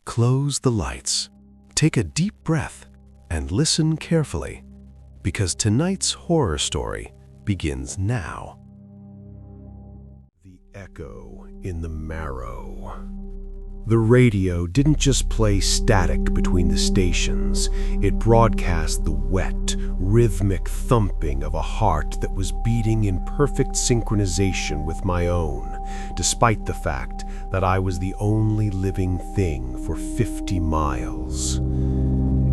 Close the lights, take a deep breath, and listen carefully, because tonight's horror story begins now. The echo in the marrow. The radio didn't just play static between the stations, it broadcast the wet, rhythmic thumping of a heart that was beating in perfect synchronization with my own, despite the fact that I was the only living thing for 50 miles.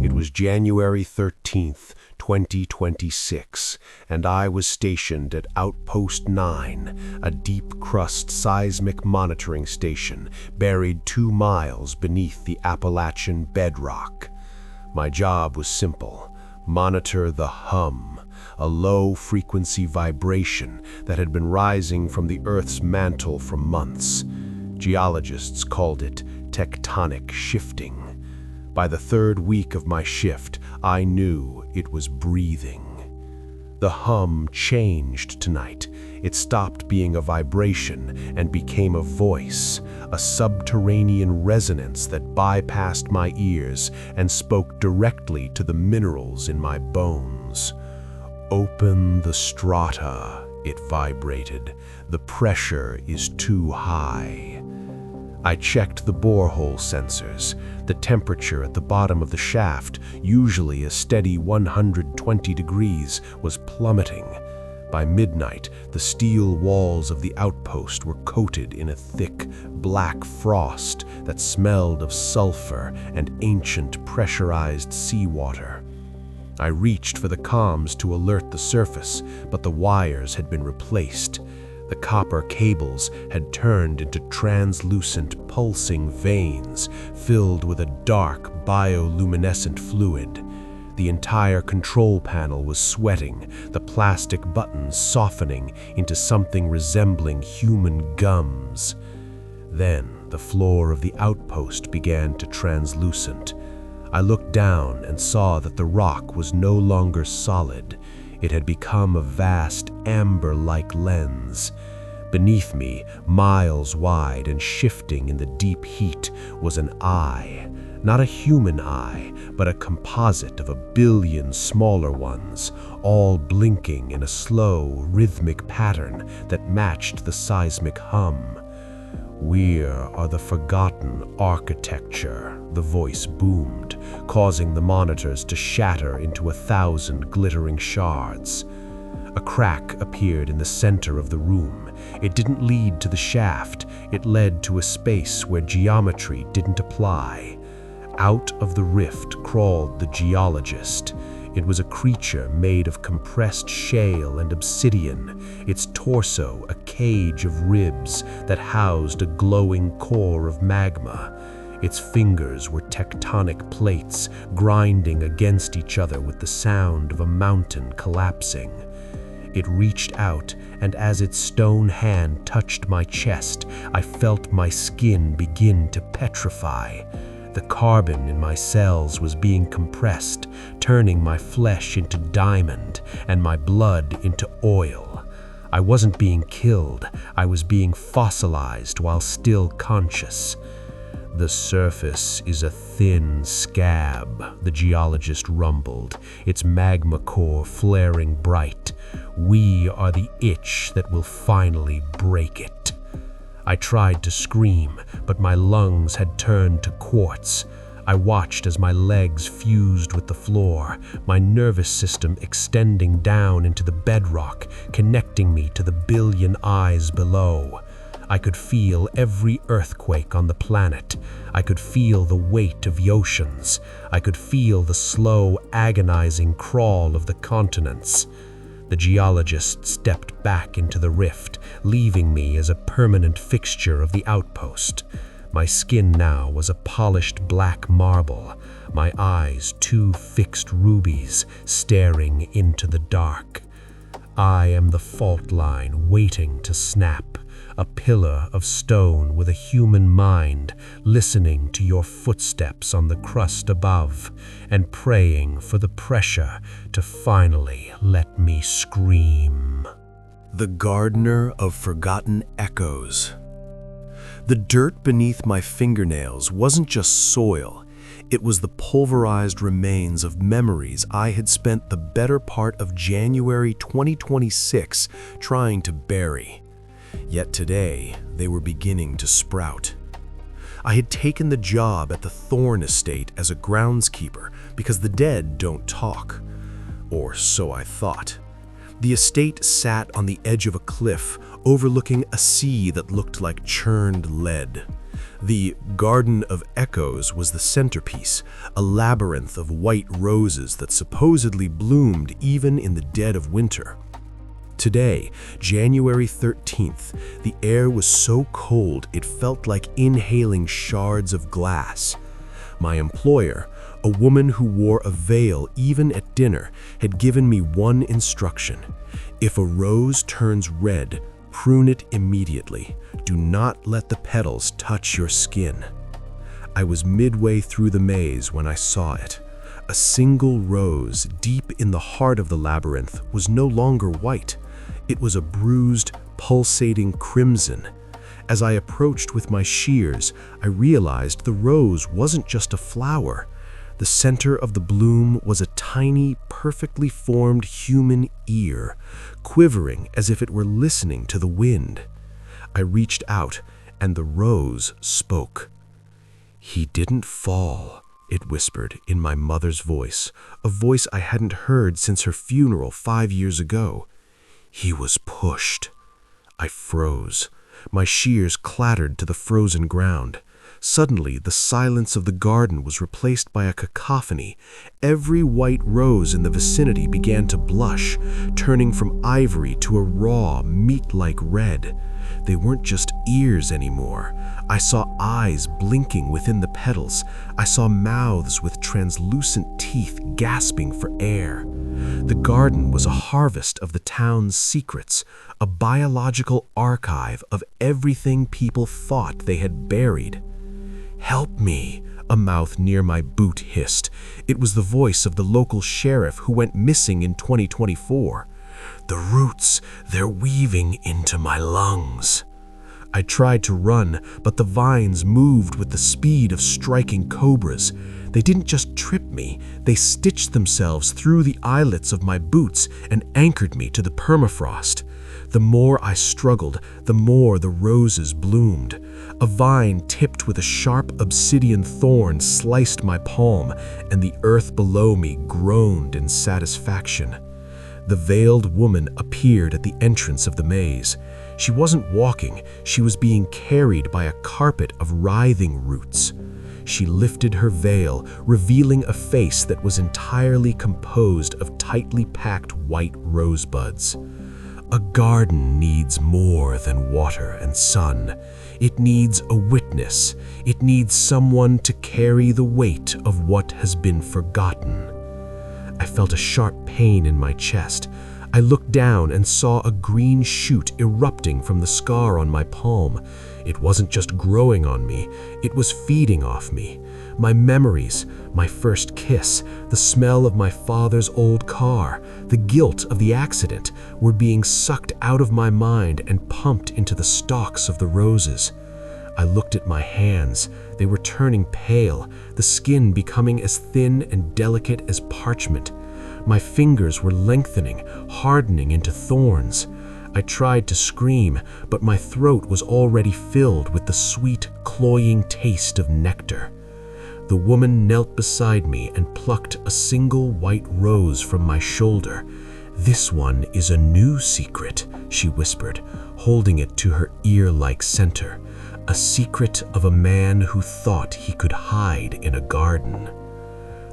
It was January 13th, 2026, and I was stationed at Outpost 9, a deep-crust seismic monitoring station buried 2 miles beneath the Appalachian bedrock. My job was simple: monitor the hum, a low-frequency vibration that had been rising from the Earth's mantle for months. Geologists called it tectonic shifting. By the 3rd week of my shift, I knew it was breathing. The hum changed tonight. It stopped being a vibration and became a voice, a subterranean resonance that bypassed my ears and spoke directly to the minerals in my bones. "Open the strata," it vibrated. "The pressure is too high." I checked the borehole sensors. The temperature at the bottom of the shaft, usually a steady 120 degrees, was plummeting. By midnight, the steel walls of the outpost were coated in a thick, black frost that smelled of sulfur and ancient pressurized seawater. I reached for the comms to alert the surface, but the wires had been replaced. The copper cables had turned into translucent, pulsing veins filled with a dark, bioluminescent fluid. The entire control panel was sweating, the plastic buttons softening into something resembling human gums. Then the floor of the outpost began to translucent. I looked down and saw that the rock was no longer solid. It had become a vast amber-like lens. Beneath me, miles wide and shifting in the deep heat, was an eye. Not a human eye, but a composite of 1 billion smaller ones, all blinking in a slow, rhythmic pattern that matched the seismic hum. "We are the forgotten architecture," the voice boomed, causing the monitors to shatter into 1,000 glittering shards. A crack appeared in the center of the room. It didn't lead to the shaft, it led to a space where geometry didn't apply. Out of the rift crawled the geologist. It was a creature made of compressed shale and obsidian, its torso a cage of ribs that housed a glowing core of magma. Its fingers were tectonic plates grinding against each other with the sound of a mountain collapsing. It reached out, and as its stone hand touched my chest, I felt my skin begin to petrify. The carbon in my cells was being compressed, turning my flesh into diamond and my blood into oil. I wasn't being killed, I was being fossilized while still conscious. "The surface is a thin scab," the geologist rumbled, its magma core flaring bright. "We are the itch that will finally break it." I tried to scream, but my lungs had turned to quartz. I watched as my legs fused with the floor, my nervous system extending down into the bedrock, connecting me to the billion eyes below. I could feel every earthquake on the planet. I could feel the weight of the oceans. I could feel the slow, agonizing crawl of the continents. The geologist stepped back into the rift, leaving me as a permanent fixture of the outpost. My skin now was a polished black marble, my eyes 2 fixed rubies staring into the dark. I am the fault line waiting to snap, a pillar of stone with a human mind, listening to your footsteps on the crust above and praying for the pressure to finally let me scream. The Gardener of Forgotten Echoes. The dirt beneath my fingernails wasn't just soil. It was the pulverized remains of memories I had spent the better part of January 2026 trying to bury. Yet today, they were beginning to sprout. I had taken the job at the Thorn Estate as a groundskeeper because the dead don't talk. Or so I thought. The estate sat on the edge of a cliff, overlooking a sea that looked like churned lead. The Garden of Echoes was the centerpiece, a labyrinth of white roses that supposedly bloomed even in the dead of winter. Today, January 13th, the air was so cold it felt like inhaling shards of glass. My employer, a woman who wore a veil even at dinner, had given me one instruction. If a rose turns red, prune it immediately. Do not let the petals touch your skin. I was midway through the maze when I saw it. A single rose deep in the heart of the labyrinth was no longer white. It was a bruised, pulsating crimson. As I approached with my shears, I realized the rose wasn't just a flower. The center of the bloom was a tiny, perfectly formed human ear, quivering as if it were listening to the wind. I reached out, and the rose spoke. "He didn't fall," it whispered in my mother's voice, a voice I hadn't heard since her funeral 5 years ago. "He was pushed." I froze. My shears clattered to the frozen ground. Suddenly, the silence of the garden was replaced by a cacophony. Every white rose in the vicinity began to blush, turning from ivory to a raw, meat-like red. They weren't just ears anymore. I saw eyes blinking within the petals. I saw mouths with translucent teeth gasping for air. The garden was a harvest of the town's secrets, a biological archive of everything people thought they had buried. "Help me," a mouth near my boot hissed. It was the voice of the local sheriff who went missing in 2024. "The roots, they're weaving into my lungs." I tried to run, but the vines moved with the speed of striking cobras. They didn't just trip me, they stitched themselves through the eyelets of my boots and anchored me to the permafrost. The more I struggled, the more the roses bloomed. A vine tipped with a sharp obsidian thorn sliced my palm, and the earth below me groaned in satisfaction. The veiled woman appeared at the entrance of the maze. She wasn't walking, she was being carried by a carpet of writhing roots. She lifted her veil, revealing a face that was entirely composed of tightly packed white rosebuds. A garden needs more than water and sun. It needs a witness. It needs someone to carry the weight of what has been forgotten. I felt a sharp pain in my chest. I looked down and saw a green shoot erupting from the scar on my palm. It wasn't just growing on me, it was feeding off me. My memories, my first kiss, the smell of my father's old car, the guilt of the accident were being sucked out of my mind and pumped into the stalks of the roses. I looked at my hands. They were turning pale, the skin becoming as thin and delicate as parchment. My fingers were lengthening, hardening into thorns. I tried to scream, but my throat was already filled with the sweet, cloying taste of nectar. The woman knelt beside me and plucked a single white rose from my shoulder. "This one is a new secret," she whispered, holding it to her ear-like center. "A secret of a man who thought he could hide in a garden."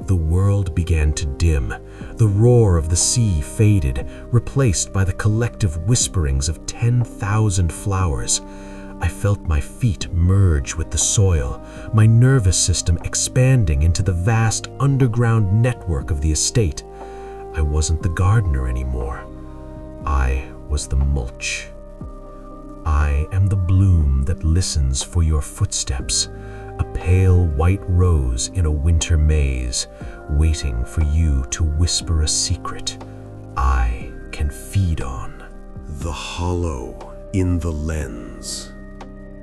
The world began to dim. The roar of the sea faded, replaced by the collective whisperings of 10,000 flowers. I felt my feet merge with the soil, my nervous system expanding into the vast underground network of the estate. I wasn't the gardener anymore. I was the mulch. I am the bloom that listens for your footsteps, a pale white rose in a winter maze, waiting for you to whisper a secret I can feed on. The hollow in the lens.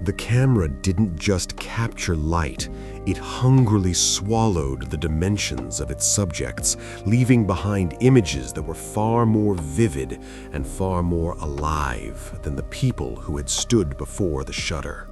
The camera didn't just capture light, it hungrily swallowed the dimensions of its subjects, leaving behind images that were far more vivid and far more alive than the people who had stood before the shutter.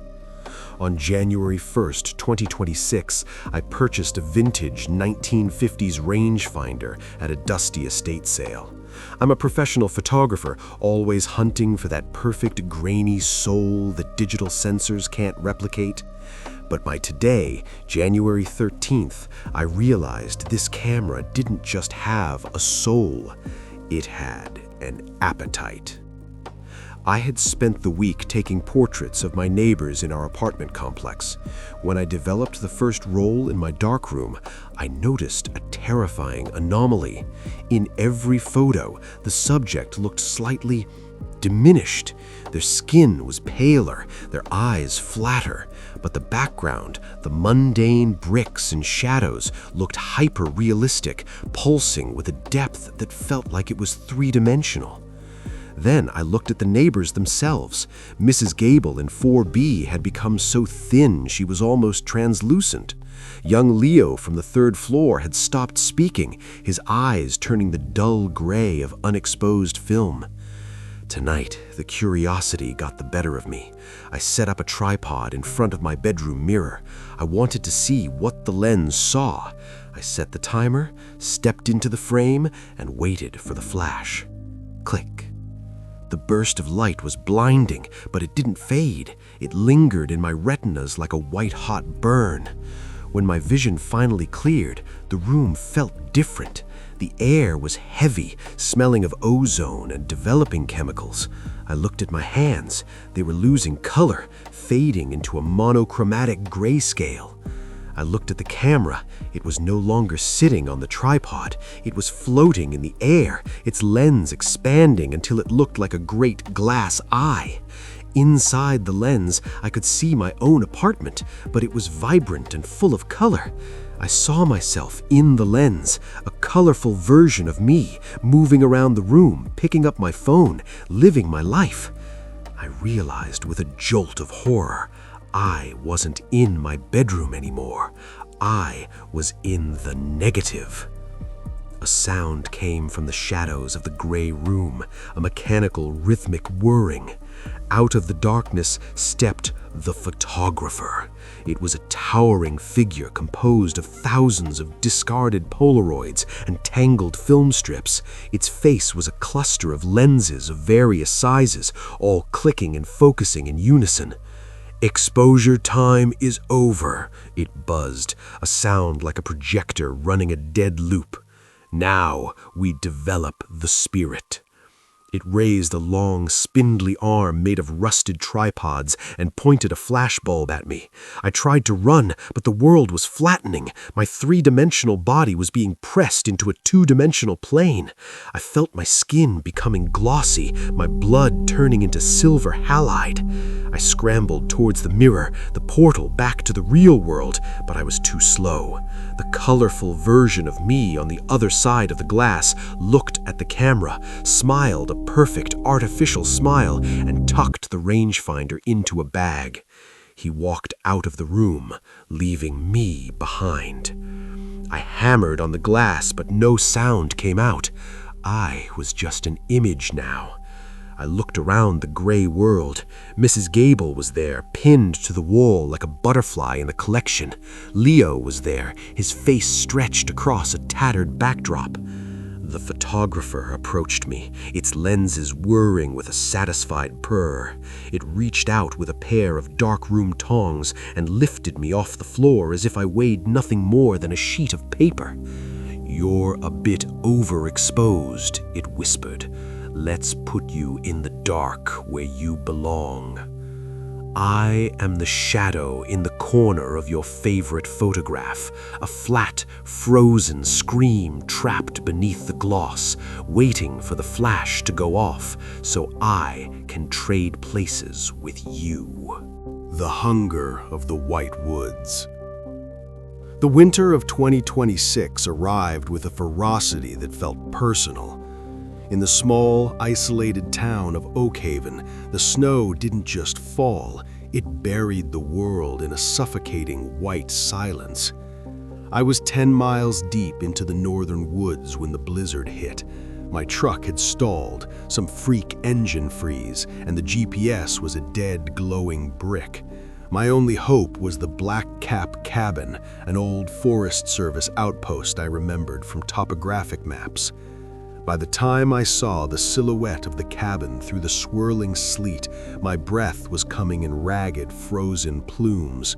On January 1st, 2026, I purchased a vintage 1950s rangefinder at a dusty estate sale. I'm a professional photographer, always hunting for that perfect grainy soul that digital sensors can't replicate. But by today, January 13th, I realized this camera didn't just have a soul, it had an appetite. I had spent the week taking portraits of my neighbors in our apartment complex. When I developed the first roll in my darkroom, I noticed a terrifying anomaly. In every photo, the subject looked slightly diminished. Their skin was paler, their eyes flatter, but the background, the mundane bricks and shadows, looked hyper-realistic, pulsing with a depth that felt like it was three-dimensional. Then I looked at the neighbors themselves. Mrs. Gable in 4B had become so thin she was almost translucent. Young Leo from the third floor had stopped speaking, his eyes turning the dull gray of unexposed film. Tonight, the curiosity got the better of me. I set up a tripod in front of my bedroom mirror. I wanted to see what the lens saw. I set the timer, stepped into the frame, and waited for the flash. Click. The burst of light was blinding, but it didn't fade. It lingered in my retinas like a white-hot burn. When my vision finally cleared, the room felt different. The air was heavy, smelling of ozone and developing chemicals. I looked at my hands. They were losing color, fading into a monochromatic grayscale. I looked at the camera. It was no longer sitting on the tripod. It was floating in the air, its lens expanding until it looked like a great glass eye. Inside the lens, I could see my own apartment, but it was vibrant and full of color. I saw myself in the lens, a colorful version of me, moving around the room, picking up my phone, living my life. I realized with a jolt of horror, I wasn't in my bedroom anymore. I was in the negative. A sound came from the shadows of the gray room, a mechanical, rhythmic whirring. Out of the darkness stepped the photographer. It was a towering figure composed of thousands of discarded Polaroids and tangled film strips. Its face was a cluster of lenses of various sizes, all clicking and focusing in unison. "Exposure time is over," it buzzed, a sound like a projector running a dead loop. "Now we develop the spirit." It raised a long, spindly arm made of rusted tripods and pointed a flashbulb at me. I tried to run, but the world was flattening. My three-dimensional body was being pressed into a two-dimensional plane. I felt my skin becoming glossy, my blood turning into silver halide. I scrambled towards the mirror, the portal back to the real world, but I was too slow. The colorful version of me on the other side of the glass looked at the camera, smiled a perfect artificial smile, and tucked the rangefinder into a bag. He walked out of the room, leaving me behind. I hammered on the glass, but no sound came out. I was just an image now. I looked around the gray world. Mrs. Gable was there, pinned to the wall like a butterfly in the collection. Leo was there, his face stretched across a tattered backdrop. The photographer approached me, its lenses whirring with a satisfied purr. It reached out with a pair of darkroom tongs and lifted me off the floor as if I weighed nothing more than a sheet of paper. "You're a bit overexposed," it whispered. "Let's put you in the dark where you belong." I am the shadow in the corner of your favorite photograph, a flat, frozen scream trapped beneath the gloss, waiting for the flash to go off so I can trade places with you. The hunger of the White Woods. The winter of 2026 arrived with a ferocity that felt personal. In the small, isolated town of Oak Haven, the snow didn't just fall, It buried the world in a suffocating white silence. I was 10 miles deep into the northern woods when the blizzard hit. My truck had stalled, some freak engine freeze, and the GPS was a dead, glowing brick. My only hope was the Black Cap Cabin, an old Forest Service outpost I remembered from topographic maps. By the time I saw the silhouette of the cabin through the swirling sleet, my breath was coming in ragged, frozen plumes.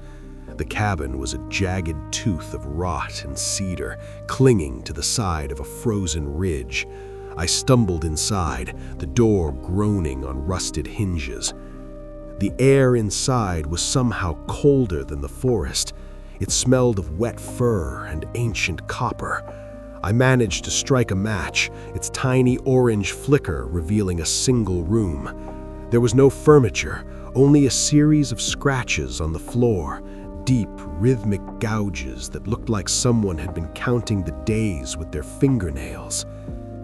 The cabin was a jagged tooth of rot and cedar, clinging to the side of a frozen ridge. I stumbled inside, the door groaning on rusted hinges. The air inside was somehow colder than the forest. It smelled of wet fur and ancient copper. I managed to strike a match, its tiny orange flicker revealing a single room. There was no furniture, only a series of scratches on the floor, deep, rhythmic gouges that looked like someone had been counting the days with their fingernails.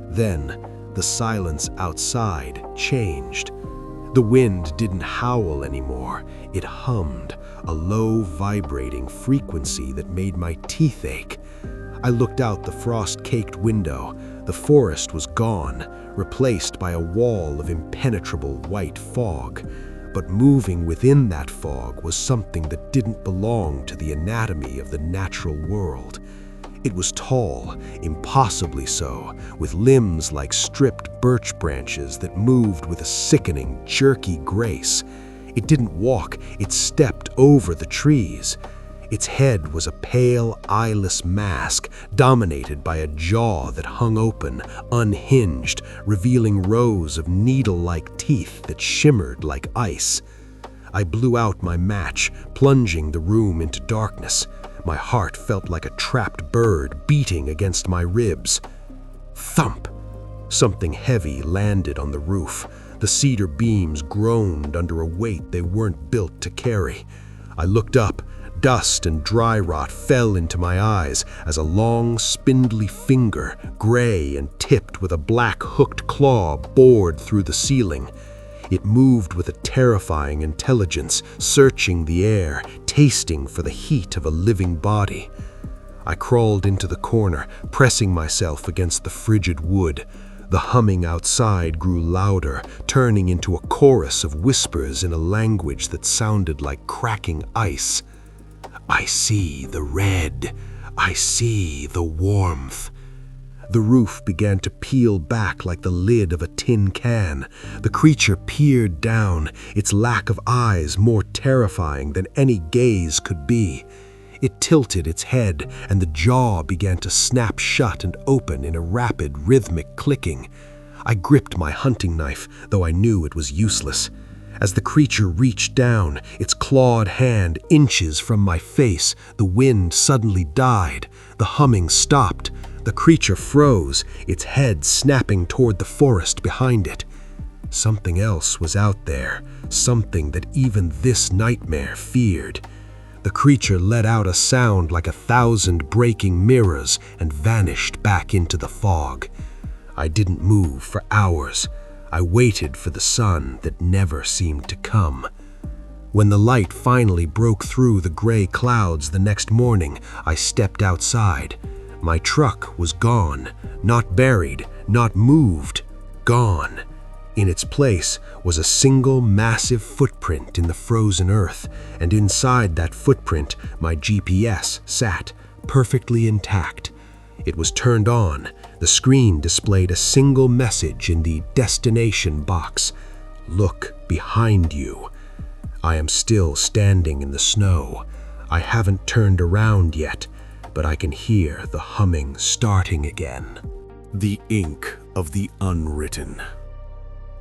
Then, the silence outside changed. The wind didn't howl anymore. It hummed, a low, vibrating frequency that made my teeth ache. I looked out the frost-caked window. The forest was gone, replaced by a wall of impenetrable white fog. But moving within that fog was something that didn't belong to the anatomy of the natural world. It was tall, impossibly so, with limbs like stripped birch branches that moved with a sickening, jerky grace. It didn't walk, it stepped over the trees. Its head was a pale, eyeless mask, dominated by a jaw that hung open, unhinged, revealing rows of needle-like teeth that shimmered like ice. I blew out my match, plunging the room into darkness. My heart felt like a trapped bird beating against my ribs. Thump! Something heavy landed on the roof. The cedar beams groaned under a weight they weren't built to carry. I looked up. Dust and dry rot fell into my eyes as a long, spindly finger, gray and tipped with a black hooked claw, bored through the ceiling. It moved with a terrifying intelligence, searching the air, tasting for the heat of a living body. I crawled into the corner, pressing myself against the frigid wood. The humming outside grew louder, turning into a chorus of whispers in a language that sounded like cracking ice. I see the red. I see the warmth. The roof began to peel back like the lid of a tin can. The creature peered down, its lack of eyes more terrifying than any gaze could be. It tilted its head, and the jaw began to snap shut and open in a rapid, rhythmic clicking. I gripped my hunting knife, though I knew it was useless. As the creature reached down, its clawed hand inches from my face, the wind suddenly died. The humming stopped. The creature froze, its head snapping toward the forest behind it. Something else was out there, something that even this nightmare feared. The creature let out a sound like 1,000 breaking mirrors and vanished back into the fog. I didn't move for hours. I waited for the sun that never seemed to come. When the light finally broke through the gray clouds the next morning, I stepped outside. My truck was gone, not buried, not moved, gone. In its place was a single massive footprint in the frozen earth, and inside that footprint my GPS sat, perfectly intact. It was turned on. The screen displayed a single message in the destination box. Look behind you. I am still standing in the snow. I haven't turned around yet, but I can hear the humming starting again. The ink of the unwritten.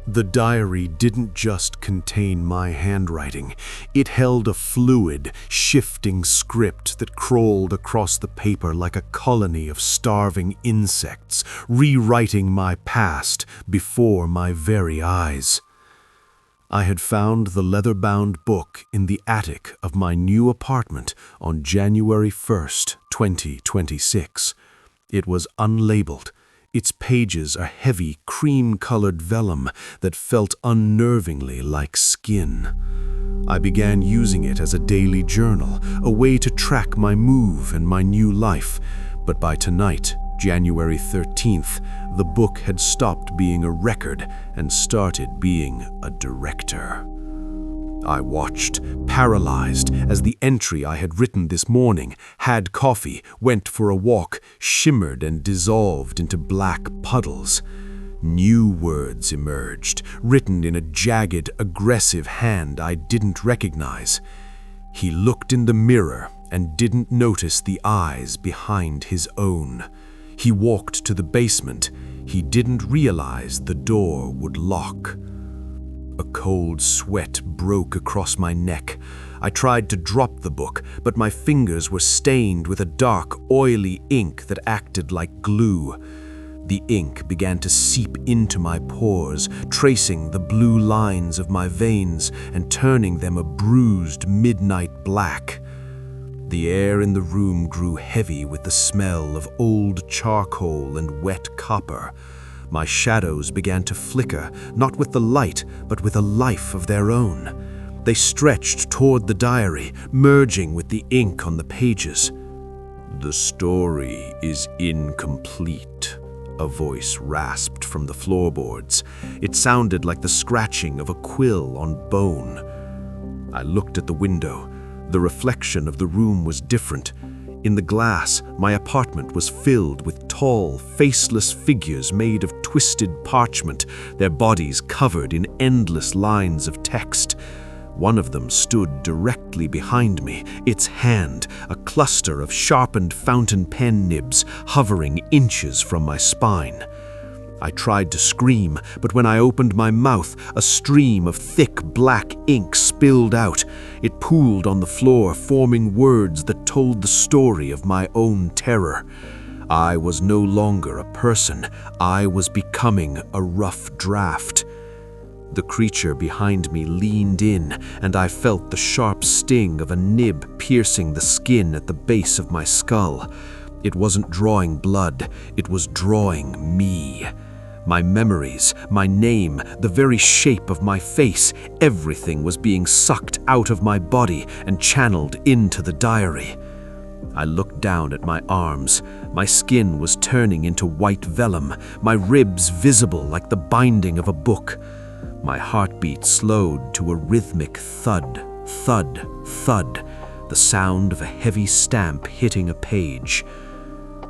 The diary didn't just contain my handwriting. It held a fluid, shifting script that crawled across the paper like a colony of starving insects, rewriting my past before my very eyes. I had found the leather-bound book in the attic of my new apartment on January 1st, 2026. It was unlabeled. Its pages a heavy, cream-colored vellum that felt unnervingly like skin. I began using it as a daily journal, a way to track my move and my new life. But by tonight, January 13th, the book had stopped being a record and started being a director. I watched, paralyzed, as the entry I had written this morning, had coffee, went for a walk, shimmered and dissolved into black puddles. New words emerged, written in a jagged, aggressive hand I didn't recognize. He looked in the mirror and didn't notice the eyes behind his own. He walked to the basement. He didn't realize the door would lock. A cold sweat broke across my neck. I tried to drop the book, but my fingers were stained with a dark, oily ink that acted like glue. The ink began to seep into my pores, tracing the blue lines of my veins and turning them a bruised midnight black. The air in the room grew heavy with the smell of old charcoal and wet copper. My shadows began to flicker, not with the light, but with a life of their own. They stretched toward the diary, merging with the ink on the pages. "The story is incomplete," a voice rasped from the floorboards. It sounded like the scratching of a quill on bone. I looked at the window. The reflection of the room was different. In the glass, my apartment was filled with tall, faceless figures made of twisted parchment, their bodies covered in endless lines of text. One of them stood directly behind me, its hand, a cluster of sharpened fountain pen nibs, hovering inches from my spine. I tried to scream, but when I opened my mouth, a stream of thick black ink spilled out. It pooled on the floor, forming words that told the story of my own terror. I was no longer a person. I was becoming a rough draft. The creature behind me leaned in, and I felt the sharp sting of a nib piercing the skin at the base of my skull. It wasn't drawing blood, it was drawing me. My memories, my name, the very shape of my face, everything was being sucked out of my body and channeled into the diary. I looked down at my arms. My skin was turning into white vellum, my ribs visible like the binding of a book. My heartbeat slowed to a rhythmic thud, thud, thud, the sound of a heavy stamp hitting a page.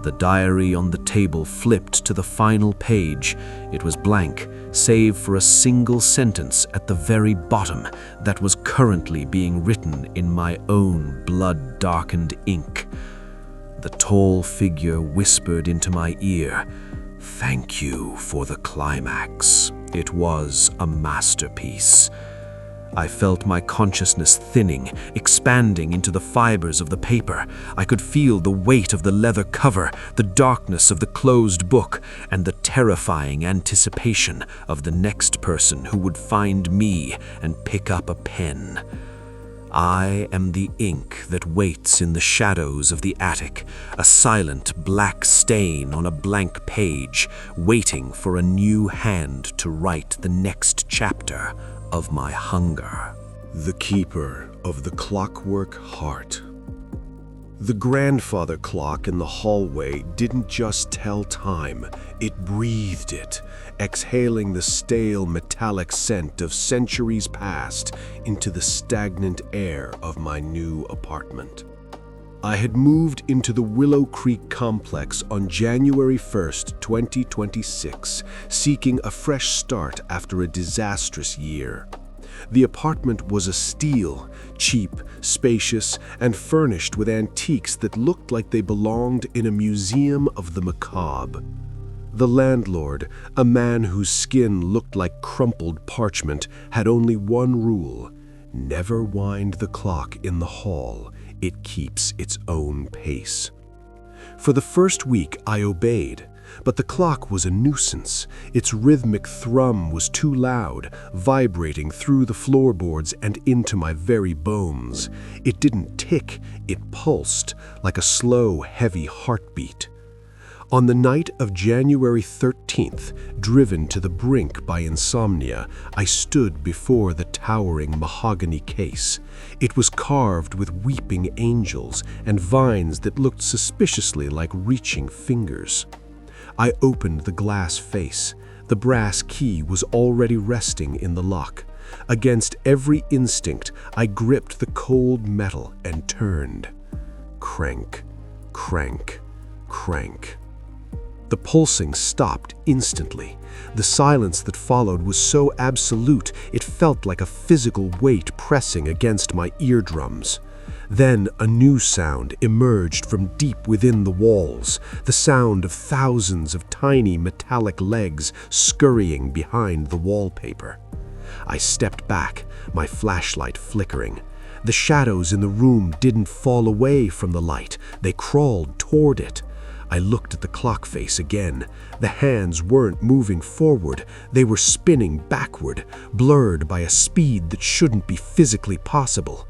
The diary on the table flipped to the final page. It was blank, save for a single sentence at the very bottom that was currently being written in my own blood-darkened ink. The tall figure whispered into my ear, "Thank you for the climax." It was a masterpiece. I felt my consciousness thinning, expanding into the fibers of the paper. I could feel the weight of the leather cover, the darkness of the closed book, and the terrifying anticipation of the next person who would find me and pick up a pen. I am the ink that waits in the shadows of the attic, a silent black stain on a blank page, waiting for a new hand to write the next chapter of my hunger. The keeper of the clockwork heart. The grandfather clock in the hallway didn't just tell time, it breathed it, exhaling the stale metallic scent of centuries past into the stagnant air of my new apartment. I had moved into the Willow Creek complex on January 1st, 2026, seeking a fresh start after a disastrous year. The apartment was a steal, cheap, spacious, and furnished with antiques that looked like they belonged in a museum of the macabre. The landlord, a man whose skin looked like crumpled parchment, had only one rule: never wind the clock in the hall. It keeps its own pace. For the first week, I obeyed, but the clock was a nuisance. Its rhythmic thrum was too loud, vibrating through the floorboards and into my very bones. It didn't tick, it pulsed, like a slow, heavy heartbeat. On the night of January 13th, driven to the brink by insomnia, I stood before the towering mahogany case. It was carved with weeping angels and vines that looked suspiciously like reaching fingers. I opened the glass face. The brass key was already resting in the lock. Against every instinct, I gripped the cold metal and turned. Crank, crank, crank. The pulsing stopped instantly. The silence that followed was so absolute it felt like a physical weight pressing against my eardrums. Then a new sound emerged from deep within the walls, the sound of thousands of tiny metallic legs scurrying behind the wallpaper. I stepped back, my flashlight flickering. The shadows in the room didn't fall away from the light, they crawled toward it. I looked at the clock face again. The hands weren't moving forward, they were spinning backward, blurred by a speed that shouldn't be physically possible.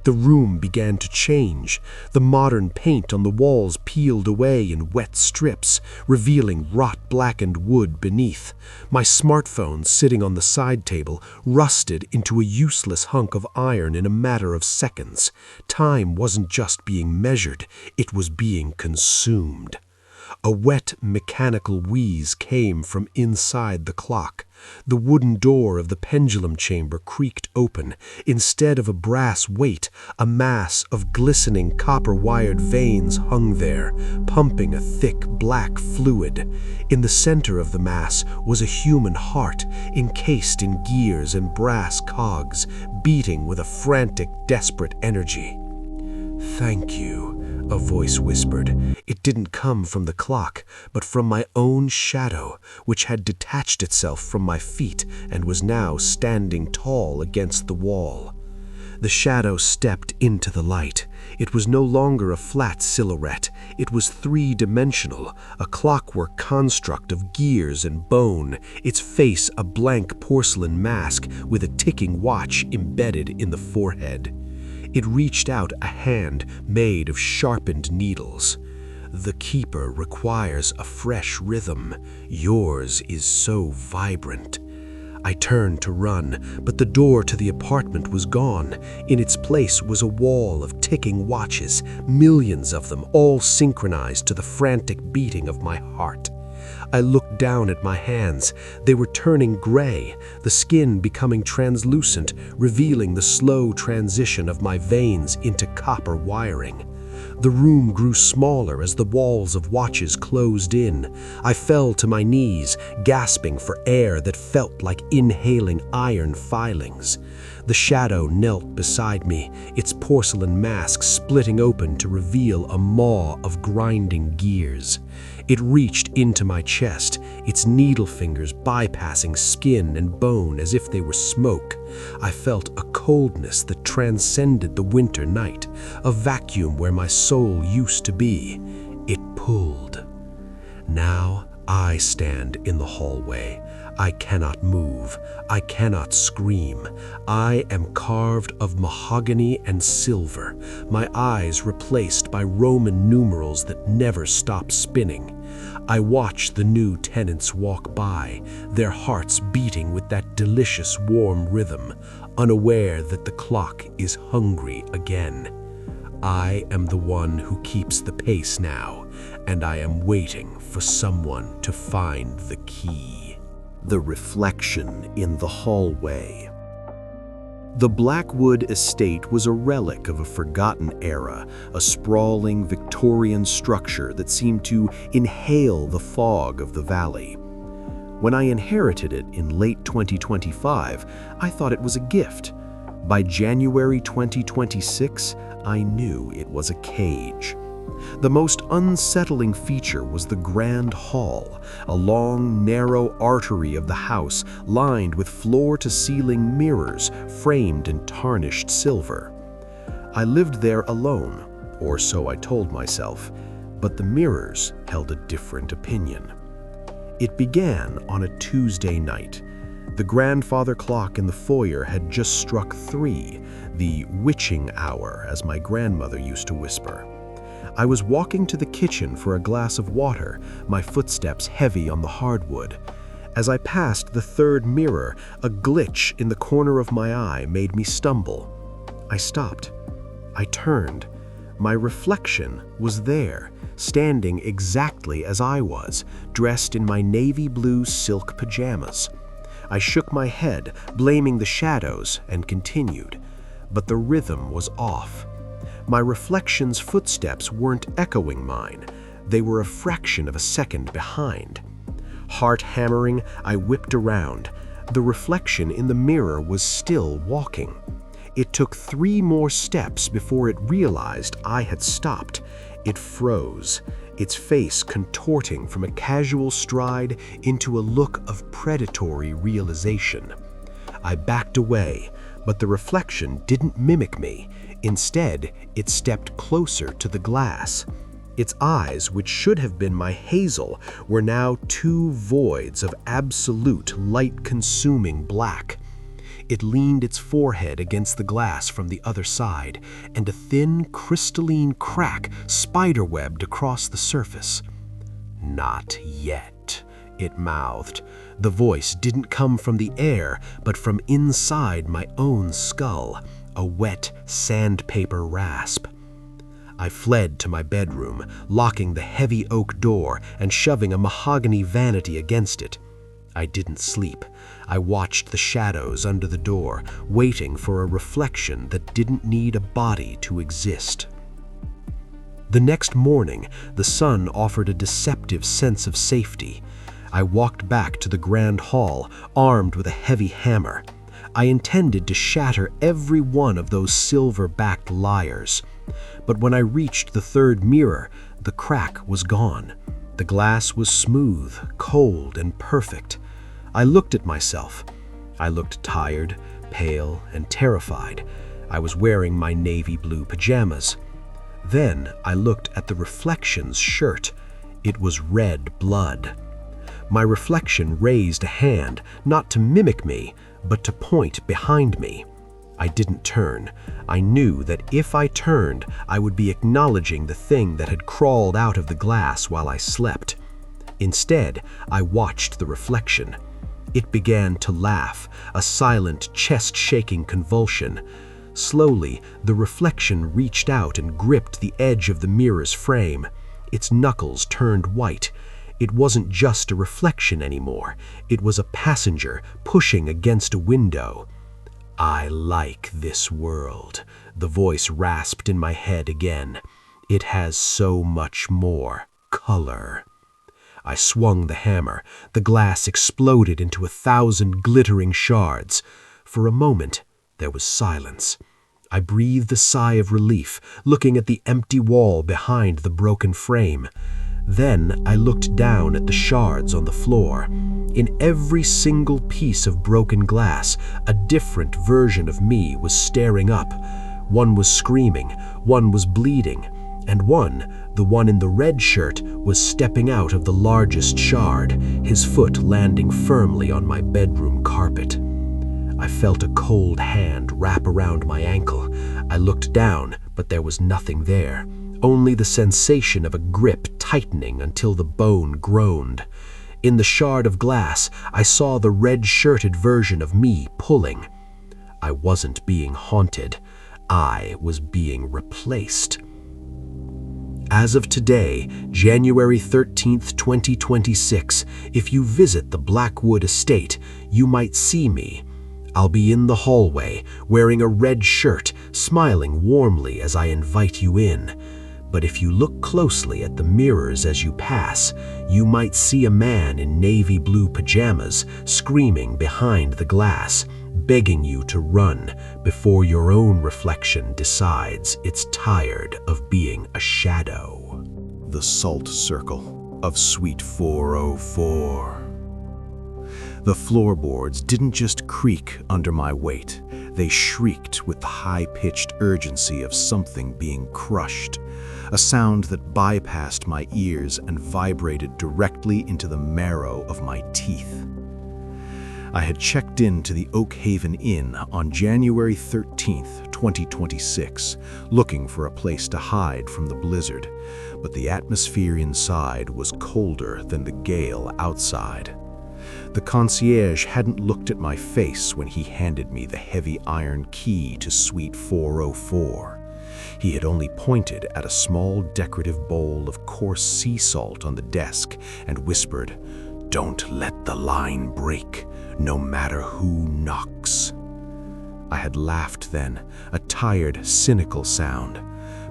The room began to change. The modern paint on the walls peeled away in wet strips, revealing rot-blackened wood beneath. My smartphone, sitting on the side table, rusted into a useless hunk of iron in a matter of seconds. Time wasn't just being measured, it was being consumed. A wet, mechanical wheeze came from inside the clock. The wooden door of the pendulum chamber creaked open. Instead of a brass weight, a mass of glistening copper-wired veins hung there, pumping a thick black fluid. In the center of the mass was a human heart, encased in gears and brass cogs, beating with a frantic, desperate energy. "Thank you," a voice whispered. It didn't come from the clock, but from my own shadow, which had detached itself from my feet and was now standing tall against the wall. The shadow stepped into the light. It was no longer a flat silhouette. It was three-dimensional, a clockwork construct of gears and bone, its face a blank porcelain mask with a ticking watch embedded in the forehead. It reached out a hand made of sharpened needles. "The keeper requires a fresh rhythm. Yours is so vibrant." I turned to run, but the door to the apartment was gone. In its place was a wall of ticking watches, millions of them, all synchronized to the frantic beating of my heart. I looked down at my hands. They were turning gray, the skin becoming translucent, revealing the slow transition of my veins into copper wiring. The room grew smaller as the walls of watches closed in. I fell to my knees, gasping for air that felt like inhaling iron filings. The shadow knelt beside me, its porcelain mask splitting open to reveal a maw of grinding gears. It reached into my chest, its needle fingers bypassing skin and bone as if they were smoke. I felt a coldness that transcended the winter night, a vacuum where my soul used to be. It pulled. Now I stand in the hallway. I cannot move. I cannot scream. I am carved of mahogany and silver, my eyes replaced by Roman numerals that never stop spinning. I watch the new tenants walk by, their hearts beating with that delicious warm rhythm, unaware that the clock is hungry again. I am the one who keeps the pace now, and I am waiting for someone to find the key. The reflection in the hallway. The Blackwood estate was a relic of a forgotten era, a sprawling Victorian structure that seemed to inhale the fog of the valley. When I inherited it in late 2025, I thought it was a gift. By January 2026, I knew it was a cage. The most unsettling feature was the grand hall, a long, narrow artery of the house lined with floor-to-ceiling mirrors framed in tarnished silver. I lived there alone, or so I told myself, but the mirrors held a different opinion. It began on a Tuesday night. The grandfather clock in the foyer had just struck 3, the witching hour, as my grandmother used to whisper. I was walking to the kitchen for a glass of water, my footsteps heavy on the hardwood. As I passed the third mirror, a glitch in the corner of my eye made me stumble. I stopped. I turned. My reflection was there, standing exactly as I was, dressed in my navy blue silk pajamas. I shook my head, blaming the shadows, and continued. But the rhythm was off. My reflection's footsteps weren't echoing mine. They were a fraction of a second behind. Heart hammering, I whipped around. The reflection in the mirror was still walking. It took 3 more steps before it realized I had stopped. It froze, its face contorting from a casual stride into a look of predatory realization. I backed away, but the reflection didn't mimic me. Instead, it stepped closer to the glass. Its eyes, which should have been my hazel, were now 2 voids of absolute light-consuming black. It leaned its forehead against the glass from the other side, and a thin, crystalline crack spiderwebbed across the surface. "Not yet," it mouthed. The voice didn't come from the air, but from inside my own skull, a wet, sandpaper rasp. I fled to my bedroom, locking the heavy oak door and shoving a mahogany vanity against it. I didn't sleep. I watched the shadows under the door, waiting for a reflection that didn't need a body to exist. The next morning, the sun offered a deceptive sense of safety. I walked back to the grand hall, armed with a heavy hammer. I intended to shatter every one of those silver-backed liars. But when I reached the third mirror, the crack was gone. The glass was smooth, cold, and perfect. I looked at myself. I looked tired, pale, and terrified. I was wearing my navy blue pajamas. Then I looked at the reflection's shirt. It was red blood. My reflection raised a hand, not to mimic me, but to point behind me. I didn't turn. I knew that if I turned, I would be acknowledging the thing that had crawled out of the glass while I slept. Instead, I watched the reflection. It began to laugh, a silent, chest-shaking convulsion. Slowly, the reflection reached out and gripped the edge of the mirror's frame. Its knuckles turned white. It wasn't just a reflection anymore. It was a passenger pushing against a window. "I like this world," the voice rasped in my head again. "It has so much more color." I swung the hammer. The glass exploded into 1,000 glittering shards. For a moment, there was silence. I breathed a sigh of relief, looking at the empty wall behind the broken frame. Then I looked down at the shards on the floor. In every single piece of broken glass, a different version of me was staring up. One was screaming, one was bleeding, and one, the one in the red shirt, was stepping out of the largest shard, his foot landing firmly on my bedroom carpet. I felt a cold hand wrap around my ankle. I looked down, but there was nothing there. Only the sensation of a grip tightening until the bone groaned. In the shard of glass, I saw the red-shirted version of me pulling. I wasn't being haunted. I was being replaced. As of today, January 13th, 2026, if you visit the Blackwood estate, you might see me. I'll be in the hallway, wearing a red shirt, smiling warmly as I invite you in. But if you look closely at the mirrors as you pass, you might see a man in navy blue pajamas screaming behind the glass, begging you to run before your own reflection decides it's tired of being a shadow. The salt circle of Suite 404. The floorboards didn't just creak under my weight. They shrieked with the high-pitched urgency of something being crushed, a sound that bypassed my ears and vibrated directly into the marrow of my teeth. I had checked in to the Oak Haven Inn on January 13th, 2026, looking for a place to hide from the blizzard, but the atmosphere inside was colder than the gale outside. The concierge hadn't looked at my face when he handed me the heavy iron key to Suite 404. He had only pointed at a small decorative bowl of coarse sea salt on the desk and whispered, "Don't let the line break, no matter who knocks." I had laughed then, a tired, cynical sound.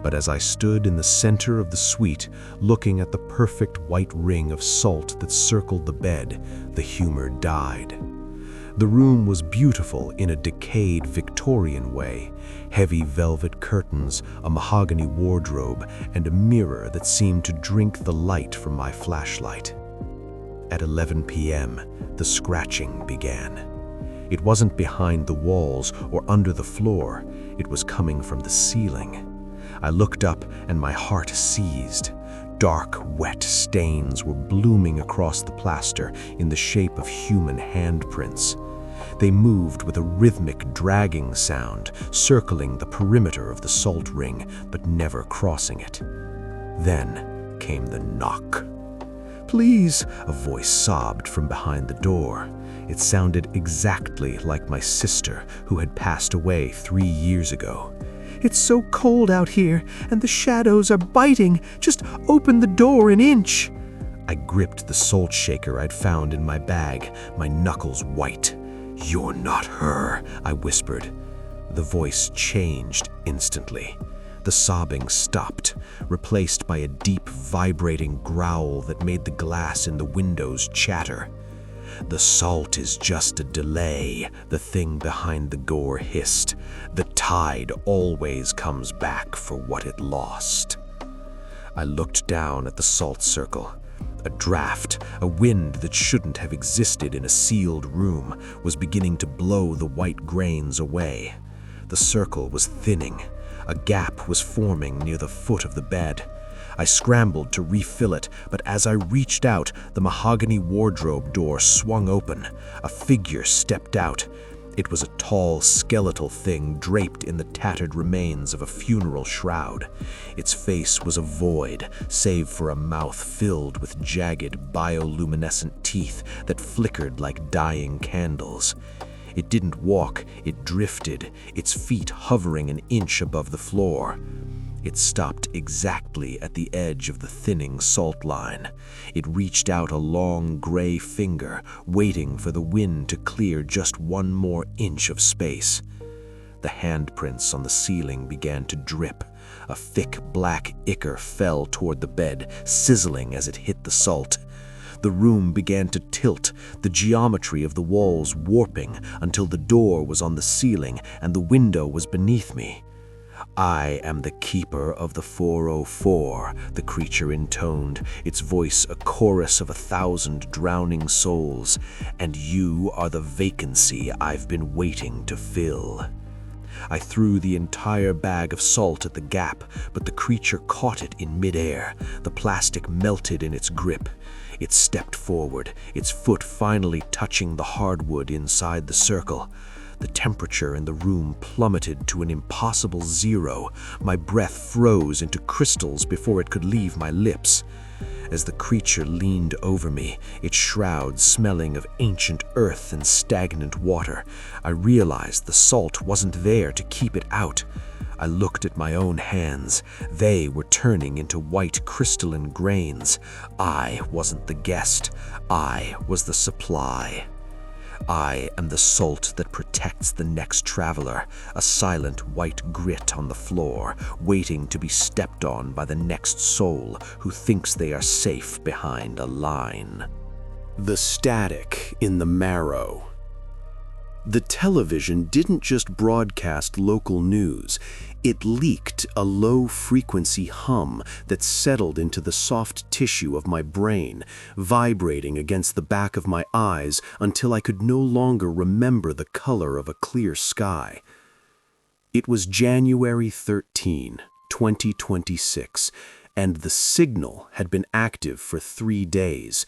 But as I stood in the center of the suite, looking at the perfect white ring of salt that circled the bed, the humor died. The room was beautiful in a decayed Victorian way. Heavy velvet curtains, a mahogany wardrobe, and a mirror that seemed to drink the light from my flashlight. At 11 p.m., the scratching began. It wasn't behind the walls or under the floor. It was coming from the ceiling. I looked up and my heart seized. Dark, wet stains were blooming across the plaster in the shape of human handprints. They moved with a rhythmic dragging sound, circling the perimeter of the salt ring, but never crossing it. Then came the knock. "Please," a voice sobbed from behind the door. It sounded exactly like my sister, who had passed away 3 years ago. "It's so cold out here, and the shadows are biting. Just open the door an inch." I gripped the salt shaker I'd found in my bag, my knuckles white. "You're not her," I whispered. The voice changed instantly. The sobbing stopped, replaced by a deep, vibrating growl that made the glass in the windows chatter. "The salt is just a delay," the thing behind the gore hissed. "The tide always comes back for what it lost." I looked down at the salt circle. A draft, a wind that shouldn't have existed in a sealed room, was beginning to blow the white grains away. The circle was thinning. A gap was forming near the foot of the bed. I scrambled to refill it, but as I reached out, the mahogany wardrobe door swung open. A figure stepped out. It was a tall, skeletal thing draped in the tattered remains of a funeral shroud. Its face was a void, save for a mouth filled with jagged, bioluminescent teeth that flickered like dying candles. It didn't walk, it drifted, its feet hovering an inch above the floor. It stopped exactly at the edge of the thinning salt line. It reached out a long gray finger, waiting for the wind to clear just one more inch of space. The handprints on the ceiling began to drip. A thick black ichor fell toward the bed, sizzling as it hit the salt. The room began to tilt, the geometry of the walls warping until the door was on the ceiling and the window was beneath me. "I am the keeper of the 404, the creature intoned, its voice a chorus of 1,000 drowning souls, "and you are the vacancy I've been waiting to fill." I threw the entire bag of salt at the gap, but the creature caught it in midair. The plastic melted in its grip. It stepped forward, its foot finally touching the hardwood inside the circle. The temperature in the room plummeted to an impossible 0. My breath froze into crystals before it could leave my lips. As the creature leaned over me, its shroud smelling of ancient earth and stagnant water, I realized the salt wasn't there to keep it out. I looked at my own hands. They were turning into white crystalline grains. I wasn't the guest. I was the supply. I am the salt that protects the next traveler, a silent white grit on the floor, waiting to be stepped on by the next soul who thinks they are safe behind a line. The static in the marrow. The television didn't just broadcast local news. It leaked a low-frequency hum that settled into the soft tissue of my brain, vibrating against the back of my eyes until I could no longer remember the color of a clear sky. It was January 13, 2026, and the signal had been active for 3 days.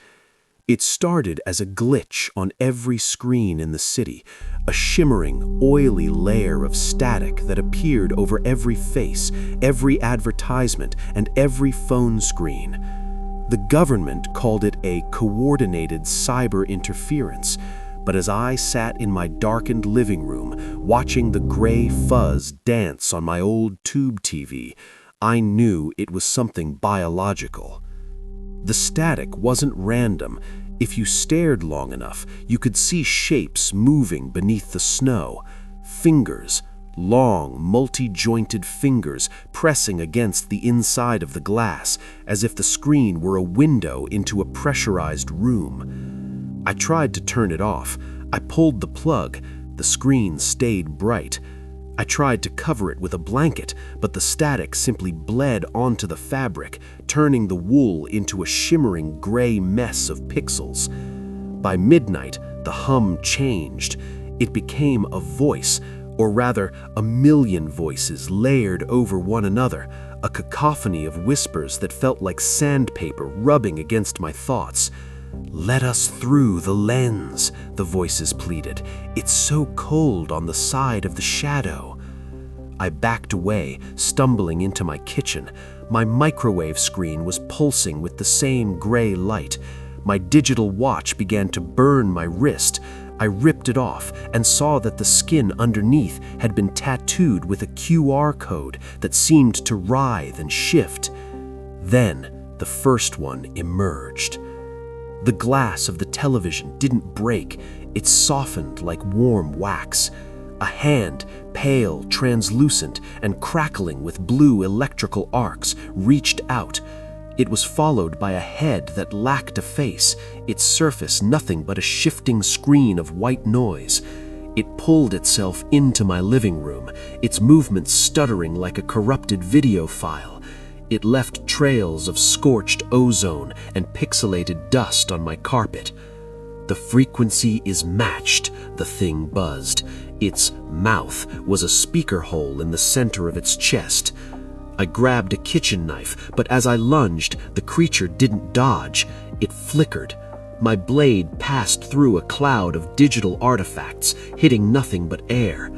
It started as a glitch on every screen in the city, a shimmering, oily layer of static that appeared over every face, every advertisement, and every phone screen. The government called it a coordinated cyber interference, but as I sat in my darkened living room, watching the gray fuzz dance on my old tube TV, I knew it was something biological. The static wasn't random. If you stared long enough, you could see shapes moving beneath the snow. Fingers, long, multi-jointed fingers pressing against the inside of the glass, as if the screen were a window into a pressurized room. I tried to turn it off. I pulled the plug. The screen stayed bright. I tried to cover it with a blanket, but the static simply bled onto the fabric, turning the wool into a shimmering gray mess of pixels. By midnight, the hum changed. It became a voice, or rather, a million voices layered over one another, a cacophony of whispers that felt like sandpaper rubbing against my thoughts. "Let us through the lens," the voices pleaded. "It's so cold on the side of the shadow." I backed away, stumbling into my kitchen. My microwave screen was pulsing with the same gray light. My digital watch began to burn my wrist. I ripped it off and saw that the skin underneath had been tattooed with a QR code that seemed to writhe and shift. Then, the first one emerged. The glass of the television didn't break, it softened like warm wax. A hand, pale, translucent, and crackling with blue electrical arcs, reached out. It was followed by a head that lacked a face, its surface nothing but a shifting screen of white noise. It pulled itself into my living room, its movements stuttering like a corrupted video file. It left trails of scorched ozone and pixelated dust on my carpet. "The frequency is matched," the thing buzzed. Its mouth was a speaker hole in the center of its chest. I grabbed a kitchen knife, but as I lunged, the creature didn't dodge. It flickered. My blade passed through a cloud of digital artifacts, hitting nothing but air.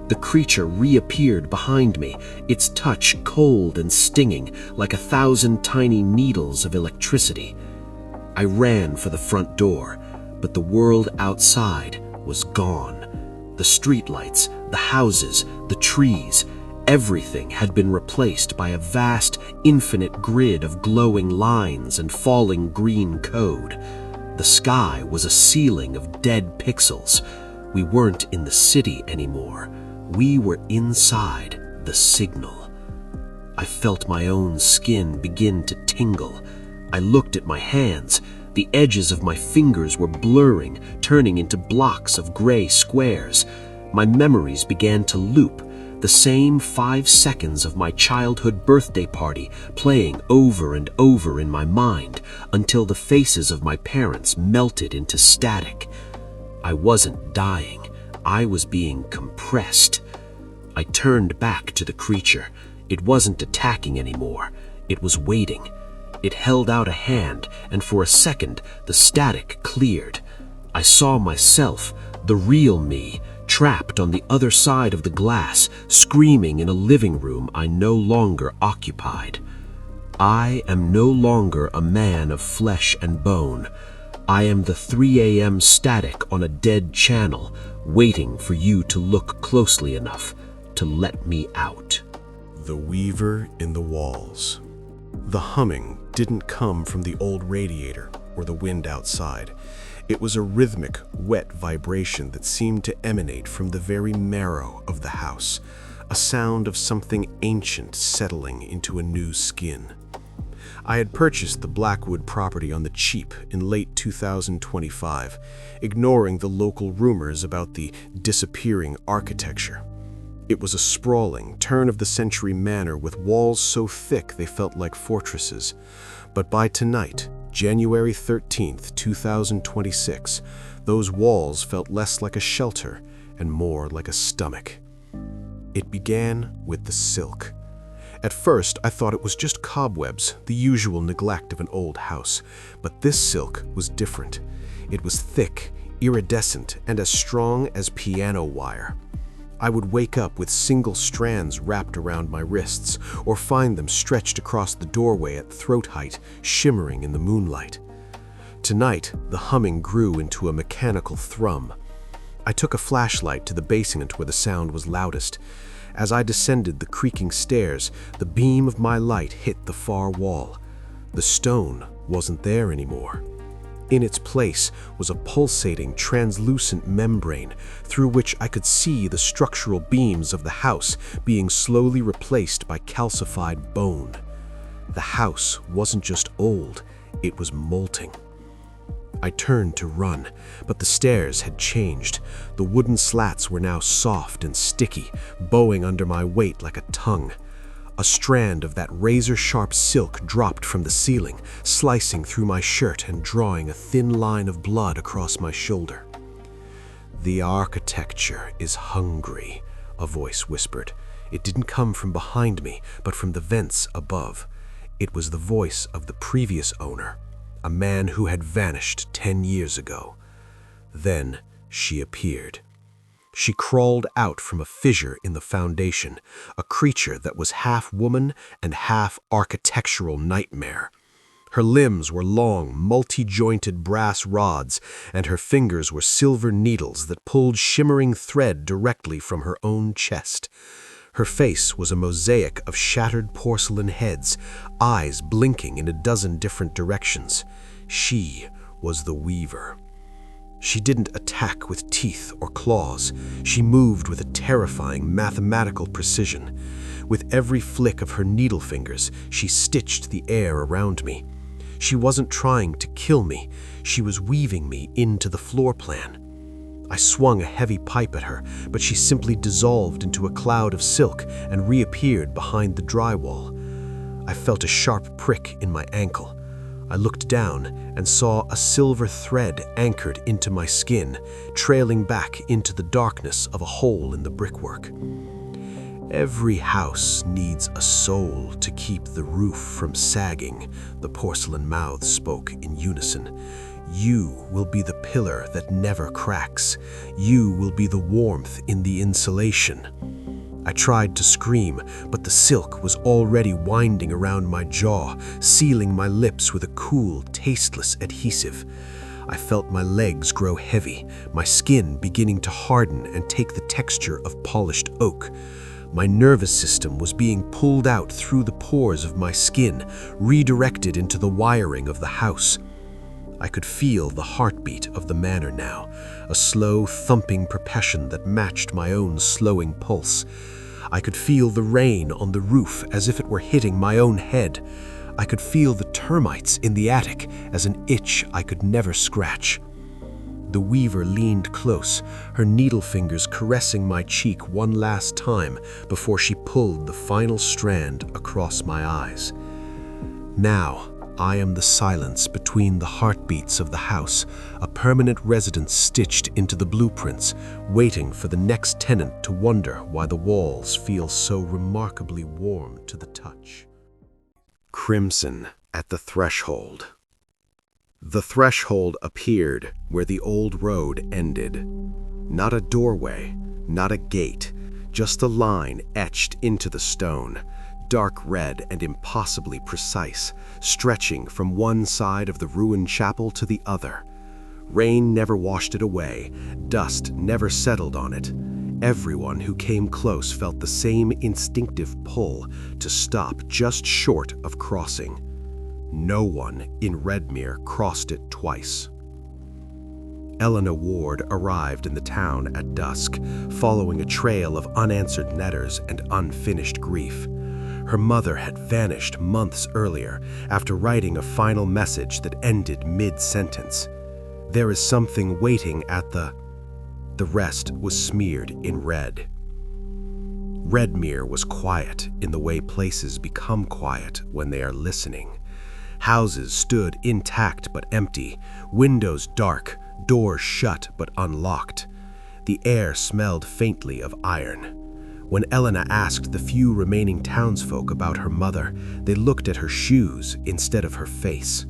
The creature reappeared behind me, its touch cold and stinging, like 1,000 tiny needles of electricity. I ran for the front door, but the world outside was gone. The streetlights, the houses, the trees, everything had been replaced by a vast, infinite grid of glowing lines and falling green code. The sky was a ceiling of dead pixels. We weren't in the city anymore. We were inside the signal. I felt my own skin begin to tingle. I looked at my hands. The edges of my fingers were blurring, turning into blocks of gray squares. My memories began to loop, the same 5 seconds of my childhood birthday party playing over and over in my mind until the faces of my parents melted into static. I wasn't dying. I was being compressed. I turned back to the creature. It wasn't attacking anymore. It was waiting. It held out a hand, and for a second, the static cleared. I saw myself, the real me, trapped on the other side of the glass, screaming in a living room I no longer occupied. I am no longer a man of flesh and bone. I am the 3 a.m. static on a dead channel, waiting for you to look closely enough to let me out. The weaver in the walls. The humming didn't come from the old radiator or the wind outside. It was a rhythmic, wet vibration that seemed to emanate from the very marrow of the house, a sound of something ancient settling into a new skin. I had purchased the Blackwood property on the cheap in late 2025, ignoring the local rumors about the disappearing architecture. It was a sprawling, turn-of-the-century manor with walls so thick they felt like fortresses. But by tonight, January 13th, 2026, those walls felt less like a shelter and more like a stomach. It began with the silk. At first, I thought it was just cobwebs, the usual neglect of an old house. But this silk was different. It was thick, iridescent, and as strong as piano wire. I would wake up with single strands wrapped around my wrists, or find them stretched across the doorway at throat height, shimmering in the moonlight. Tonight, the humming grew into a mechanical thrum. I took a flashlight to the basement where the sound was loudest. As I descended the creaking stairs, the beam of my light hit the far wall. The stone wasn't there anymore. In its place was a pulsating, translucent membrane through which I could see the structural beams of the house being slowly replaced by calcified bone. The house wasn't just old, it was molting. I turned to run, but the stairs had changed. The wooden slats were now soft and sticky, bowing under my weight like a tongue. A strand of that razor-sharp silk dropped from the ceiling, slicing through my shirt and drawing a thin line of blood across my shoulder. "The architecture is hungry," a voice whispered. It didn't come from behind me, but from the vents above. It was the voice of the previous owner, a man who had vanished 10 years ago. Then she appeared. She crawled out from a fissure in the foundation, a creature that was half woman and half architectural nightmare. Her limbs were long, multi-jointed brass rods, and her fingers were silver needles that pulled shimmering thread directly from her own chest. Her face was a mosaic of shattered porcelain heads, eyes blinking in a dozen different directions. She was the Weaver. She didn't attack with teeth or claws. She moved with a terrifying mathematical precision. With every flick of her needle fingers, she stitched the air around me. She wasn't trying to kill me. She was weaving me into the floor plan. I swung a heavy pipe at her, but she simply dissolved into a cloud of silk and reappeared behind the drywall. I felt a sharp prick in my ankle. I looked down and saw a silver thread anchored into my skin, trailing back into the darkness of a hole in the brickwork. "Every house needs a soul to keep the roof from sagging," the porcelain mouths spoke in unison. "You will be the pillar that never cracks. You will be the warmth in the insulation." I tried to scream, but the silk was already winding around my jaw, sealing my lips with a cool, tasteless adhesive. I felt my legs grow heavy, my skin beginning to harden and take the texture of polished oak. My nervous system was being pulled out through the pores of my skin, redirected into the wiring of the house. I could feel the heartbeat of the manor now, a slow, thumping percussion that matched my own slowing pulse. I could feel the rain on the roof as if it were hitting my own head. I could feel the termites in the attic as an itch I could never scratch. The Weaver leaned close, her needle fingers caressing my cheek one last time before she pulled the final strand across my eyes. Now, I am the silence between the heartbeats of the house, a permanent residence stitched into the blueprints, waiting for the next tenant to wonder why the walls feel so remarkably warm to the touch. Crimson at the threshold. The threshold appeared where the old road ended. Not a doorway, not a gate, just a line etched into the stone, dark red and impossibly precise, stretching from one side of the ruined chapel to the other. Rain never washed it away, dust never settled on it. Everyone who came close felt the same instinctive pull to stop just short of crossing. No one in Redmere crossed it twice. Eleanor Ward arrived in the town at dusk, following a trail of unanswered letters and unfinished grief. Her mother had vanished months earlier after writing a final message that ended mid-sentence. "There is something waiting at the..." The rest was smeared in red. Redmere was quiet in the way places become quiet when they are listening. Houses stood intact but empty, windows dark, doors shut but unlocked. The air smelled faintly of iron. When Elena asked the few remaining townsfolk about her mother, they looked at her shoes instead of her face.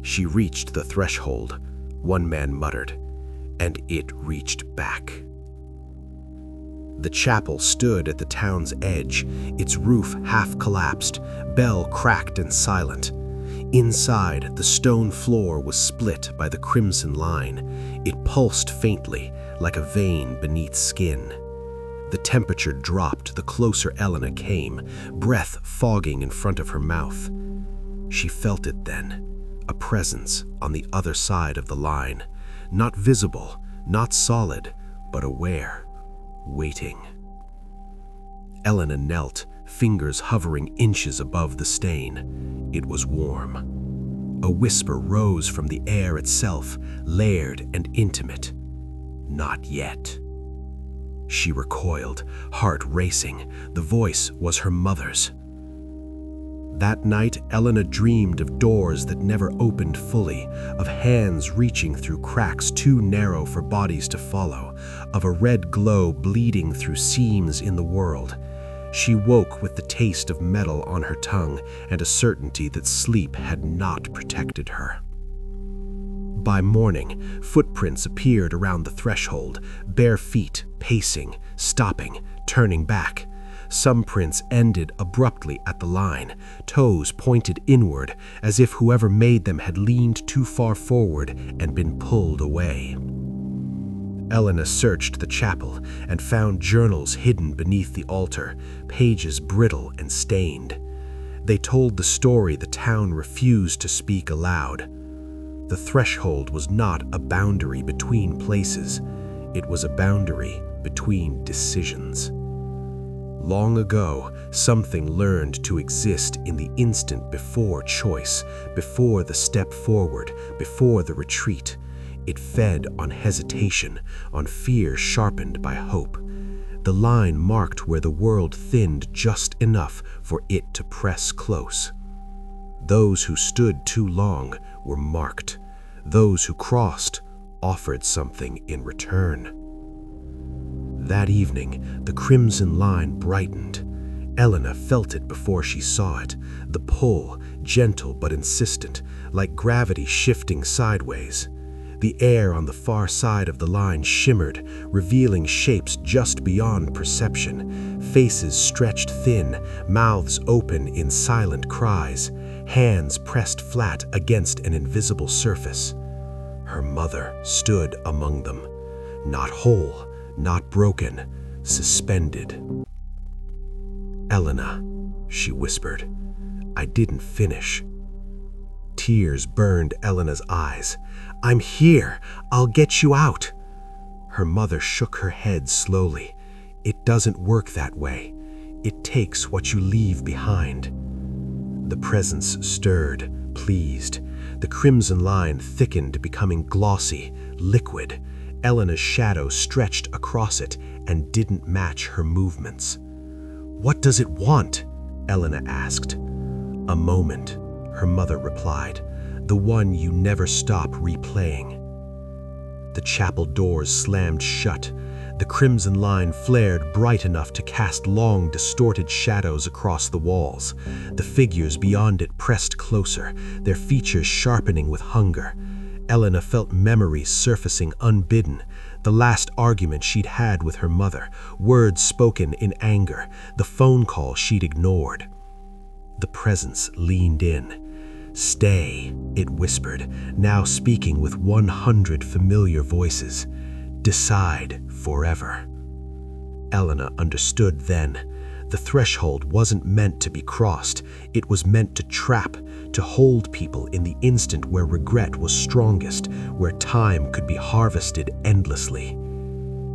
She reached the threshold, one man muttered, and it reached back. The chapel stood at the town's edge, its roof half collapsed, bell cracked and silent. Inside, the stone floor was split by the crimson line. It pulsed faintly, like a vein beneath skin. The temperature dropped the closer Elena came, breath fogging in front of her mouth. She felt it then, a presence on the other side of the line, not visible, not solid, but aware, waiting. Elena knelt, fingers hovering inches above the stain. It was warm. A whisper rose from the air itself, layered and intimate. Not yet. She recoiled, heart racing. The voice was her mother's. That night, Elena dreamed of doors that never opened fully, of hands reaching through cracks too narrow for bodies to follow, of a red glow bleeding through seams in the world. She woke with the taste of metal on her tongue and a certainty that sleep had not protected her. By morning, footprints appeared around the threshold, bare feet, pacing, stopping, turning back. Some prints ended abruptly at the line, toes pointed inward, as if whoever made them had leaned too far forward and been pulled away. Elena searched the chapel and found journals hidden beneath the altar, pages brittle and stained. They told the story the town refused to speak aloud. The threshold was not a boundary between places. It was a boundary between decisions. Long ago, something learned to exist in the instant before choice, before the step forward, before the retreat. It fed on hesitation, on fear sharpened by hope. The line marked where the world thinned just enough for it to press close. Those who stood too long were marked. Those who crossed offered something in return. That evening, the crimson line brightened. Elena felt it before she saw it, the pull, gentle but insistent, like gravity shifting sideways. The air on the far side of the line shimmered, revealing shapes just beyond perception, faces stretched thin, mouths open in silent cries, hands pressed flat against an invisible surface. Her mother stood among them, not whole, not broken, suspended. "Elena," she whispered, "I didn't finish." Tears burned Elena's eyes. "I'm here. I'll get you out." Her mother shook her head slowly. "It doesn't work that way. It takes what you leave behind." The presence stirred, pleased. The crimson line thickened, becoming glossy, liquid. Elena's shadow stretched across it and didn't match her movements. "What does it want?" Elena asked. "A moment," her mother replied, "the one you never stop replaying." The chapel doors slammed shut. The crimson line flared bright enough to cast long, distorted shadows across the walls. The figures beyond it pressed closer, their features sharpening with hunger. Elena felt memories surfacing unbidden, the last argument she'd had with her mother, words spoken in anger, the phone call she'd ignored. The presence leaned in. "Stay," it whispered, now speaking with 100 familiar voices. "Decide forever." Elena understood then. The threshold wasn't meant to be crossed. It was meant to trap, to hold people in the instant where regret was strongest, where time could be harvested endlessly.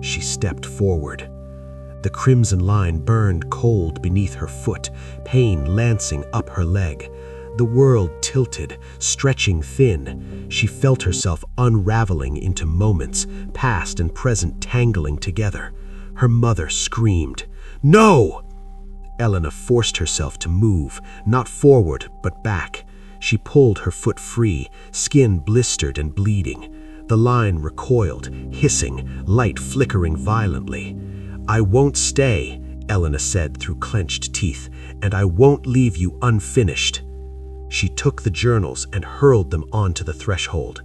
She stepped forward. The crimson line burned cold beneath her foot, pain lancing up her leg. The world tilted, stretching thin. She felt herself unraveling into moments, past and present tangling together. Her mother screamed, "No!" Elena forced herself to move, not forward, but back. She pulled her foot free, skin blistered and bleeding. The line recoiled, hissing, light flickering violently. "I won't stay," Elena said through clenched teeth, "and I won't leave you unfinished." She took the journals and hurled them onto the threshold.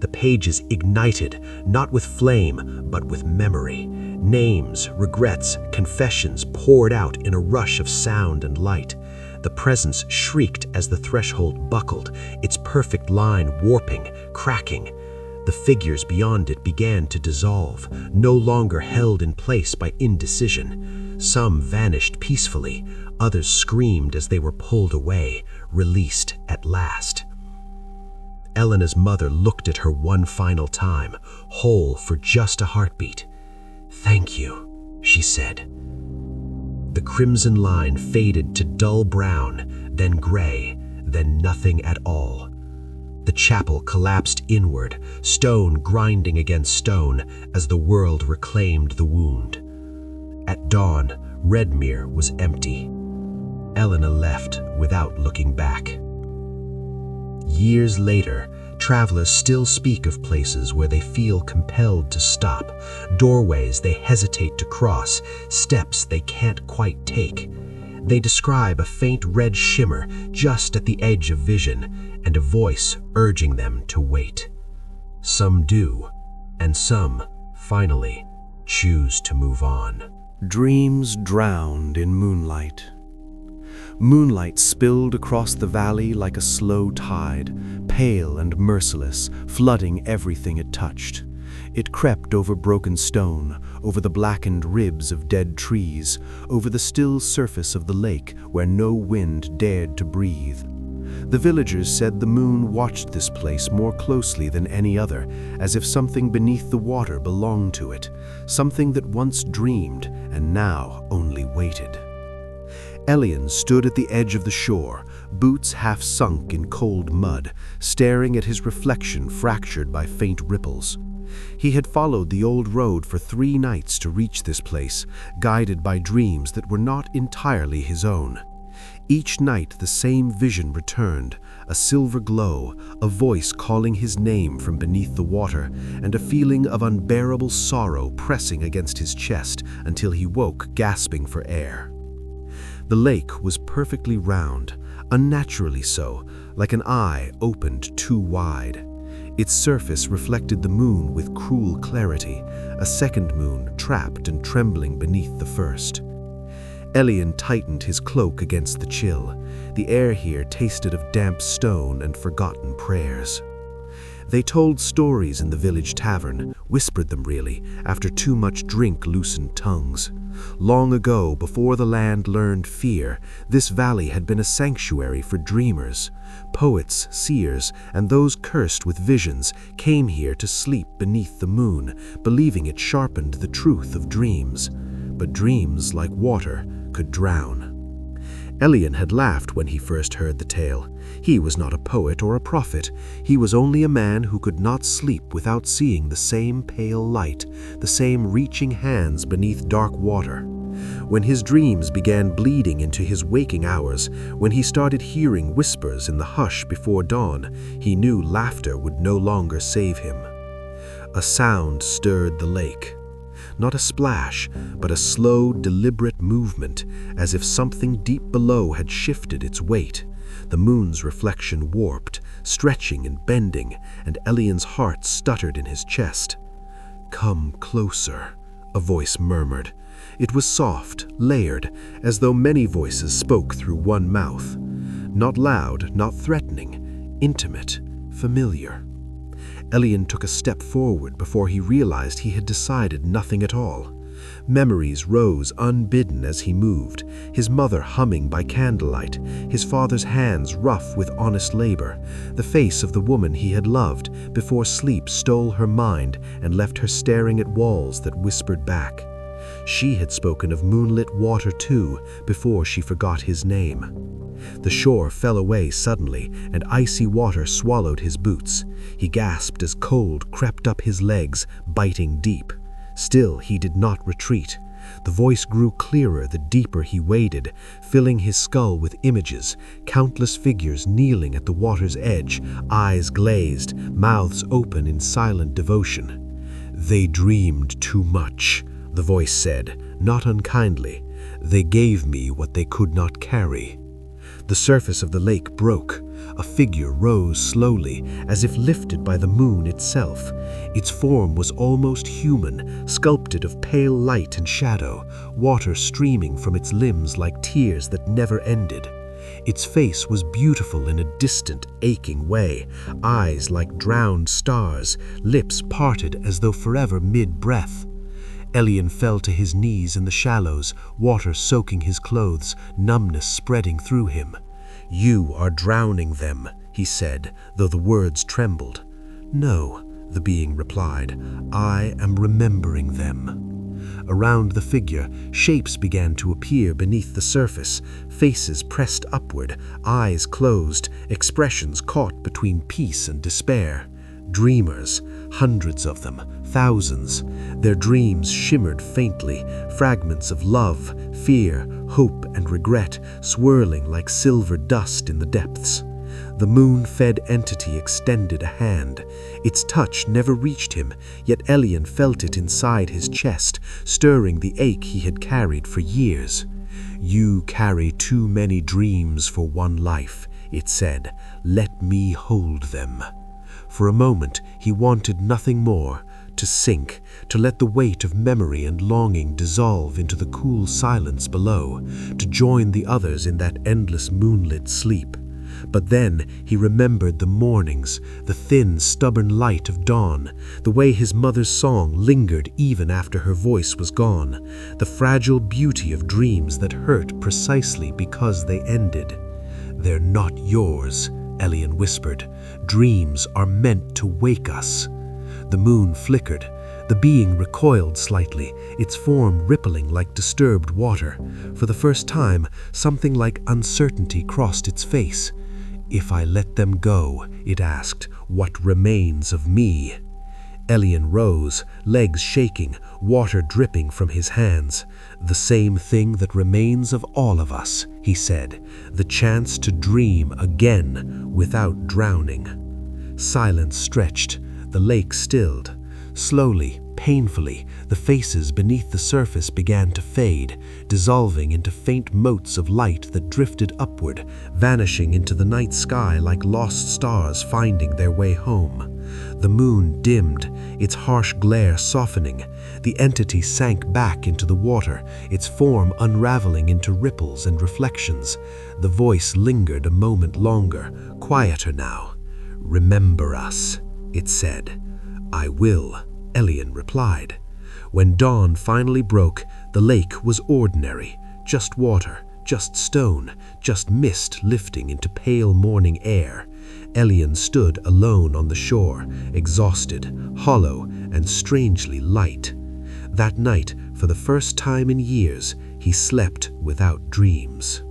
The pages ignited, not with flame, but with memory. Names, regrets, confessions poured out in a rush of sound and light. The presence shrieked as the threshold buckled, its perfect line warping, cracking. The figures beyond it began to dissolve, no longer held in place by indecision. Some vanished peacefully, others screamed as they were pulled away, released at last. Elena's mother looked at her one final time, whole for just a heartbeat. "Thank you," she said. The crimson line faded to dull brown, then gray, then nothing at all. The chapel collapsed inward, stone grinding against stone as the world reclaimed the wound. At dawn, Redmere was empty. Elena left without looking back. Years later, travelers still speak of places where they feel compelled to stop, doorways they hesitate to cross, steps they can't quite take. They describe a faint red shimmer just at the edge of vision and a voice urging them to wait. Some do, and some, finally, choose to move on. Dreams drowned in moonlight. Moonlight spilled across the valley like a slow tide, pale and merciless, flooding everything it touched. It crept over broken stone, over the blackened ribs of dead trees, over the still surface of the lake where no wind dared to breathe. The villagers said the moon watched this place more closely than any other, as if something beneath the water belonged to it, something that once dreamed and now only waited. Elian stood at the edge of the shore, boots half sunk in cold mud, staring at his reflection fractured by faint ripples. He had followed the old road for 3 nights to reach this place, guided by dreams that were not entirely his own. Each night the same vision returned, a silver glow, a voice calling his name from beneath the water, and a feeling of unbearable sorrow pressing against his chest until he woke gasping for air. The lake was perfectly round, unnaturally so, like an eye opened too wide. Its surface reflected the moon with cruel clarity, a second moon trapped and trembling beneath the first. Elian tightened his cloak against the chill. The air here tasted of damp stone and forgotten prayers. They told stories in the village tavern, whispered them really, after too much drink loosened tongues. Long ago, before the land learned fear, this valley had been a sanctuary for dreamers. Poets, seers, and those cursed with visions came here to sleep beneath the moon, believing it sharpened the truth of dreams. But dreams, like water, could drown. Elian had laughed when he first heard the tale. He was not a poet or a prophet. He was only a man who could not sleep without seeing the same pale light, the same reaching hands beneath dark water. When his dreams began bleeding into his waking hours, when he started hearing whispers in the hush before dawn, he knew laughter would no longer save him. A sound stirred the lake. Not a splash, but a slow, deliberate movement, as if something deep below had shifted its weight. The moon's reflection warped, stretching and bending, and Elian's heart stuttered in his chest. "Come closer," a voice murmured. It was soft, layered, as though many voices spoke through one mouth. Not loud, not threatening, intimate, familiar. Elian took a step forward before he realized he had decided nothing at all. Memories rose unbidden as he moved, his mother humming by candlelight, his father's hands rough with honest labor, the face of the woman he had loved before sleep stole her mind and left her staring at walls that whispered back. She had spoken of moonlit water too, before she forgot his name. The shore fell away suddenly, and icy water swallowed his boots. He gasped as cold crept up his legs, biting deep. Still, he did not retreat. The voice grew clearer the deeper he waded, filling his skull with images, countless figures kneeling at the water's edge, eyes glazed, mouths open in silent devotion. "They dreamed too much," the voice said, not unkindly. They gave me what they could not carry. The surface of the lake broke. A figure rose slowly, as if lifted by the moon itself. Its form was almost human, sculpted of pale light and shadow, water streaming from its limbs like tears that never ended. Its face was beautiful in a distant, aching way, eyes like drowned stars, lips parted as though forever mid-breath. Elian fell to his knees in the shallows, water soaking his clothes, numbness spreading through him. "You are drowning them," he said, though the words trembled. "No," the being replied, "I am remembering them." Around the figure, shapes began to appear beneath the surface, faces pressed upward, eyes closed, expressions caught between peace and despair. Dreamers, hundreds of them, thousands. Their dreams shimmered faintly, fragments of love, fear, hope, and regret, swirling like silver dust in the depths. The moon-fed entity extended a hand. Its touch never reached him, yet Elian felt it inside his chest, stirring the ache he had carried for years. "You carry too many dreams for one life," it said. "Let me hold them." For a moment, he wanted nothing more, to sink, to let the weight of memory and longing dissolve into the cool silence below, to join the others in that endless moonlit sleep. But then he remembered the mornings, the thin, stubborn light of dawn, the way his mother's song lingered even after her voice was gone, the fragile beauty of dreams that hurt precisely because they ended. "They're not yours," Elian whispered. "Dreams are meant to wake us." The moon flickered. The being recoiled slightly, its form rippling like disturbed water. For the first time, something like uncertainty crossed its face. "If I let them go," it asked, "what remains of me?" Elian rose, legs shaking, water dripping from his hands. "The same thing that remains of all of us," he said, "the chance to dream again without drowning." Silence stretched, the lake stilled. Slowly, painfully, the faces beneath the surface began to fade, dissolving into faint motes of light that drifted upward, vanishing into the night sky like lost stars finding their way home. The moon dimmed, its harsh glare softening. The entity sank back into the water, its form unraveling into ripples and reflections. The voice lingered a moment longer, quieter now. "Remember us," it said. "I will," Elian replied. When dawn finally broke, the lake was ordinary, just water, just stone, just mist lifting into pale morning air. Elian stood alone on the shore, exhausted, hollow, and strangely light. That night, for the first time in years, he slept without dreams.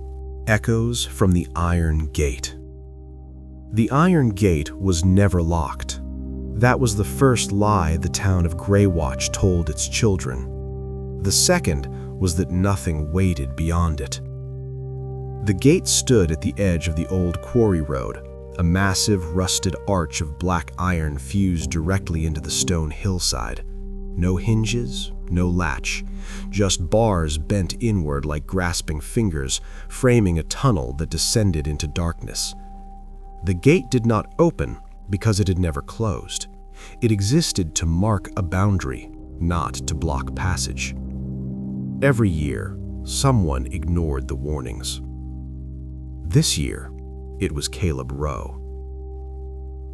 Echoes from the Iron Gate. The Iron Gate was never locked. That was the first lie the town of Greywatch told its children. The second was that nothing waited beyond it. The gate stood at the edge of the old quarry road, a massive rusted arch of black iron fused directly into the stone hillside. No hinges, no latch, just bars bent inward like grasping fingers, framing a tunnel that descended into darkness. The gate did not open because it had never closed. It existed to mark a boundary, not to block passage. Every year, someone ignored the warnings. This year, it was Caleb Rowe.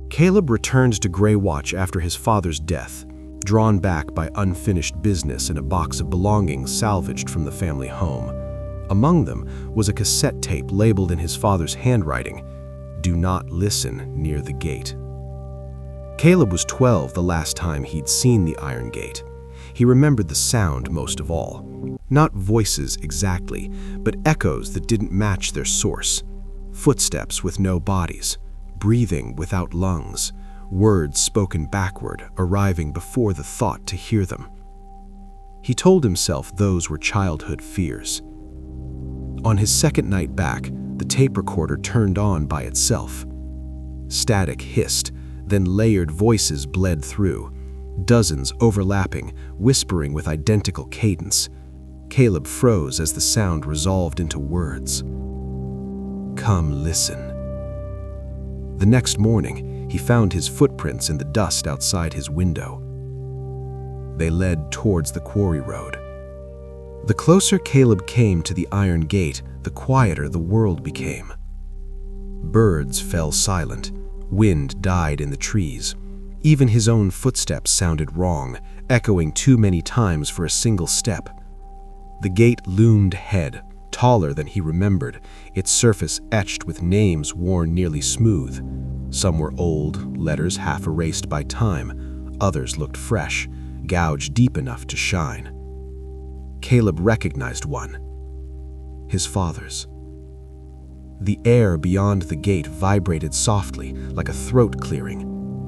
Caleb returned to Greywatch after his father's death, drawn back by unfinished business and a box of belongings salvaged from the family home. Among them was a cassette tape labeled in his father's handwriting, "Do not listen near the gate." Caleb was 12 the last time he'd seen the Iron Gate. He remembered the sound most of all. Not voices exactly, but echoes that didn't match their source. Footsteps with no bodies, breathing without lungs, words spoken backward, arriving before the thought to hear them. He told himself those were childhood fears. On his second night back, the tape recorder turned on by itself. Static hissed, then layered voices bled through, dozens overlapping, whispering with identical cadence. Caleb froze as the sound resolved into words. "Come listen." The next morning, he found his footprints in the dust outside his window. They led towards the quarry road. The closer Caleb came to the iron gate, the quieter the world became. Birds fell silent, wind died in the trees. Even his own footsteps sounded wrong, echoing too many times for a single step. The gate loomed ahead, taller than he remembered, its surface etched with names worn nearly smooth. Some were old, letters half erased by time. Others looked fresh, gouged deep enough to shine. Caleb recognized one. His father's. The air beyond the gate vibrated softly, like a throat clearing.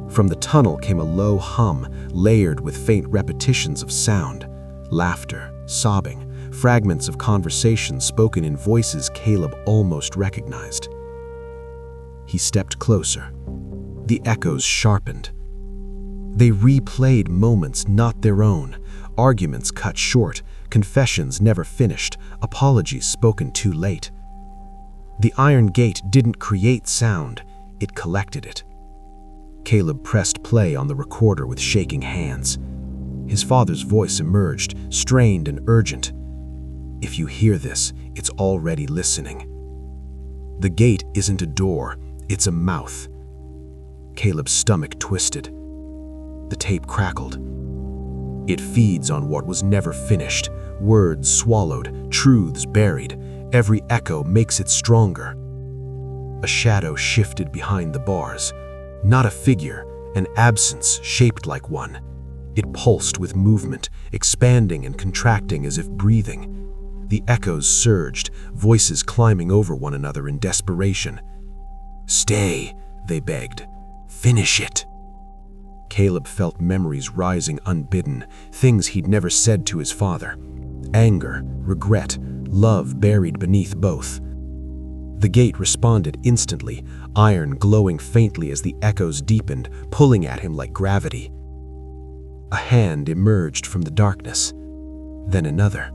From the tunnel came a low hum, layered with faint repetitions of sound. Laughter, sobbing, fragments of conversation spoken in voices Caleb almost recognized. He stepped closer. The echoes sharpened. They replayed moments not their own, arguments cut short, confessions never finished, apologies spoken too late. The iron gate didn't create sound, it collected it. Caleb pressed play on the recorder with shaking hands. His father's voice emerged, strained and urgent. "If you hear this, it's already listening. The gate isn't a door, it's a mouth." Caleb's stomach twisted. The tape crackled. It feeds on what was never finished, words swallowed, truths buried. Every echo makes it stronger. A shadow shifted behind the bars. Not a figure, an absence shaped like one. It pulsed with movement, expanding and contracting as if breathing. The echoes surged, voices climbing over one another in desperation. "Stay," they begged. "Finish it." Caleb felt memories rising unbidden, things he'd never said to his father. Anger, regret, love buried beneath both. The gate responded instantly, iron glowing faintly as the echoes deepened, pulling at him like gravity. A hand emerged from the darkness, then another.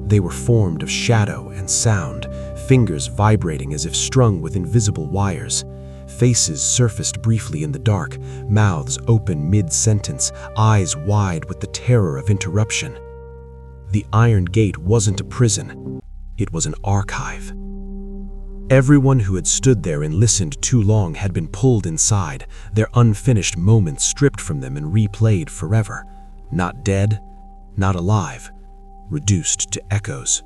They were formed of shadow and sound, fingers vibrating as if strung with invisible wires. Faces surfaced briefly in the dark, mouths open mid-sentence, eyes wide with the terror of interruption. The iron gate wasn't a prison, it was an archive. Everyone who had stood there and listened too long had been pulled inside, their unfinished moments stripped from them and replayed forever. Not dead, not alive, reduced to echoes.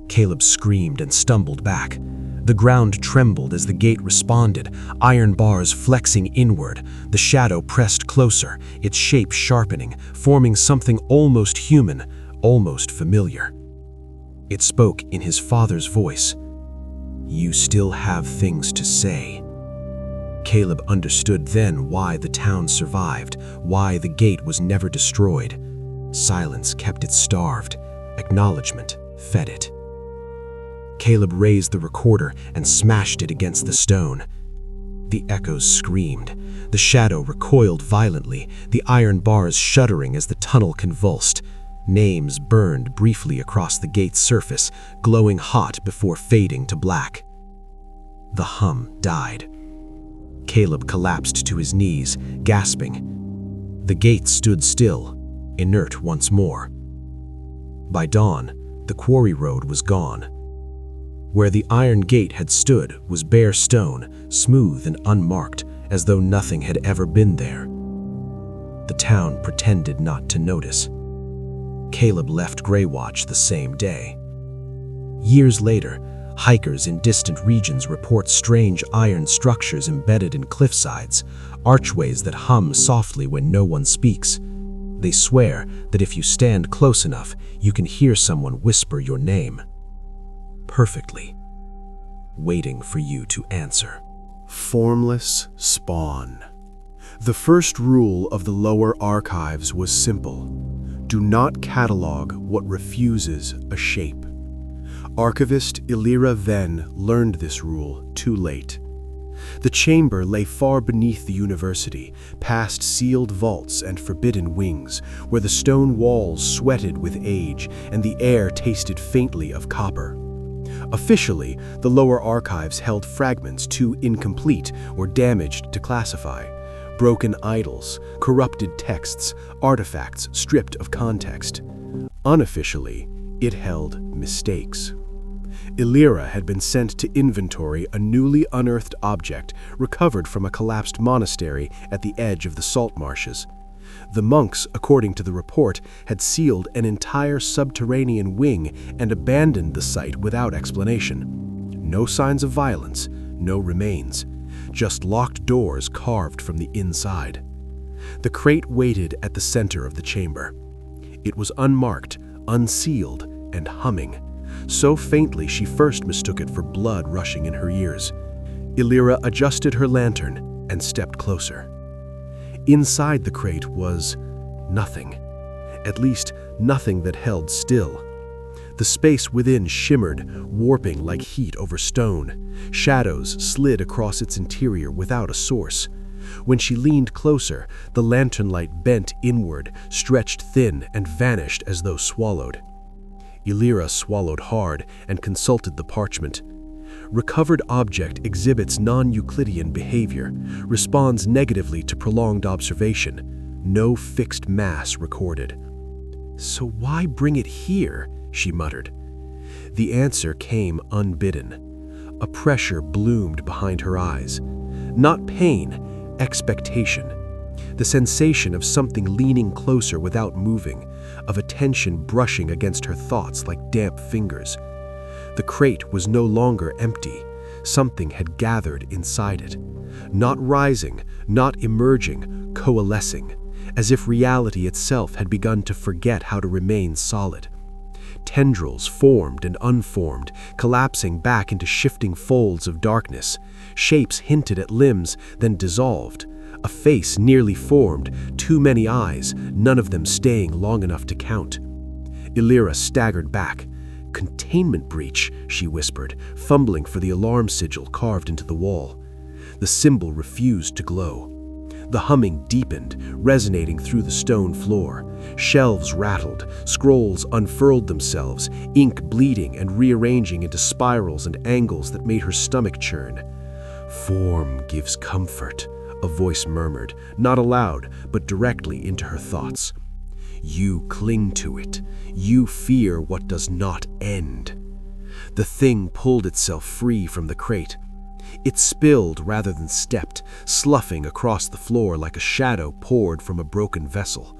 Caleb screamed and stumbled back. The ground trembled as the gate responded, iron bars flexing inward. The shadow pressed closer, its shape sharpening, forming something almost human, almost familiar. It spoke in his father's voice. "You still have things to say." Caleb understood then why the town survived, why the gate was never destroyed. Silence kept it starved, acknowledgement fed it. Caleb raised the recorder and smashed it against the stone. The echoes screamed. The shadow recoiled violently, the iron bars shuddering as the tunnel convulsed. Names burned briefly across the gate's surface, glowing hot before fading to black. The hum died. Caleb collapsed to his knees, gasping. The gate stood still, inert once more. By dawn, the quarry road was gone. Where the iron gate had stood was bare stone, smooth and unmarked, as though nothing had ever been there. The town pretended not to notice. Caleb left Greywatch the same day. Years later, hikers in distant regions report strange iron structures embedded in cliffsides, archways that hum softly when no one speaks. They swear that if you stand close enough, you can hear someone whisper your name. Perfectly, waiting for you to answer. Formless spawn. The first rule of the lower archives was simple. Do not catalog what refuses a shape. Archivist Illyra Venn learned this rule too late. The chamber lay far beneath the university, past sealed vaults and forbidden wings, where the stone walls sweated with age and the air tasted faintly of copper. Officially, the lower archives held fragments too incomplete or damaged to classify. Broken idols, corrupted texts, artifacts stripped of context. Unofficially, it held mistakes. Illyra had been sent to inventory a newly unearthed object recovered from a collapsed monastery at the edge of the salt marshes. The monks, according to the report, had sealed an entire subterranean wing and abandoned the site without explanation. No signs of violence, no remains, just locked doors carved from the inside. The crate waited at the center of the chamber. It was unmarked, unsealed, and humming, so faintly she first mistook it for blood rushing in her ears. Illyra adjusted her lantern and stepped closer. Inside the crate was nothing, at least nothing that held still. The space within shimmered, warping like heat over stone. Shadows slid across its interior without a source. When she leaned closer, the lantern light bent inward, stretched thin, and vanished as though swallowed. Illyra swallowed hard and consulted the parchment. Recovered object exhibits non-Euclidean behavior, responds negatively to prolonged observation. No fixed mass recorded. "So why bring it here?" she muttered. The answer came unbidden. A pressure bloomed behind her eyes. Not pain, expectation. The sensation of something leaning closer without moving, of a tension brushing against her thoughts like damp fingers. The crate was no longer empty. Something had gathered inside it. Not rising, not emerging, coalescing, as if reality itself had begun to forget how to remain solid. Tendrils formed and unformed, collapsing back into shifting folds of darkness. Shapes hinted at limbs, then dissolved. A face nearly formed, too many eyes, none of them staying long enough to count. Illyra staggered back. "Containment breach," she whispered, fumbling for the alarm sigil carved into the wall. The symbol refused to glow. The humming deepened, resonating through the stone floor. Shelves rattled, scrolls unfurled themselves, ink bleeding and rearranging into spirals and angles that made her stomach churn. "Form gives comfort," a voice murmured, not aloud, but directly into her thoughts. "You cling to it. You fear what does not end." The thing pulled itself free from the crate. It spilled rather than stepped, sloughing across the floor like a shadow poured from a broken vessel.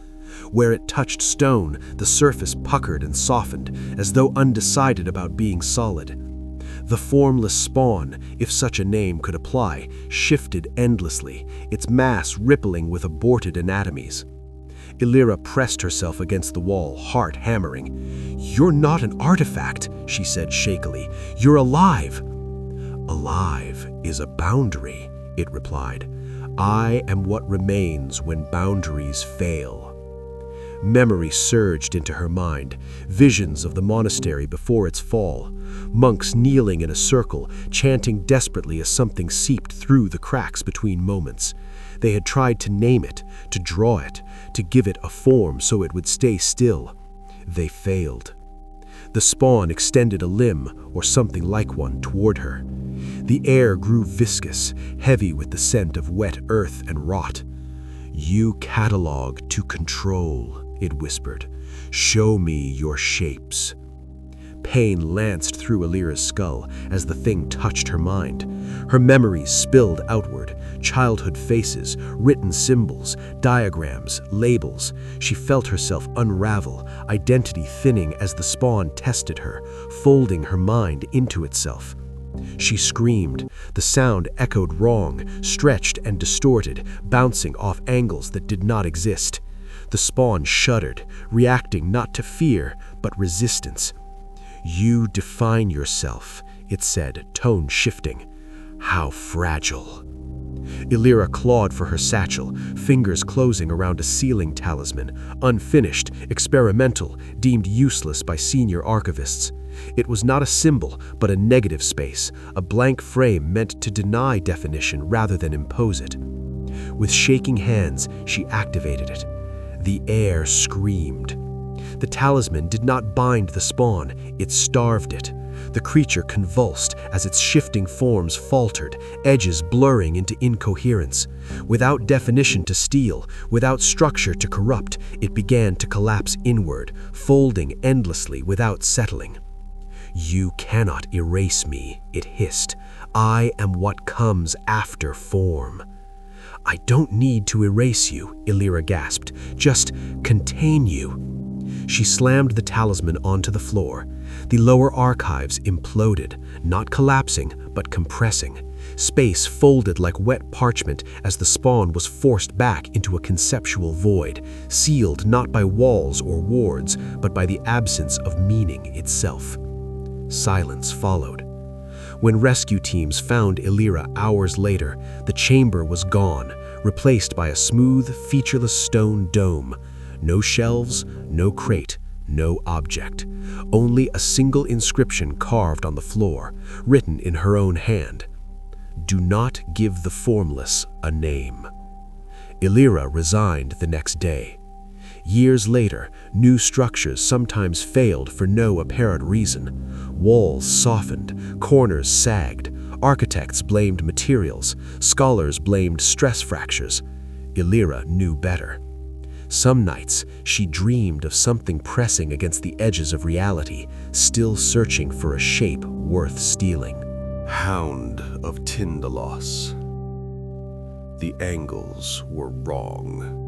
Where it touched stone, the surface puckered and softened, as though undecided about being solid. The formless spawn, if such a name could apply, shifted endlessly, its mass rippling with aborted anatomies. Illyra pressed herself against the wall, heart hammering. "You're not an artifact," she said shakily. "You're alive." "Alive is a boundary," it replied. "I am what remains when boundaries fail." Memory surged into her mind, visions of the monastery before its fall, monks kneeling in a circle, chanting desperately as something seeped through the cracks between moments. They had tried to name it, to draw it, to give it a form so it would stay still. They failed. The spawn extended a limb, or something like one, toward her. The air grew viscous, heavy with the scent of wet earth and rot. "You catalog to control," it whispered. "Show me your shapes." Pain lanced through Illyra's skull as the thing touched her mind. Her memories spilled outward, childhood faces, written symbols, diagrams, labels. She felt herself unravel, identity thinning as the spawn tested her, folding her mind into itself. She screamed. The sound echoed wrong, stretched and distorted, bouncing off angles that did not exist. The spawn shuddered, reacting not to fear, but resistance. "You define yourself," it said, tone shifting. "How fragile." Illyra clawed for her satchel, fingers closing around a sealing talisman, unfinished, experimental, deemed useless by senior archivists. It was not a symbol, but a negative space, a blank frame meant to deny definition rather than impose it. With shaking hands, she activated it. The air screamed. The talisman did not bind the spawn, it starved it. The creature convulsed as its shifting forms faltered, edges blurring into incoherence. Without definition to steal, without structure to corrupt, it began to collapse inward, folding endlessly without settling. "You cannot erase me," it hissed. "I am what comes after form." "I don't need to erase you," Illyra gasped. "Just contain you." She slammed the talisman onto the floor. The lower archives imploded, not collapsing, but compressing. Space folded like wet parchment as the spawn was forced back into a conceptual void, sealed not by walls or wards, but by the absence of meaning itself. Silence followed. When rescue teams found Illyra hours later, the chamber was gone, replaced by a smooth, featureless stone dome. No shelves, no crate, no object. Only a single inscription carved on the floor, written in her own hand. "Do not give the formless a name." Illyra resigned the next day. Years later, new structures sometimes failed for no apparent reason. Walls softened, corners sagged, architects blamed materials, scholars blamed stress fractures. Illyra knew better. Some nights, she dreamed of something pressing against the edges of reality, still searching for a shape worth stealing. Hound of Tindalos. The angles were wrong.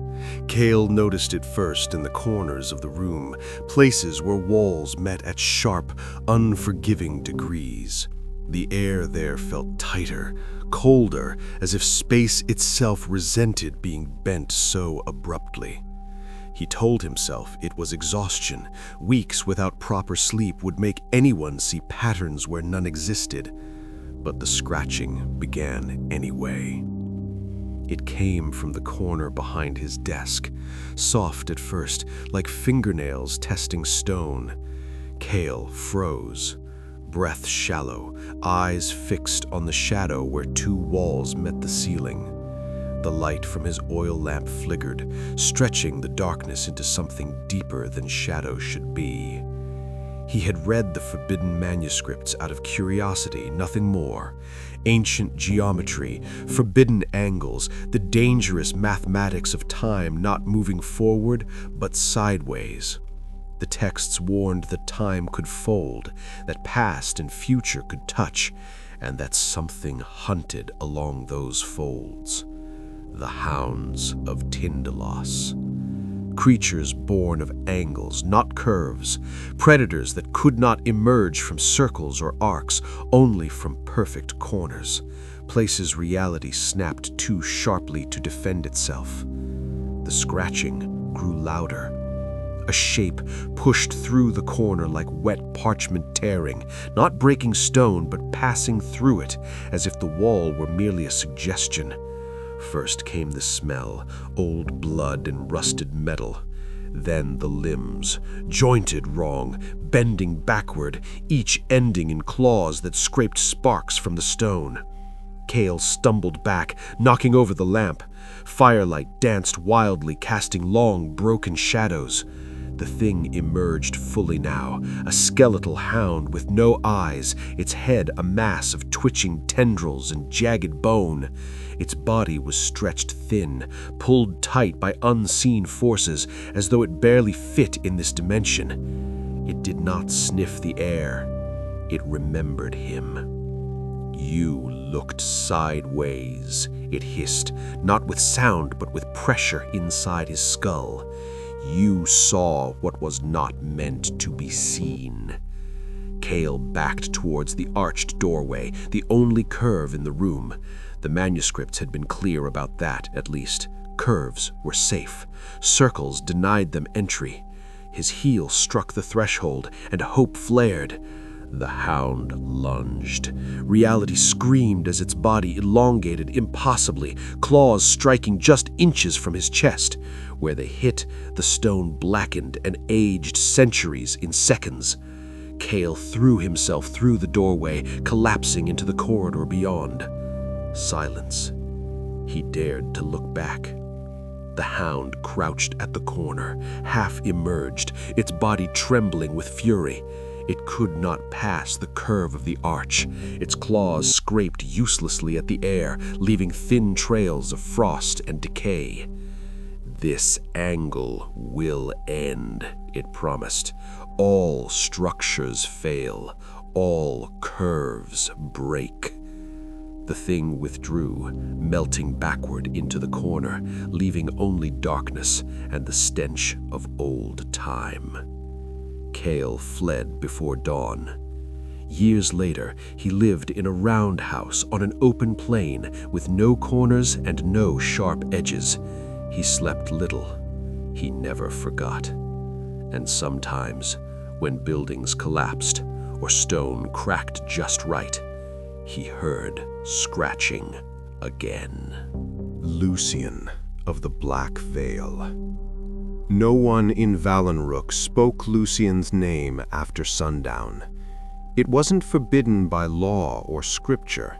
Cale noticed it first in the corners of the room, places where walls met at sharp, unforgiving degrees. The air there felt tighter, colder, as if space itself resented being bent so abruptly. He told himself it was exhaustion. Weeks without proper sleep would make anyone see patterns where none existed. But the scratching began anyway. It came from the corner behind his desk, soft at first, like fingernails testing stone. Cale froze, breath shallow, eyes fixed on the shadow where two walls met the ceiling. The light from his oil lamp flickered, stretching the darkness into something deeper than shadow should be. He had read the forbidden manuscripts out of curiosity, nothing more. Ancient geometry, forbidden angles, the dangerous mathematics of time not moving forward, but sideways. The texts warned that time could fold, that past and future could touch, and that something hunted along those folds. The hounds of Tindalos. Creatures born of angles, not curves. Predators that could not emerge from circles or arcs, only from perfect corners. Places reality snapped too sharply to defend itself. The scratching grew louder. A shape pushed through the corner like wet parchment tearing, not breaking stone but passing through it, as if the wall were merely a suggestion. First came the smell, old blood and rusted metal. Then the limbs, jointed wrong, bending backward, each ending in claws that scraped sparks from the stone. Cale stumbled back, knocking over the lamp. Firelight danced wildly, casting long, broken shadows. The thing emerged fully now, a skeletal hound with no eyes, its head a mass of twitching tendrils and jagged bone. Its body was stretched thin, pulled tight by unseen forces, as though it barely fit in this dimension. It did not sniff the air. It remembered him. "You looked sideways," it hissed, not with sound but with pressure inside his skull. "You saw what was not meant to be seen." Cale backed towards the arched doorway, the only curve in the room. The manuscripts had been clear about that, at least. Curves were safe. Circles denied them entry. His heel struck the threshold, and hope flared. The hound lunged. Reality screamed as its body elongated impossibly, claws striking just inches from his chest. Where they hit, the stone blackened and aged centuries in seconds. Cale threw himself through the doorway, collapsing into the corridor beyond. Silence. He dared to look back. The hound crouched at the corner, half emerged, its body trembling with fury. It could not pass the curve of the arch. Its claws scraped uselessly at the air, leaving thin trails of frost and decay. "This angle will end," it promised. "All structures fail. All curves break." The thing withdrew, melting backward into the corner, leaving only darkness and the stench of old time. Cale fled before dawn. Years later, he lived in a roundhouse on an open plain with no corners and no sharp edges. He slept little. He never forgot. And sometimes, when buildings collapsed or stone cracked just right, he heard scratching again. Lucian of the Black Veil. No one in Valenrook spoke Lucian's name after sundown. It wasn't forbidden by law or scripture.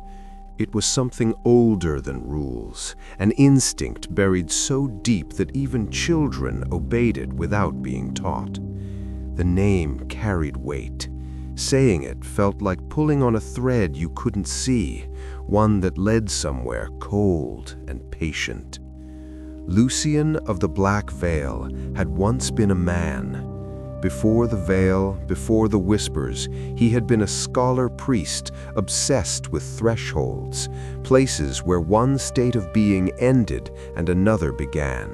It was something older than rules, an instinct buried so deep that even children obeyed it without being taught. The name carried weight. Saying it felt like pulling on a thread you couldn't see, one that led somewhere cold and patient. Lucian of the Black Veil had once been a man. Before the veil, before the whispers, he had been a scholar priest obsessed with thresholds, places where one state of being ended and another began.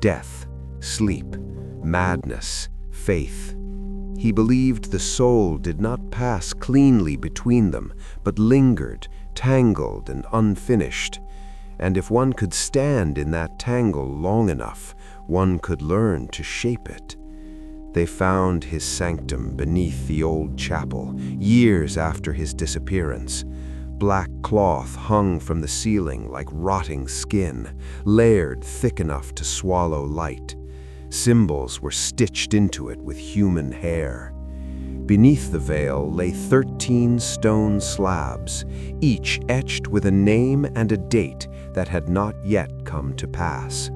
Death, sleep, madness, faith. He believed the soul did not pass cleanly between them, but lingered, tangled and unfinished. And if one could stand in that tangle long enough, one could learn to shape it. They found his sanctum beneath the old chapel, years after his disappearance. Black cloth hung from the ceiling like rotting skin, layered thick enough to swallow light. Symbols were stitched into it with human hair. Beneath the veil lay 13 stone slabs, each etched with a name and a date that had not yet come to pass.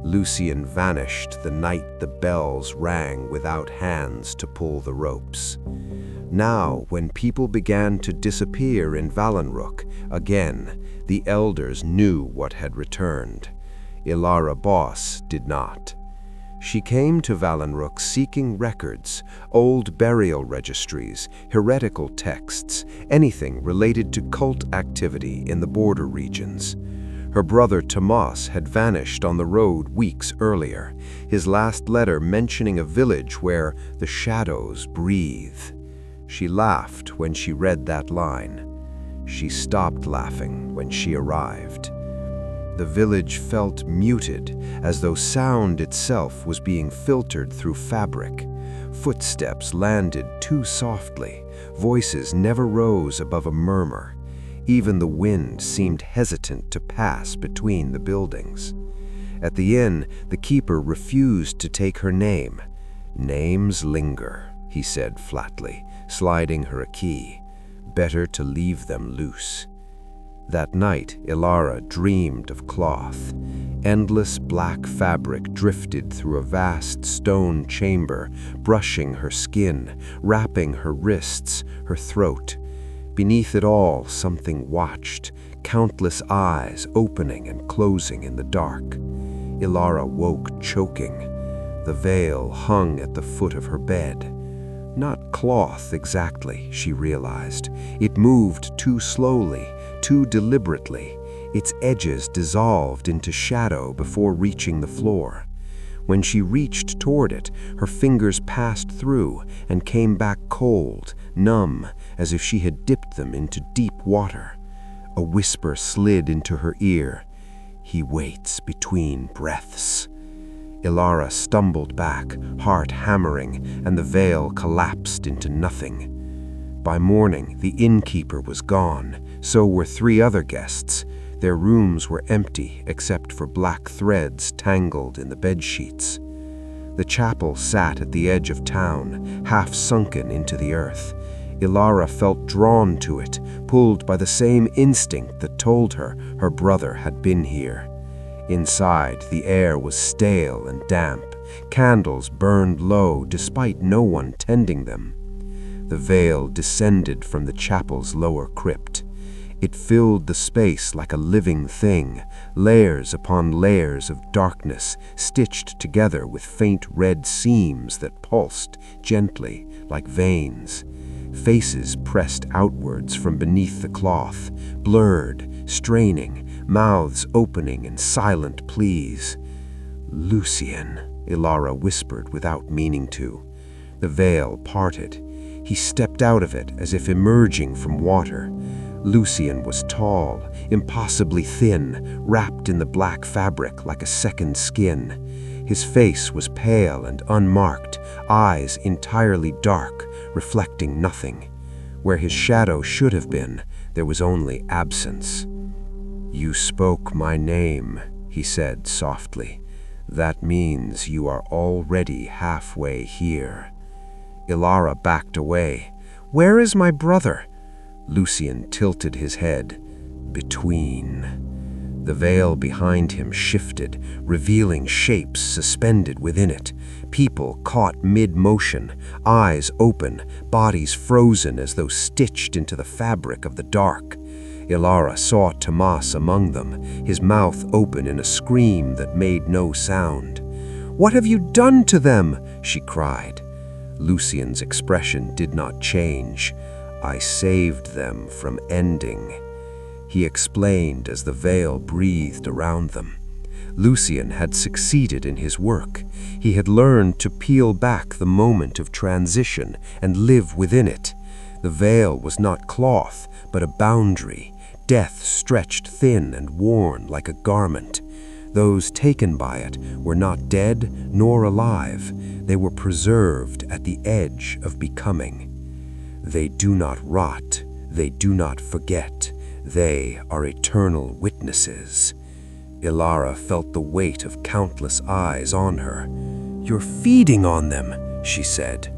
Lucian vanished the night the bells rang without hands to pull the ropes. Now, when people began to disappear in Valenrook, again, the elders knew what had returned. Ilara Boss did not. She came to Valenrook seeking records, old burial registries, heretical texts, anything related to cult activity in the border regions. Her brother Tomas had vanished on the road weeks earlier, his last letter mentioning a village where the shadows breathe. She laughed when she read that line. She stopped laughing when she arrived. The village felt muted, as though sound itself was being filtered through fabric. Footsteps landed too softly. Voices never rose above a murmur. Even the wind seemed hesitant to pass between the buildings. At the inn, the keeper refused to take her name. "Names linger," he said flatly, sliding her a key. "Better to leave them loose." That night, Ilara dreamed of cloth. Endless black fabric drifted through a vast stone chamber, brushing her skin, wrapping her wrists, her throat. Beneath it all, something watched, countless eyes opening and closing in the dark. Ilara woke choking. The veil hung at the foot of her bed. Not cloth exactly, she realized. It moved too slowly, too deliberately. Its edges dissolved into shadow before reaching the floor. When she reached toward it, her fingers passed through and came back cold, numb, as if she had dipped them into deep water. A whisper slid into her ear. "He waits between breaths." Ilara stumbled back, heart hammering, and the veil collapsed into nothing. By morning, the innkeeper was gone, so were 3 other guests. Their rooms were empty except for black threads tangled in the bedsheets. The chapel sat at the edge of town, half sunken into the earth. Ilara felt drawn to it, pulled by the same instinct that told her her brother had been here. Inside, the air was stale and damp. Candles burned low despite no one tending them. The veil descended from the chapel's lower crypt. It filled the space like a living thing, layers upon layers of darkness stitched together with faint red seams that pulsed gently like veins. Faces pressed outwards from beneath the cloth, blurred, straining, mouths opening in silent pleas. "Lucien," Ilara whispered without meaning to. The veil parted. He stepped out of it as if emerging from water. Lucien was tall, impossibly thin, wrapped in the black fabric like a second skin. His face was pale and unmarked, eyes entirely dark, reflecting nothing. Where his shadow should have been, there was only absence. "You spoke my name," he said softly. "That means you are already halfway here." Ilara backed away. "Where is my brother?" Lucien tilted his head. "Between." The veil behind him shifted, revealing shapes suspended within it. People caught mid-motion, eyes open, bodies frozen as though stitched into the fabric of the dark. Ilara saw Tomas among them, his mouth open in a scream that made no sound. "What have you done to them?" she cried. Lucien's expression did not change. "I saved them from ending," he explained as the veil breathed around them. Lucien had succeeded in his work. He had learned to peel back the moment of transition and live within it. The veil was not cloth, but a boundary, death stretched thin and worn like a garment. Those taken by it were not dead nor alive. They were preserved at the edge of becoming. They do not rot. They do not forget. They are eternal witnesses. Ilara felt the weight of countless eyes on her. "You're feeding on them," she said.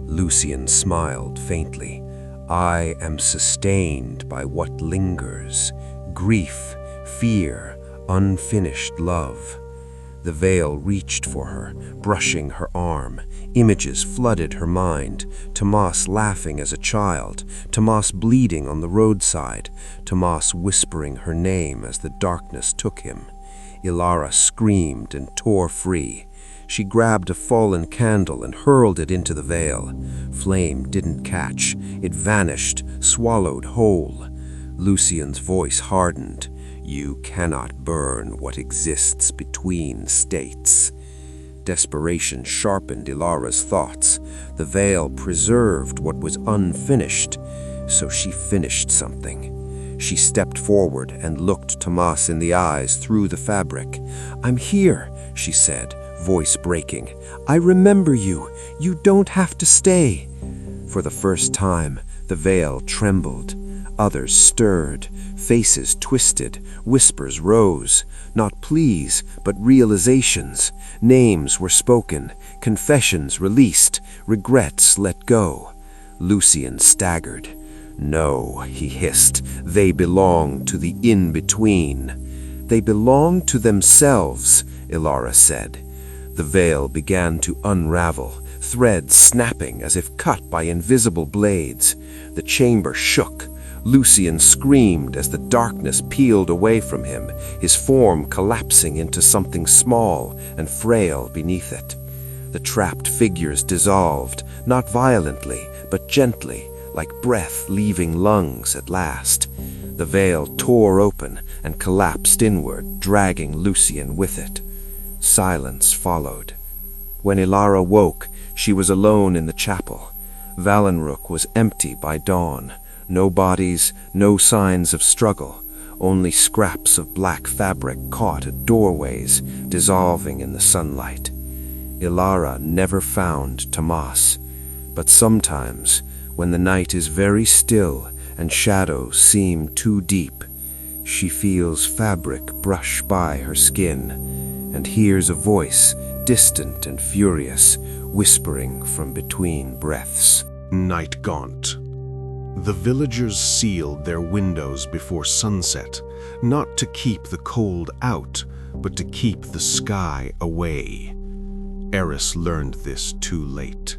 Lucien smiled faintly. "I am sustained by what lingers. Grief, fear, unfinished love." The veil reached for her, brushing her arm. Images flooded her mind. Tomas laughing as a child, Tomas bleeding on the roadside, Tomas whispering her name as the darkness took him. Ilara screamed and tore free. She grabbed a fallen candle and hurled it into the veil. Flame didn't catch. It vanished, swallowed whole. Lucien's voice hardened. "You cannot burn what exists between states." Desperation sharpened Ilara's thoughts. The veil preserved what was unfinished, so she finished something. She stepped forward and looked Tomas in the eyes through the fabric. "I'm here," she said, voice breaking. "I remember you. You don't have to stay." For the first time, the veil trembled. Others stirred, faces twisted, whispers rose. Not pleas, but realizations. Names were spoken, confessions released, regrets let go. Lucien staggered. "No," he hissed, "they belong to the in-between." "They belong to themselves," Ilara said. The veil began to unravel, threads snapping as if cut by invisible blades. The chamber shook. Lucien screamed as the darkness peeled away from him, his form collapsing into something small and frail beneath it. The trapped figures dissolved, not violently, but gently, like breath leaving lungs at last. The veil tore open and collapsed inward, dragging Lucien with it. Silence followed. When Ilara woke, she was alone in the chapel. Valenrook was empty by dawn. No bodies, no signs of struggle, only scraps of black fabric caught at doorways, dissolving in the sunlight. Ilara never found Tomas, but sometimes, When the night is very still and shadows seem too deep, she feels fabric brush by her skin and hears a voice, distant and furious, whispering from between breaths. Night gaunt. The villagers sealed their windows before sunset, not to keep the cold out, but to keep the sky away. Eris learned this too late.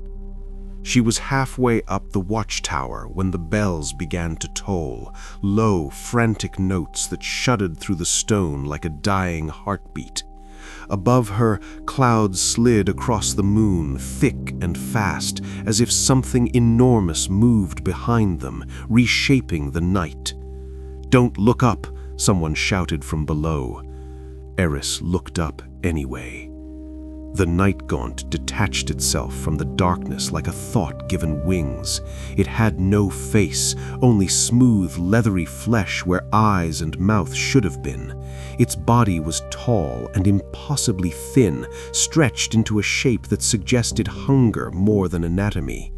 She was halfway up the watchtower when the bells began to toll, low, frantic notes that shuddered through the stone like a dying heartbeat. Above her, clouds slid across the moon, thick and fast, as if something enormous moved behind them, reshaping the night. "Don't look up," someone shouted from below. Eris looked up anyway. The night gaunt detached itself from the darkness like a thought given wings. It had no face, only smooth, leathery flesh where eyes and mouth should have been. Its body was tall and impossibly thin, stretched into a shape that suggested hunger more than anatomy.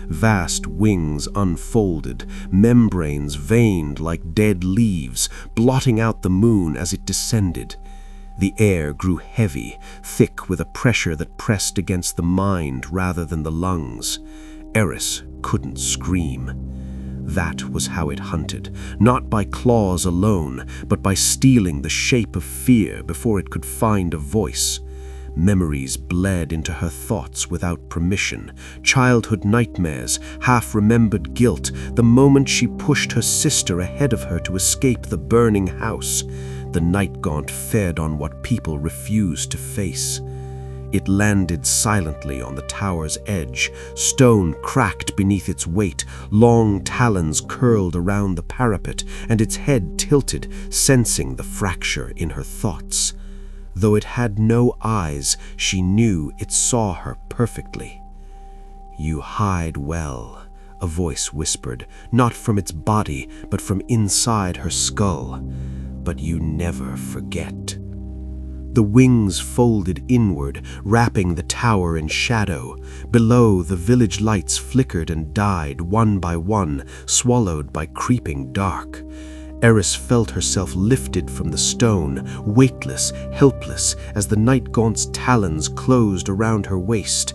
Vast wings unfolded, membranes veined like dead leaves, blotting out the moon as it descended. The air grew heavy, thick with a pressure that pressed against the mind rather than the lungs. Eris couldn't scream. That was how it hunted, not by claws alone, but by stealing the shape of fear before it could find a voice. Memories bled into her thoughts without permission. Childhood nightmares, half-remembered guilt, the moment she pushed her sister ahead of her to escape the burning house. The night gaunt fed on what people refused to face. It landed silently on the tower's edge, stone cracked beneath its weight, long talons curled around the parapet, and its head tilted, sensing the fracture in her thoughts. Though it had no eyes, she knew it saw her perfectly. "You hide well," a voice whispered, not from its body, but from inside her skull. "But you never forget." The wings folded inward, wrapping the tower in shadow. Below, the village lights flickered and died, one by one, swallowed by creeping dark. Eris felt herself lifted from the stone, weightless, helpless, as the night gaunt's talons closed around her waist.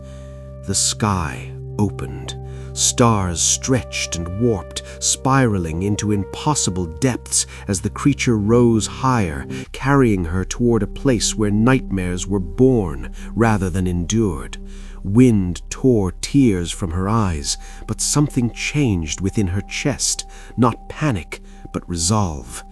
The sky opened. Stars stretched and warped, spiraling into impossible depths as the creature rose higher, carrying her toward a place where nightmares were born rather than endured. Wind tore tears from her eyes, but something changed within her chest, not panic, but resolve.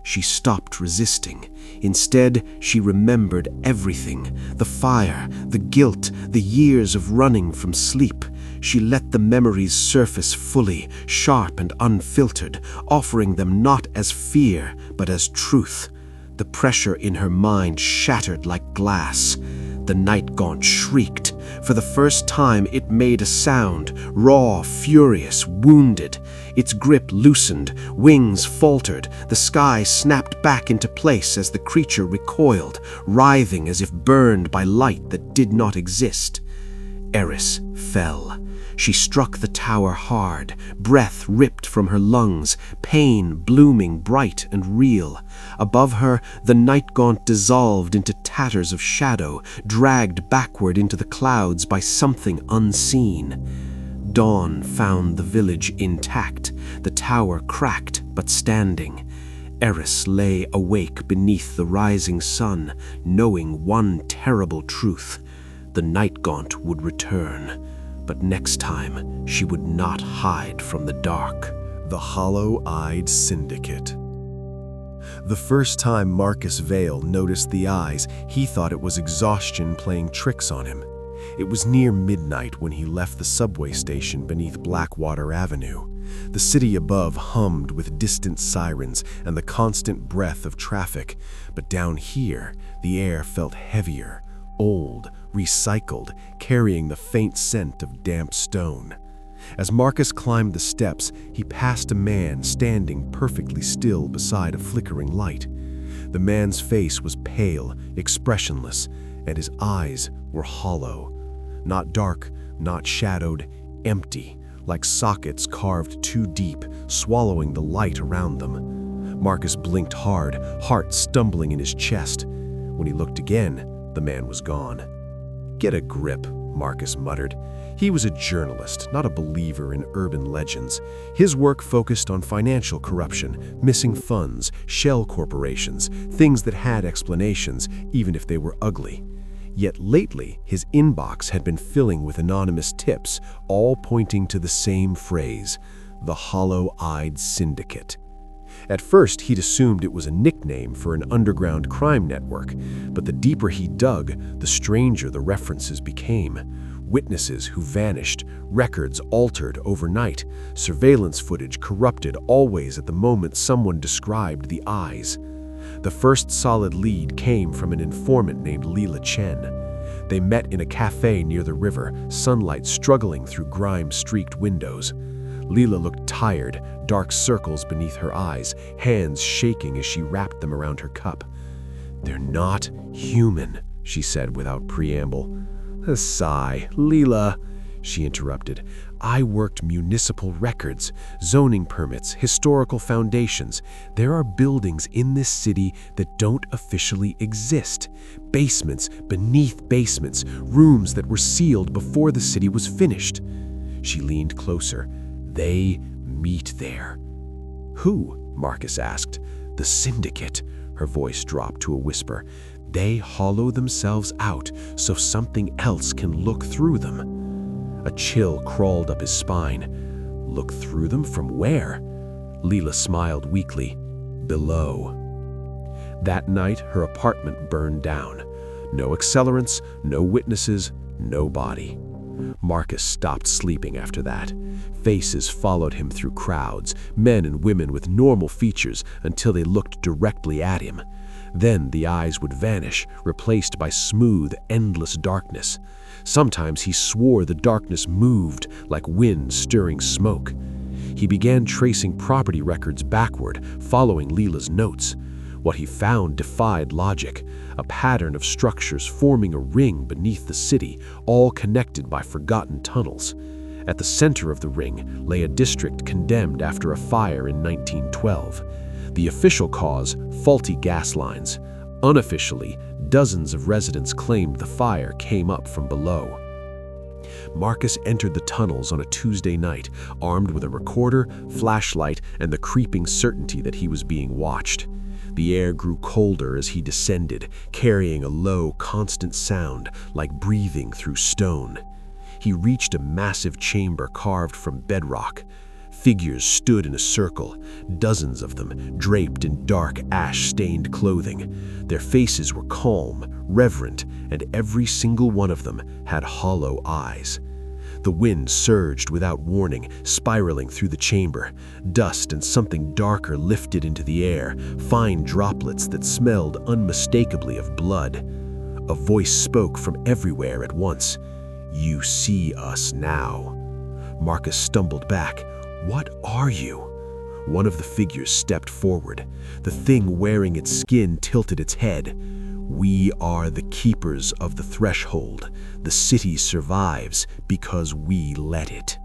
She stopped resisting. Instead, she remembered everything: the fire, the guilt, the years of running from sleep. She let the memories surface fully, sharp and unfiltered, offering them not as fear, but as truth. The pressure in her mind shattered like glass. The night gaunt shrieked. For the first time, it made a sound, raw, furious, wounded. Its grip loosened, wings faltered, the sky snapped back into place as the creature recoiled, writhing as if burned by light that did not exist. Eris fell. She struck the tower hard, breath ripped from her lungs, pain blooming bright and real. Above her, the night gaunt dissolved into tatters of shadow, dragged backward into the clouds by something unseen. Dawn found the village intact, the tower cracked but standing. Eris lay awake beneath the rising sun, knowing one terrible truth: the night gaunt would return. But next time, she would not hide from the dark. The Hollow-Eyed Syndicate. The first time Marcus Vale noticed the eyes, he thought it was exhaustion playing tricks on him. It was near midnight when he left the subway station beneath Blackwater Avenue. The city above hummed with distant sirens and the constant breath of traffic, but down here, the air felt heavier, old, recycled, carrying the faint scent of damp stone. As Marcus climbed the steps, he passed a man standing perfectly still beside a flickering light. The man's face was pale, expressionless, and his eyes were hollow. Not dark, not shadowed, empty, like sockets carved too deep, swallowing the light around them. Marcus blinked hard, heart stumbling in his chest. When he looked again, the man was gone. "Get a grip," Marcus muttered. He was a journalist, not a believer in urban legends. His work focused on financial corruption, missing funds, shell corporations, things that had explanations, even if they were ugly. Yet lately, his inbox had been filling with anonymous tips, all pointing to the same phrase, the Hollow-Eyed Syndicate. At first, he'd assumed it was a nickname for an underground crime network, but the deeper he dug, the stranger the references became. Witnesses who vanished, records altered overnight, surveillance footage corrupted always at the moment someone described the eyes. The first solid lead came from an informant named Leela Chen. They met in a cafe near the river, sunlight struggling through grime-streaked windows. Leela looked tired, dark circles beneath her eyes, hands shaking as she wrapped them around her cup. "They're not human," she said without preamble. A sigh. "Leela," she interrupted, "I worked municipal records, zoning permits, historical foundations. There are buildings in this city that don't officially exist. Basements beneath basements, rooms that were sealed before the city was finished." She leaned closer. "They meet there." "Who?" Marcus asked. "The Syndicate." Her voice dropped to a whisper. "They hollow themselves out so something else can look through them." A chill crawled up his spine. "Look through them from where?" Leela smiled weakly. "Below." That night, her apartment burned down. No accelerants, no witnesses, no body. Marcus stopped sleeping after that. Faces followed him through crowds, men and women with normal features until they looked directly at him. Then the eyes would vanish, replaced by smooth, endless darkness. Sometimes he swore the darkness moved, like wind stirring smoke. He began tracing property records backward, following Leela's notes. What he found defied logic, a pattern of structures forming a ring beneath the city, all connected by forgotten tunnels. At the center of the ring lay a district condemned after a fire in 1912. The official cause, faulty gas lines. Unofficially, dozens of residents claimed the fire came up from below. Marcus entered the tunnels on a Tuesday night, armed with a recorder, flashlight, and the creeping certainty that he was being watched. The air grew colder as he descended, carrying a low, constant sound, like breathing through stone. He reached a massive chamber carved from bedrock. Figures stood in a circle, dozens of them, draped in dark, ash-stained clothing. Their faces were calm, reverent, and every single one of them had hollow eyes. The wind surged without warning, spiraling through the chamber. Dust and something darker lifted into the air, fine droplets that smelled unmistakably of blood. A voice spoke from everywhere at once. "You see us now." Marcus stumbled back. "What are you?" One of the figures stepped forward. The thing wearing its skin tilted its head. "We are the keepers of the threshold. The city survives because we let it."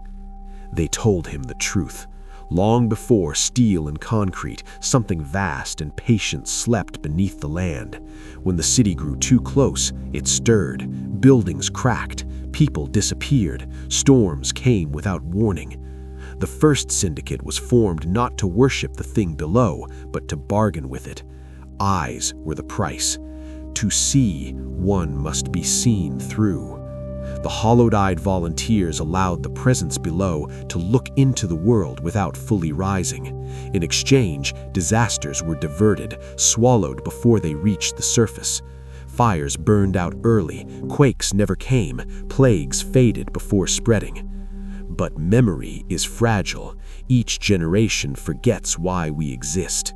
They told him the truth. Long before steel and concrete, something vast and patient slept beneath the land. When the city grew too close, it stirred. Buildings cracked. People disappeared. Storms came without warning. The first syndicate was formed not to worship the thing below, but to bargain with it. Eyes were the price. To see, one must be seen through. The hollowed-eyed volunteers allowed the presence below to look into the world without fully rising. In exchange, disasters were diverted, swallowed before they reached the surface. Fires burned out early, quakes never came, plagues faded before spreading. But memory is fragile. Each generation forgets why we exist.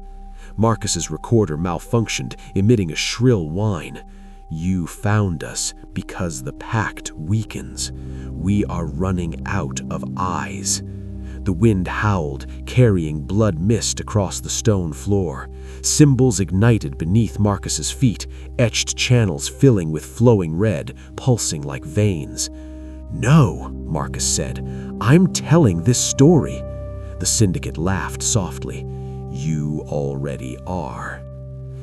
Marcus's recorder malfunctioned, emitting a shrill whine. "You found us because the pact weakens. We are running out of eyes." The wind howled, carrying blood mist across the stone floor. Symbols ignited beneath Marcus's feet, etched channels filling with flowing red, pulsing like veins. "No," Marcus said. "I'm telling this story." The syndicate laughed softly. "You already are."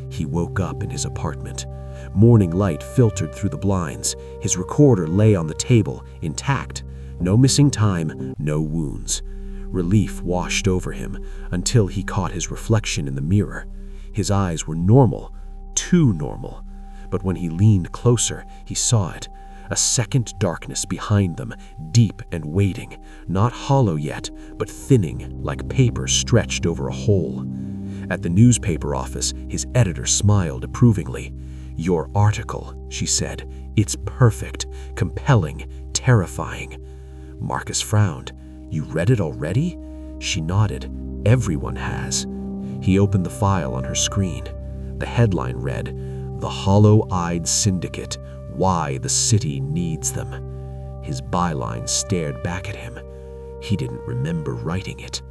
He woke up in his apartment. Morning light filtered through the blinds. His recorder lay on the table, intact. No missing time, no wounds. Relief washed over him until he caught his reflection in the mirror. His eyes were normal, too normal. But when he leaned closer, he saw it. A second darkness behind them, deep and waiting, not hollow yet, but thinning like paper stretched over a hole. At the newspaper office, his editor smiled approvingly. "Your article," she said. "It's perfect, compelling, terrifying." Marcus frowned. "You read it already?" She nodded. "Everyone has." He opened the file on her screen. The headline read, "The Hollow-Eyed Syndicate, Why the City Needs Them." His byline stared back at him. He didn't remember writing it.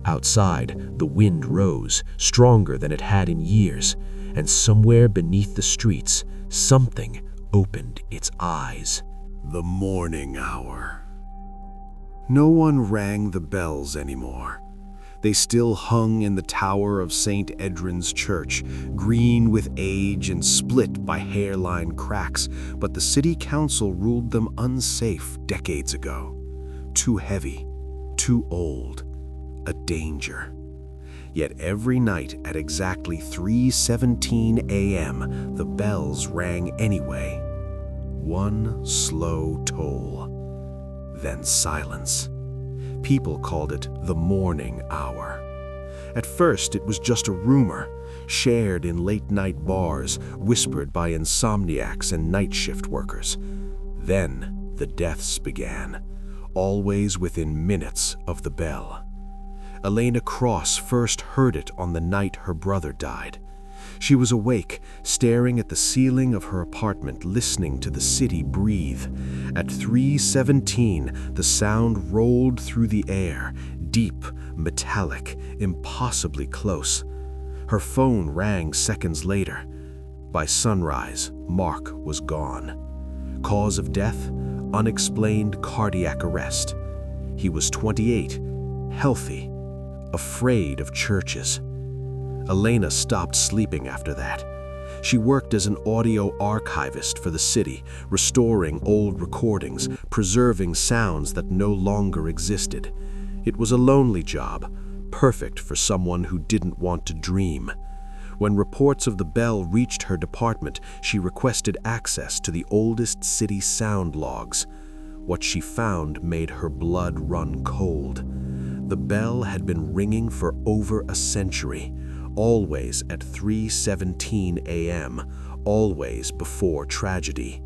Outside, the wind rose, stronger than it had in years, and somewhere beneath the streets, something opened its eyes. The morning hour. No one rang the bells anymore. They still hung in the tower of St. Edryn's Church, green with age and split by hairline cracks, but the city council ruled them unsafe decades ago. Too heavy, too old, a danger. Yet every night at exactly 3:17 a.m., the bells rang anyway. One slow toll, then silence. People called it the morning hour. At first, it was just a rumor, shared in late-night bars, whispered by insomniacs and night shift workers. Then the deaths began, always within minutes of the bell. Elena Cross first heard it on the night her brother died. She was awake, staring at the ceiling of her apartment, listening to the city breathe. At 3:17, the sound rolled through the air, deep, metallic, impossibly close. Her phone rang seconds later. By sunrise, Mark was gone. Cause of death? Unexplained cardiac arrest. He was 28, healthy, afraid of churches. Elena stopped sleeping after that. She worked as an audio archivist for the city, restoring old recordings, preserving sounds that no longer existed. It was a lonely job, perfect for someone who didn't want to dream. When reports of the bell reached her department, she requested access to the oldest city sound logs. What she found made her blood run cold. The bell had been ringing for over a century, always at 3:17 a.m., always before tragedy.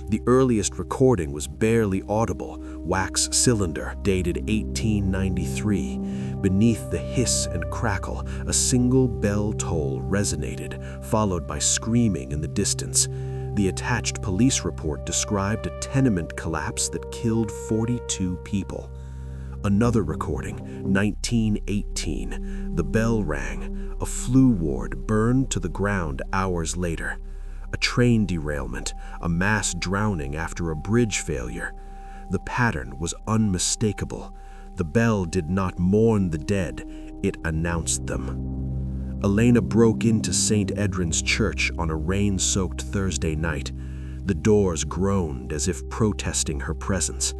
The earliest recording was barely audible, wax cylinder, dated 1893. Beneath the hiss and crackle, a single bell toll resonated, followed by screaming in the distance. The attached police report described a tenement collapse that killed 42 people. Another recording, 1918. The bell rang. A flu ward burned to the ground hours later. A train derailment, a mass drowning after a bridge failure. The pattern was unmistakable. The bell did not mourn the dead, it announced them. Elena broke into St. Edryn's Church on a rain-soaked Thursday night. The doors groaned as if protesting her presence.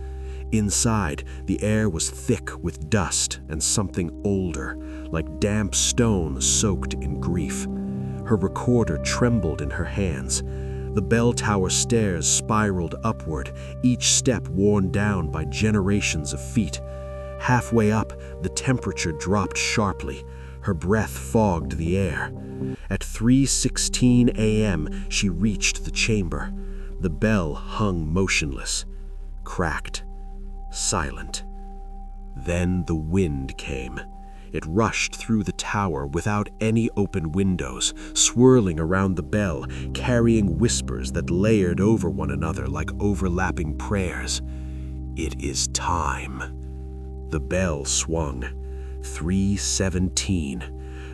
Inside, the air was thick with dust and something older, like damp stone soaked in grief. Her recorder trembled in her hands. The bell tower stairs spiraled upward, each step worn down by generations of feet. Halfway up, the temperature dropped sharply. Her breath fogged the air. At 3:16 a.m., she reached the chamber. The bell hung motionless, cracked, silent. Then the wind came. It rushed through the tower without any open windows, swirling around the bell, carrying whispers that layered over one another like overlapping prayers. It is time. The bell swung. 3:17.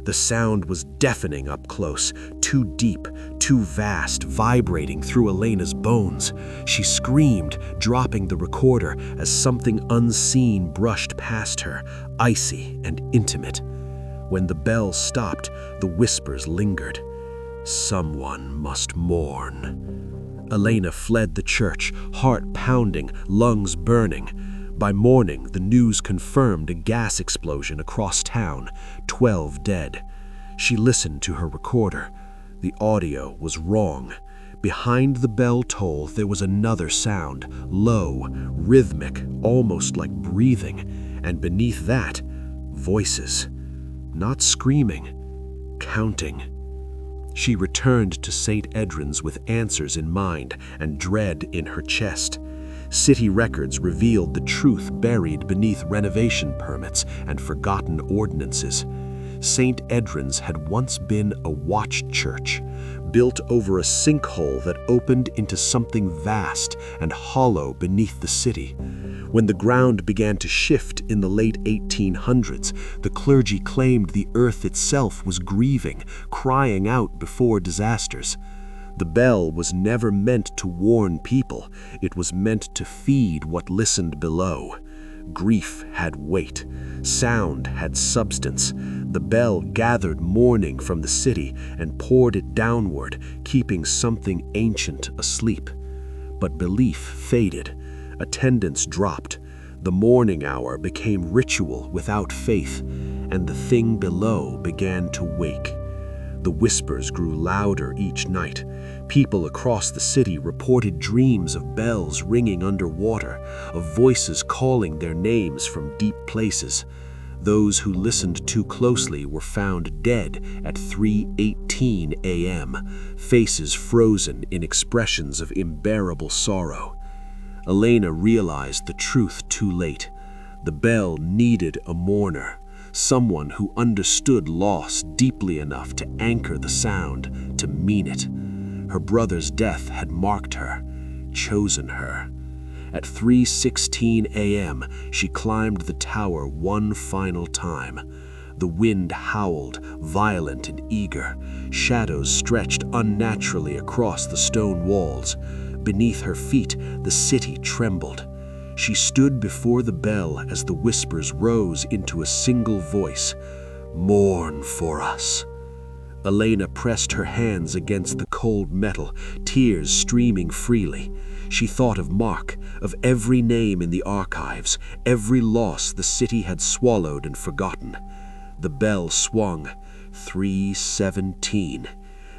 The sound was deafening up close, too deep, too vast, vibrating through Elena's bones. She screamed, dropping the recorder as something unseen brushed past her, icy and intimate. When the bell stopped, the whispers lingered. Someone must mourn. Elena fled the church, heart pounding, lungs burning. By morning, the news confirmed a gas explosion across town, 12 dead. She listened to her recorder. The audio was wrong. Behind the bell toll, there was another sound, low, rhythmic, almost like breathing. And beneath that, voices. Not screaming, counting. She returned to St. Edryn's with answers in mind and dread in her chest. City records revealed the truth buried beneath renovation permits and forgotten ordinances. St. Edryn's had once been a watch church, built over a sinkhole that opened into something vast and hollow beneath the city. When the ground began to shift in the late 1800s, the clergy claimed the earth itself was grieving, crying out before disasters. The bell was never meant to warn people. It was meant to feed what listened below. Grief had weight. Sound had substance. The bell gathered mourning from the city and poured it downward, keeping something ancient asleep. But belief faded. Attendance dropped. The morning hour became ritual without faith, and the thing below began to wake. The whispers grew louder each night. People across the city reported dreams of bells ringing underwater, of voices calling their names from deep places. Those who listened too closely were found dead at 3:18 a.m., faces frozen in expressions of unbearable sorrow. Elena realized the truth too late. The bell needed a mourner, someone who understood loss deeply enough to anchor the sound, to mean it. Her brother's death had marked her, chosen her. At 3:16 a.m., she climbed the tower one final time. The wind howled, violent and eager. Shadows stretched unnaturally across the stone walls. Beneath her feet, the city trembled. She stood before the bell as the whispers rose into a single voice. "Mourn for us." Elena pressed her hands against the cold metal, tears streaming freely. She thought of Mark, of every name in the archives, every loss the city had swallowed and forgotten. The bell swung. 3:17.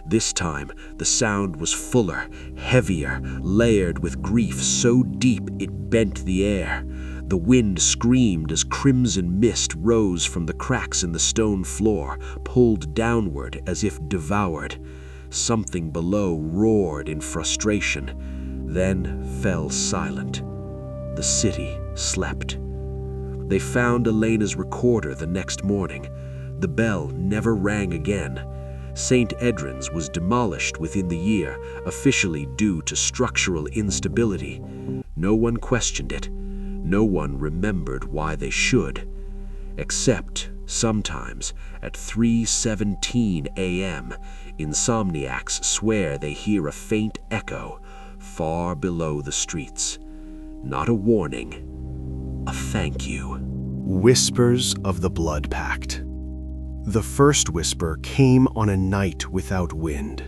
This time, the sound was fuller, heavier, layered with grief so deep it bent the air. The wind screamed as crimson mist rose from the cracks in the stone floor, pulled downward as if devoured. Something below roared in frustration, then fell silent. The city slept. They found Elena's recorder the next morning. The bell never rang again. St. Edryn's was demolished within the year, officially due to structural instability. No one questioned it. No one remembered why they should. Except, sometimes, at 3:17 a.m., insomniacs swear they hear a faint echo far below the streets. Not a warning, a thank you. Whispers of the Blood Pact. The first whisper came on a night without wind.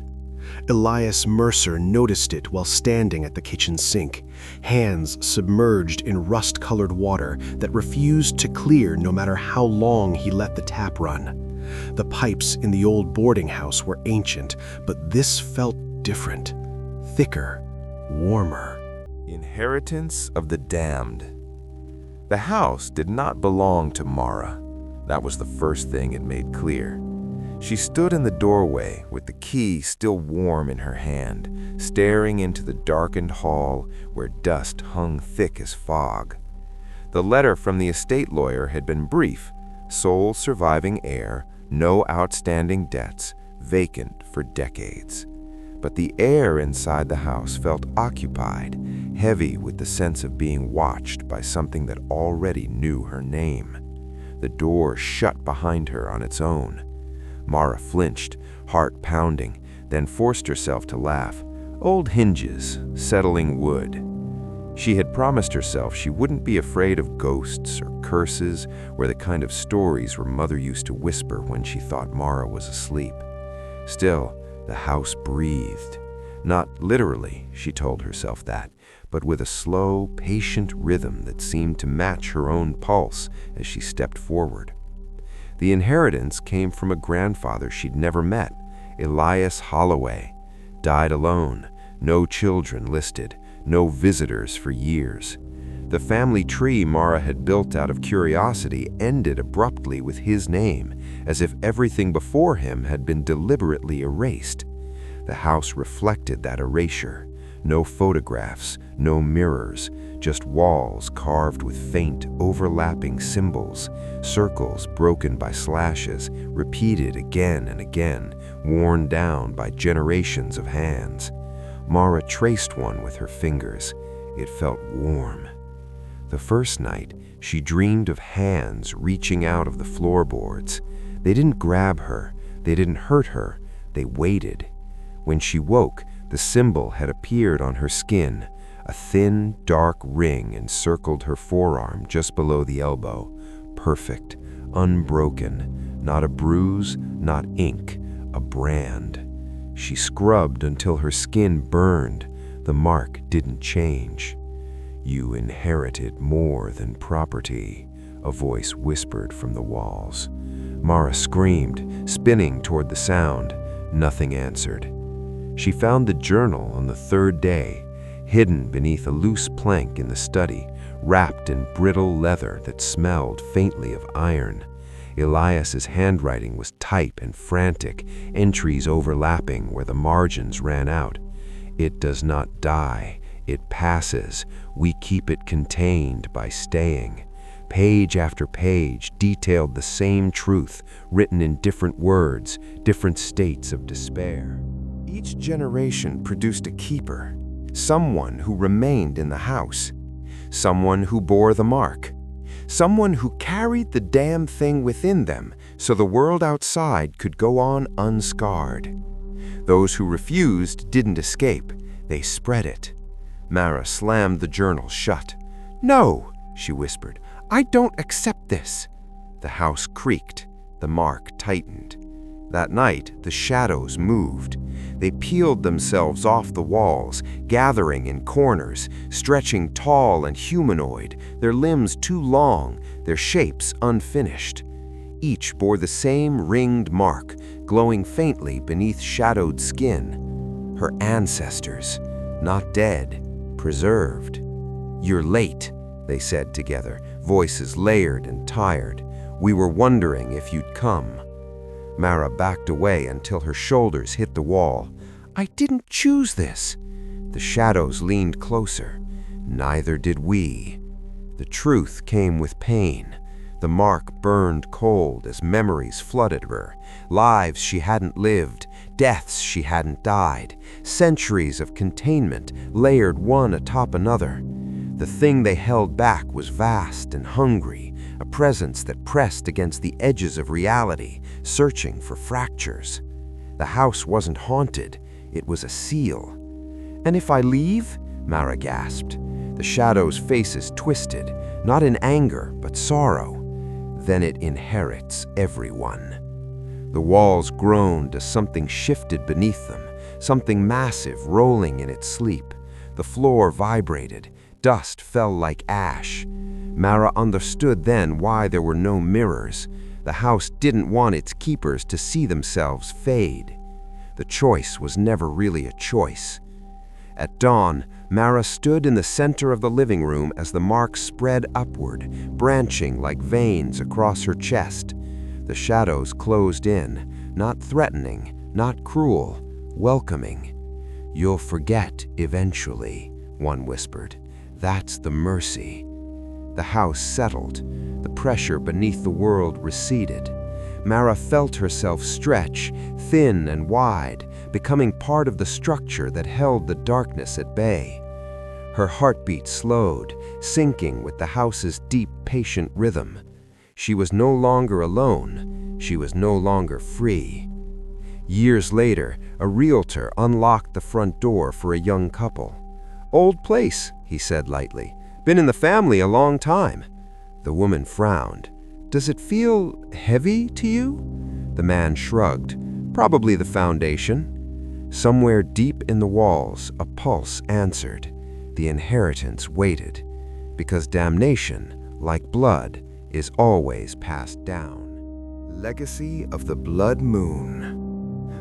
Elias Mercer noticed it while standing at the kitchen sink, hands submerged in rust-colored water that refused to clear no matter how long he let the tap run. The pipes in the old boarding house were ancient, but this felt different, thicker, warmer. Inheritance of the damned. The house did not belong to Mara. That was the first thing it made clear. She stood in the doorway with the key still warm in her hand, staring into the darkened hall where dust hung thick as fog. The letter from the estate lawyer had been brief: sole surviving heir, no outstanding debts, vacant for decades. But the air inside the house felt occupied, heavy with the sense of being watched by something that already knew her name. The door shut behind her on its own. Mara flinched, heart pounding, then forced herself to laugh. Old hinges, settling wood. She had promised herself she wouldn't be afraid of ghosts or curses or the kind of stories her mother used to whisper when she thought Mara was asleep. Still, the house breathed. Not literally, she told herself that, but with a slow, patient rhythm that seemed to match her own pulse as she stepped forward. The inheritance came from a grandfather she'd never met, Elias Holloway. Died alone, no children listed, no visitors for years. The family tree Mara had built out of curiosity ended abruptly with his name, as if everything before him had been deliberately erased. The house reflected that erasure. No photographs, no mirrors, just walls carved with faint, overlapping symbols, circles broken by slashes, repeated again and again, worn down by generations of hands. Mara traced one with her fingers. It felt warm. The first night, she dreamed of hands reaching out of the floorboards. They didn't grab her, they didn't hurt her, they waited. When she woke, the symbol had appeared on her skin. A thin, dark ring encircled her forearm just below the elbow. Perfect, unbroken, not a bruise, not ink, a brand. She scrubbed until her skin burned. The mark didn't change. "You inherited more than property," a voice whispered from the walls. Mara screamed, spinning toward the sound. Nothing answered. She found the journal on the third day, hidden beneath a loose plank in the study, wrapped in brittle leather that smelled faintly of iron. Elias's handwriting was tight and frantic, entries overlapping where the margins ran out. "It does not die, it passes. We keep it contained by staying." Page after page detailed the same truth, written in different words, different states of despair. Each generation produced a keeper, someone who remained in the house, someone who bore the mark, someone who carried the damn thing within them so the world outside could go on unscarred. Those who refused didn't escape, they spread it. Mara slammed the journal shut. "No," she whispered, "I don't accept this." The house creaked, the mark tightened. That night, the shadows moved. They peeled themselves off the walls, gathering in corners, stretching tall and humanoid, their limbs too long, their shapes unfinished. Each bore the same ringed mark, glowing faintly beneath shadowed skin. Her ancestors, not dead, preserved. "You're late," they said together, voices layered and tired. "We were wondering if you'd come." Mara backed away until her shoulders hit the wall. "I didn't choose this." The shadows leaned closer. "Neither did we." The truth came with pain. The mark burned cold as memories flooded her. Lives she hadn't lived, deaths she hadn't died, centuries of containment layered one atop another. The thing they held back was vast and hungry, a presence that pressed against the edges of reality, searching for fractures. The house wasn't haunted, it was a seal. "And if I leave?" Mara gasped. The shadows' faces twisted, not in anger, but sorrow. "Then it inherits everyone." The walls groaned as something shifted beneath them, something massive rolling in its sleep. The floor vibrated, dust fell like ash. Mara understood then why there were no mirrors. The house didn't want its keepers to see themselves fade. The choice was never really a choice. At dawn, Mara stood in the center of the living room as the mark spread upward, branching like veins across her chest. The shadows closed in, not threatening, not cruel, welcoming. "You'll forget eventually," one whispered. "That's the mercy." The house settled. The pressure beneath the world receded. Mara felt herself stretch, thin and wide, becoming part of the structure that held the darkness at bay. Her heartbeat slowed, syncing with the house's deep, patient rhythm. She was no longer alone. She was no longer free. Years later, a realtor unlocked the front door for a young couple. "Old place," he said lightly. "Been in the family a long time." The woman frowned. "Does it feel heavy to you?" The man shrugged. "Probably the foundation." Somewhere deep in the walls, a pulse answered. The inheritance waited, because damnation, like blood, is always passed down. Legacy of the Blood Moon.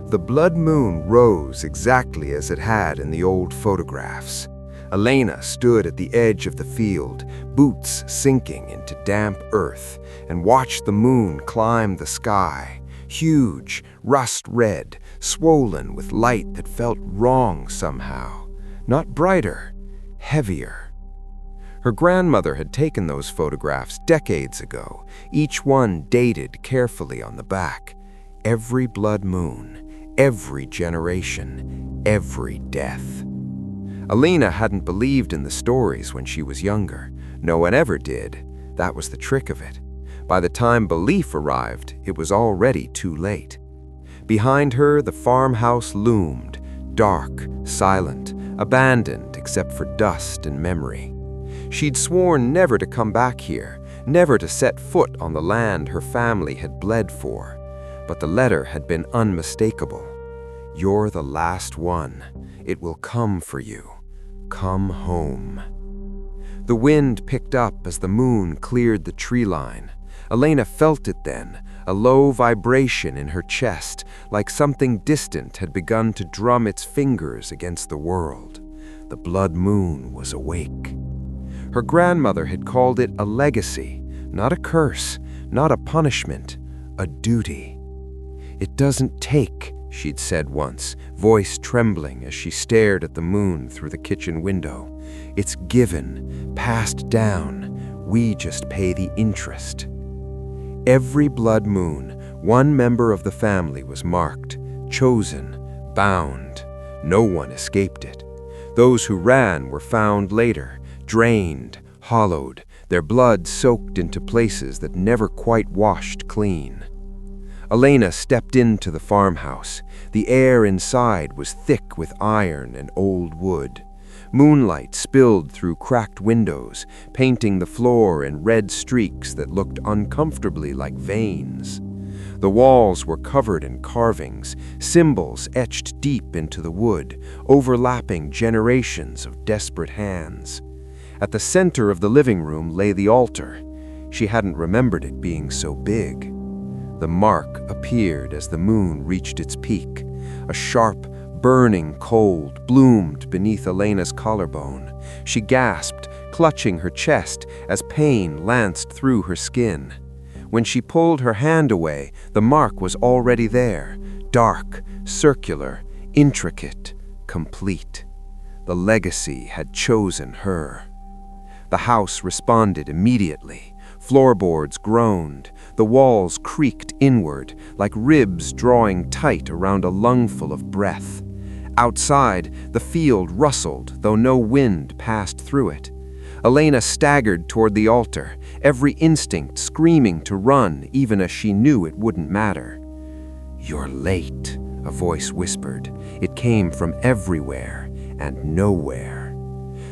The blood moon rose exactly as it had in the old photographs. Elena stood at the edge of the field, boots sinking into damp earth, and watched the moon climb the sky, huge, rust-red, swollen with light that felt wrong somehow. Not brighter, heavier. Her grandmother had taken those photographs decades ago, each one dated carefully on the back. Every blood moon, every generation, every death. Elena hadn't believed in the stories when she was younger. No one ever did. That was the trick of it. By the time belief arrived, it was already too late. Behind her, the farmhouse loomed, dark, silent, abandoned except for dust and memory. She'd sworn never to come back here, never to set foot on the land her family had bled for. But the letter had been unmistakable. "You're the last one. It will come for you. Come home." The wind picked up as the moon cleared the tree line. Elena felt it then, a low vibration in her chest, like something distant had begun to drum its fingers against the world. The blood moon was awake. Her grandmother had called it a legacy, not a curse, not a punishment, a duty. "It doesn't take," she'd said once, voice trembling as she stared at the moon through the kitchen window. "It's given, passed down. We just pay the interest." Every blood moon, one member of the family was marked, chosen, bound. No one escaped it. Those who ran were found later, drained, hollowed, their blood soaked into places that never quite washed clean. Elena stepped into the farmhouse. The air inside was thick with iron and old wood. Moonlight spilled through cracked windows, painting the floor in red streaks that looked uncomfortably like veins. The walls were covered in carvings, symbols etched deep into the wood, overlapping generations of desperate hands. At the center of the living room lay the altar. She hadn't remembered it being so big. The mark appeared as the moon reached its peak. A sharp, burning cold bloomed beneath Elena's collarbone. She gasped, clutching her chest as pain lanced through her skin. When she pulled her hand away, the mark was already there, dark, circular, intricate, complete. The legacy had chosen her. The house responded immediately. Floorboards groaned. The walls creaked inward, like ribs drawing tight around a lungful of breath. Outside, the field rustled, though no wind passed through it. Elena staggered toward the altar, every instinct screaming to run, even as she knew it wouldn't matter. "You're late," a voice whispered. It came from everywhere and nowhere.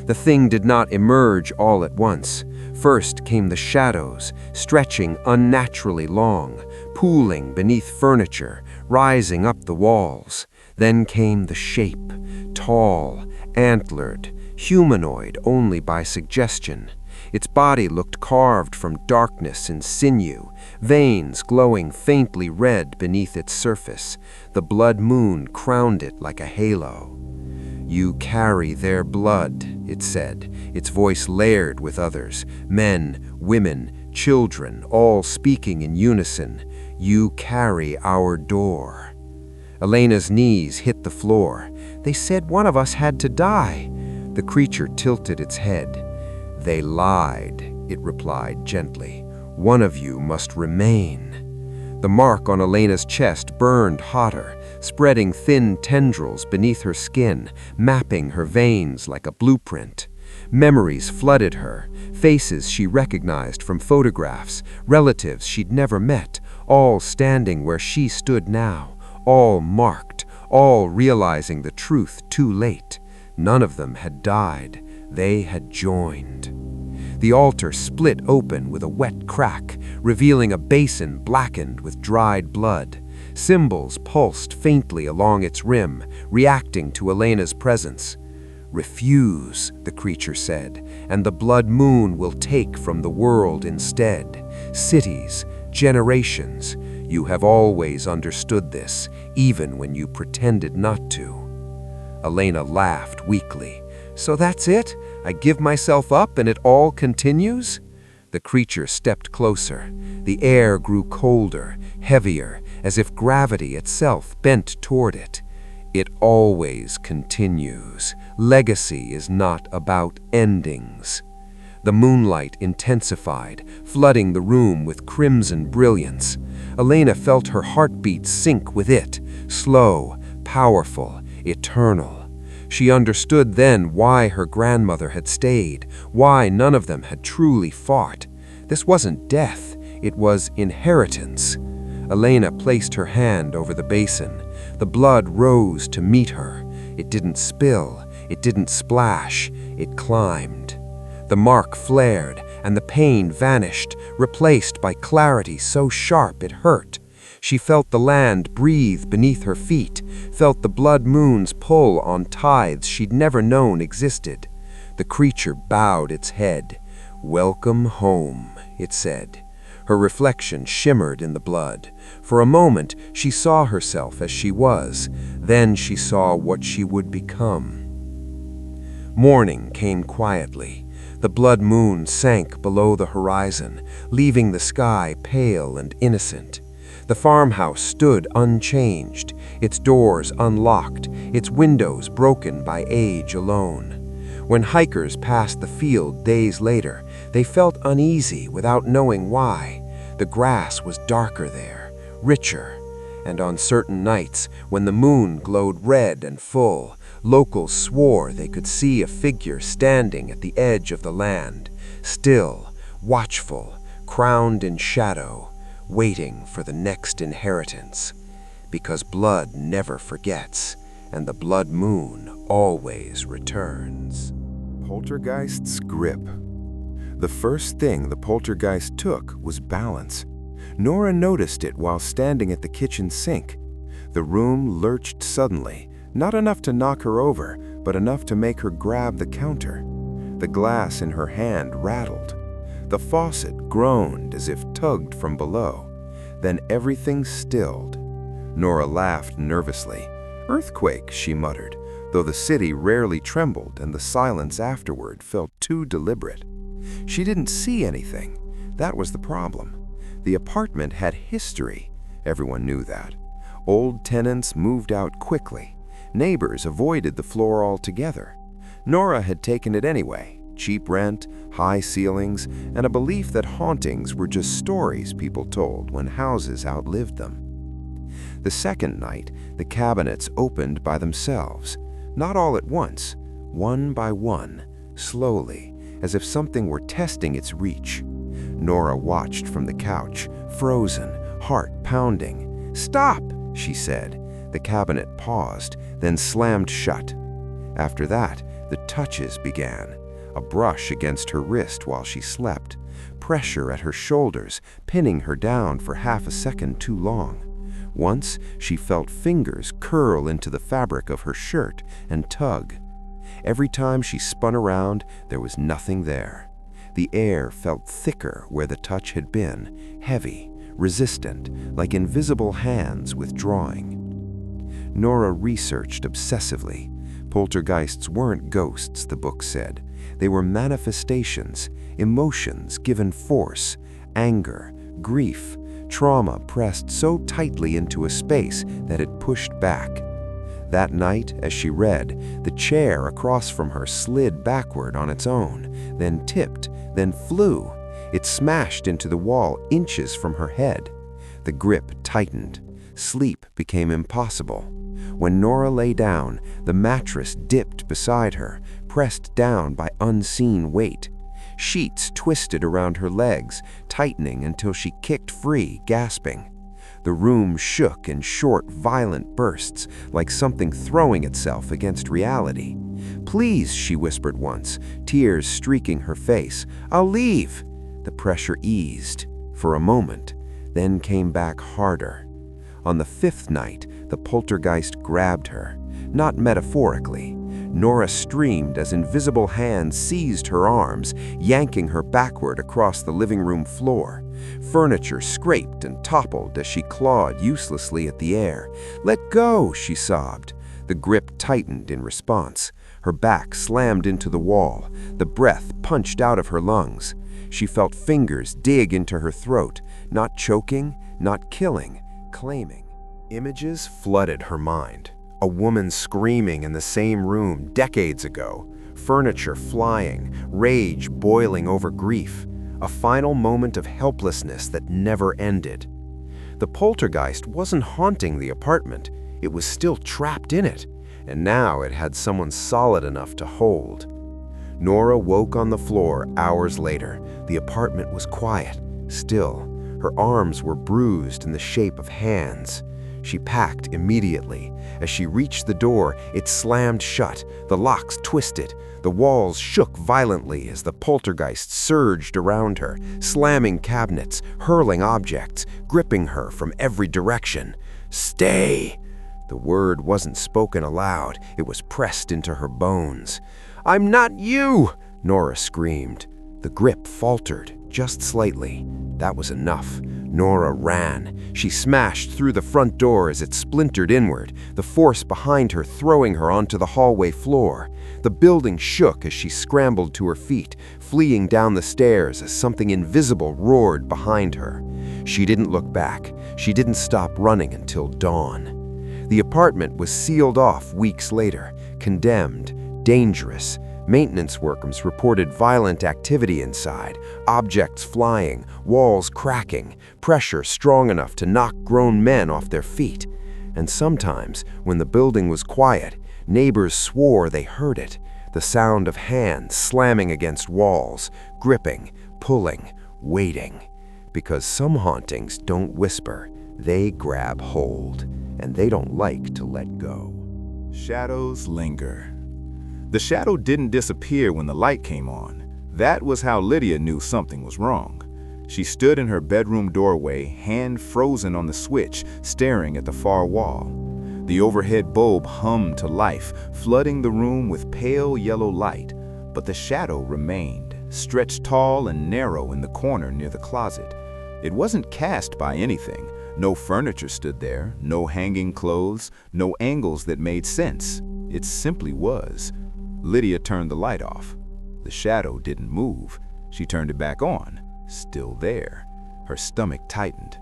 The thing did not emerge all at once. First came the shadows, stretching unnaturally long, pooling beneath furniture, rising up the walls. Then came the shape, tall, antlered, humanoid only by suggestion. Its body looked carved from darkness and sinew, veins glowing faintly red beneath its surface. The blood moon crowned it like a halo. "You carry their blood," it said, its voice layered with others, men, women, children, all speaking in unison. "You carry our door." Elena's knees hit the floor. "They said one of us had to die." The creature tilted its head. "They lied," it replied gently. "One of you must remain." The mark on Elena's chest burned hotter, spreading thin tendrils beneath her skin, mapping her veins like a blueprint. Memories flooded her, faces she recognized from photographs, relatives she'd never met, all standing where she stood now, all marked, all realizing the truth too late. None of them had died, they had joined. The altar split open with a wet crack, revealing a basin blackened with dried blood. Symbols pulsed faintly along its rim, reacting to Elena's presence. "Refuse," the creature said, "and the blood moon will take from the world instead. Cities, generations, you have always understood this, even when you pretended not to." Elena laughed weakly. "So that's it? I give myself up and it all continues?" The creature stepped closer. The air grew colder, heavier, as if gravity itself bent toward it. "It always continues. Legacy is not about endings." The moonlight intensified, flooding the room with crimson brilliance. Elena felt her heartbeat sync with it, slow, powerful, eternal. She understood then why her grandmother had stayed, why none of them had truly fought. This wasn't death, it was inheritance. Elena placed her hand over the basin. The blood rose to meet her. It didn't spill, it didn't splash, it climbed. The mark flared, and the pain vanished, replaced by clarity so sharp it hurt. She felt the land breathe beneath her feet, felt the blood moon's pull on tides she'd never known existed. The creature bowed its head. "Welcome home," it said. Her reflection shimmered in the blood. For a moment, she saw herself as she was. Then she saw what she would become. Morning came quietly. The blood moon sank below the horizon, leaving the sky pale and innocent. The farmhouse stood unchanged, its doors unlocked, its windows broken by age alone. When hikers passed the field days later, they felt uneasy without knowing why. The grass was darker there, richer, and on certain nights, when the moon glowed red and full, locals swore they could see a figure standing at the edge of the land, still, watchful, crowned in shadow, waiting for the next inheritance. Because blood never forgets, and the blood moon always returns. Poltergeist's grip. The first thing the poltergeist took was balance. Nora noticed it while standing at the kitchen sink. The room lurched suddenly, not enough to knock her over, but enough to make her grab the counter. The glass in her hand rattled. The faucet groaned as if tugged from below. Then everything stilled. Nora laughed nervously. "Earthquake," she muttered, though the city rarely trembled and the silence afterward felt too deliberate. She didn't see anything. That was the problem. The apartment had history. Everyone knew that. Old tenants moved out quickly. Neighbors avoided the floor altogether. Nora had taken it anyway. Cheap rent, high ceilings, and a belief that hauntings were just stories people told when houses outlived them. The second night, the cabinets opened by themselves. Not all at once, one by one, slowly, as if something were testing its reach. Nora watched from the couch, frozen, heart pounding. "Stop!" she said. The cabinet paused, then slammed shut. After that, the touches began. A brush against her wrist while she slept, pressure at her shoulders, pinning her down for half a second too long. Once, she felt fingers curl into the fabric of her shirt and tug. Every time she spun around, there was nothing there. The air felt thicker where the touch had been, heavy, resistant, like invisible hands withdrawing. Nora researched obsessively. Poltergeists weren't ghosts, the book said. They were manifestations, emotions given force, anger, grief, trauma pressed so tightly into a space that it pushed back. That night, as she read, the chair across from her slid backward on its own, then tipped, then flew. It smashed into the wall inches from her head. The grip tightened. Sleep became impossible. When Nora lay down, the mattress dipped beside her, pressed down by unseen weight. Sheets twisted around her legs, tightening until she kicked free, gasping. The room shook in short, violent bursts, like something throwing itself against reality. "Please," she whispered once, tears streaking her face. "I'll leave." The pressure eased for a moment, then came back harder. On the 5th night, the poltergeist grabbed her, not metaphorically. Nora screamed as invisible hands seized her arms, yanking her backward across the living room floor. Furniture scraped and toppled as she clawed uselessly at the air. "Let go," she sobbed. The grip tightened in response. Her back slammed into the wall. The breath punched out of her lungs. She felt fingers dig into her throat, not choking, not killing, claiming. Images flooded her mind. A woman screaming in the same room decades ago, furniture flying, rage boiling over grief, a final moment of helplessness that never ended. The poltergeist wasn't haunting the apartment, it was still trapped in it, and now it had someone solid enough to hold. Nora woke on the floor hours later. The apartment was quiet, still. Her arms were bruised in the shape of hands. She packed immediately. As she reached the door, it slammed shut, the locks twisted. The walls shook violently as the poltergeist surged around her, slamming cabinets, hurling objects, gripping her from every direction. "Stay!" The word wasn't spoken aloud, it was pressed into her bones. "I'm not you!" Nora screamed. The grip faltered, just slightly. That was enough. Nora ran. She smashed through the front door as it splintered inward, the force behind her throwing her onto the hallway floor. The building shook as she scrambled to her feet, fleeing down the stairs as something invisible roared behind her. She didn't look back. She didn't stop running until dawn. The apartment was sealed off weeks later, condemned, dangerous. Maintenance workers reported violent activity inside, objects flying, walls cracking, pressure strong enough to knock grown men off their feet. And sometimes, when the building was quiet, neighbors swore they heard it, the sound of hands slamming against walls, gripping, pulling, waiting. Because some hauntings don't whisper, they grab hold, and they don't like to let go. Shadows linger. The shadow didn't disappear when the light came on. That was how Lydia knew something was wrong. She stood in her bedroom doorway, hand frozen on the switch, staring at the far wall. The overhead bulb hummed to life, flooding the room with pale yellow light, but the shadow remained, stretched tall and narrow in the corner near the closet. It wasn't cast by anything. No furniture stood there, no hanging clothes, no angles that made sense. It simply was. Lydia turned the light off. The shadow didn't move. She turned it back on. Still there. Her stomach tightened.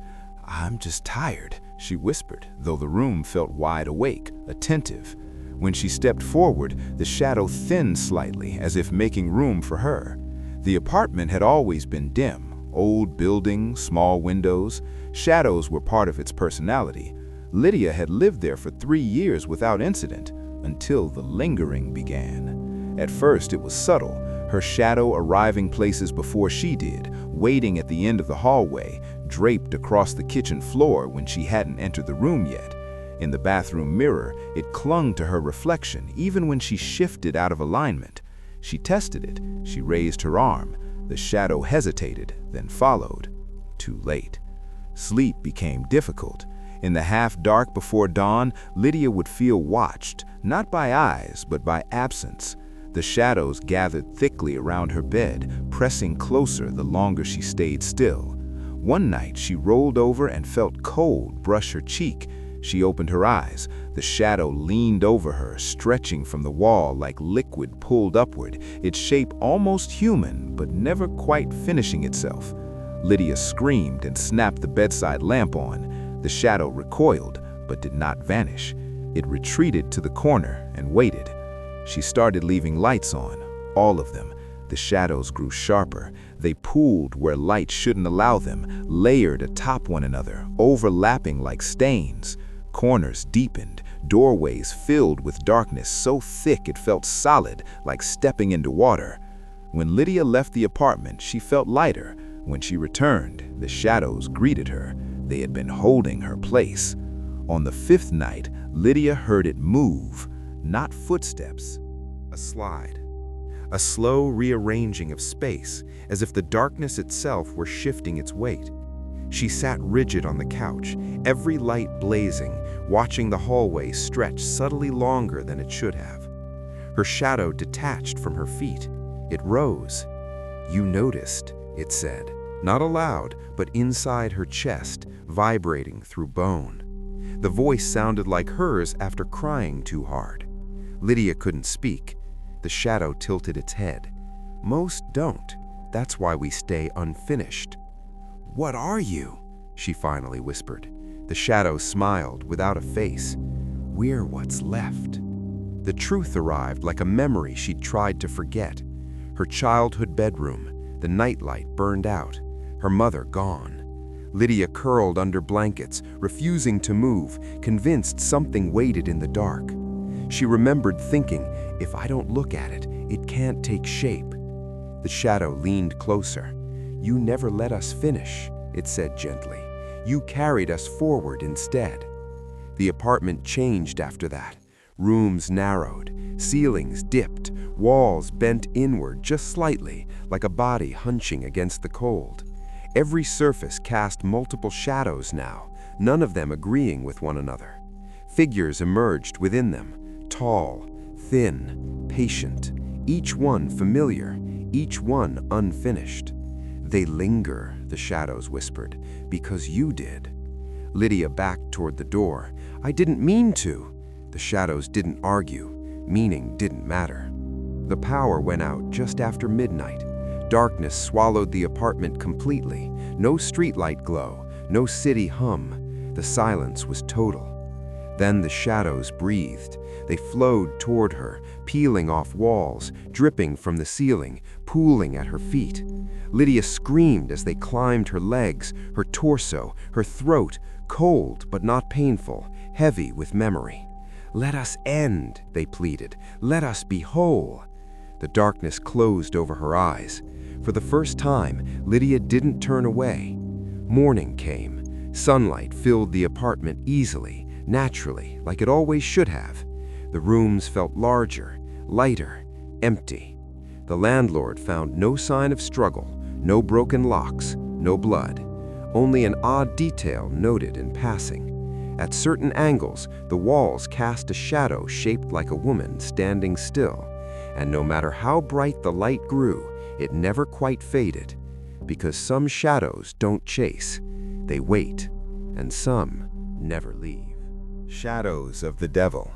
"I'm just tired," she whispered, though the room felt wide awake, attentive. When she stepped forward, the shadow thinned slightly, as if making room for her. The apartment had always been dim. Old building, small windows. Shadows were part of its personality. Lydia had lived there for 3 years without incident, until the lingering began. At first, it was subtle, her shadow arriving places before she did, waiting at the end of the hallway, draped across the kitchen floor when she hadn't entered the room yet. In the bathroom mirror, it clung to her reflection even when she shifted out of alignment. She tested it. She raised her arm. The shadow hesitated, then followed. Too late. Sleep became difficult. In the half-dark before dawn, Lydia would feel watched, not by eyes, but by absence. The shadows gathered thickly around her bed, pressing closer the longer she stayed still. One night, she rolled over and felt cold brush her cheek. She opened her eyes. The shadow leaned over her, stretching from the wall like liquid pulled upward, its shape almost human, but never quite finishing itself. Lydia screamed and snapped the bedside lamp on. The shadow recoiled, but did not vanish. It retreated to the corner and waited. She started leaving lights on, all of them. The shadows grew sharper. They pooled where light shouldn't allow them, layered atop one another, overlapping like stains. Corners deepened, doorways filled with darkness so thick it felt solid, like stepping into water. When Lydia left the apartment, she felt lighter. When she returned, the shadows greeted her. they had been holding her place. On the fifth night, Lydia heard it move, not footsteps, a slide. A slow rearranging of space, as if the darkness itself were shifting its weight. She sat rigid on the couch, every light blazing, watching the hallway stretch subtly longer than it should have. Her shadow detached from her feet. It rose. "You noticed," it said, not aloud, but inside her chest, vibrating through bone. The voice sounded like hers after crying too hard. Lydia couldn't speak. The shadow tilted its head. "Most don't. That's why we stay unfinished." "What are you?" she finally whispered. The shadow smiled without a face. "We're what's left." The truth arrived like a memory she'd tried to forget. Her childhood bedroom, the nightlight burned out, her mother gone. Lydia curled under blankets, refusing to move, convinced something waited in the dark. She remembered thinking, "If I don't look at it, it can't take shape." The shadow leaned closer. "You never let us finish," it said gently. "You carried us forward instead." The apartment changed after that. Rooms narrowed, ceilings dipped, walls bent inward just slightly, like a body hunching against the cold. Every surface cast multiple shadows now, none of them agreeing with one another. Figures emerged within them, tall, thin, patient, each one familiar, each one unfinished. "They linger," the shadows whispered, "because you did." Lydia backed toward the door. "I didn't mean to." The shadows didn't argue. Meaning didn't matter. The power went out just after midnight. Darkness swallowed the apartment completely. No streetlight glow, no city hum. The silence was total. Then the shadows breathed. They flowed toward her, peeling off walls, dripping from the ceiling, pooling at her feet. Lydia screamed as they climbed her legs, her torso, her throat, cold but not painful, heavy with memory. "Let us end," they pleaded. "Let us be whole." The darkness closed over her eyes. For the first time, Lydia didn't turn away. Morning came. Sunlight filled the apartment easily, naturally, like it always should have. The rooms felt larger, lighter, empty. The landlord found no sign of struggle, no broken locks, no blood. Only an odd detail noted in passing. At certain angles, the walls cast a shadow shaped like a woman standing still, and no matter how bright the light grew, it never quite faded, because some shadows don't chase, they wait, and some never leave. Shadows of the devil.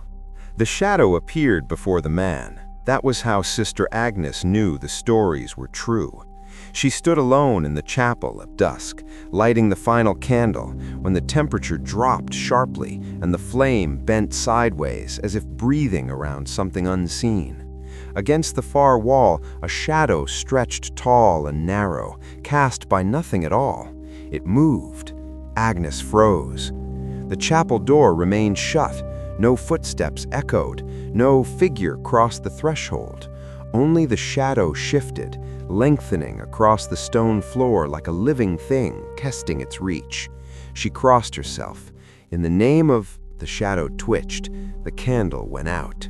The shadow appeared before the man. That was how Sister Agnes knew the stories were true. She stood alone in the chapel at dusk, lighting the final candle, when the temperature dropped sharply and the flame bent sideways as if breathing around something unseen. Against the far wall, a shadow stretched tall and narrow, cast by nothing at all. It moved. Agnes froze. The chapel door remained shut. No footsteps echoed. No figure crossed the threshold. Only the shadow shifted, lengthening across the stone floor like a living thing, testing its reach. She crossed herself. In the name of... The shadow twitched. The candle went out.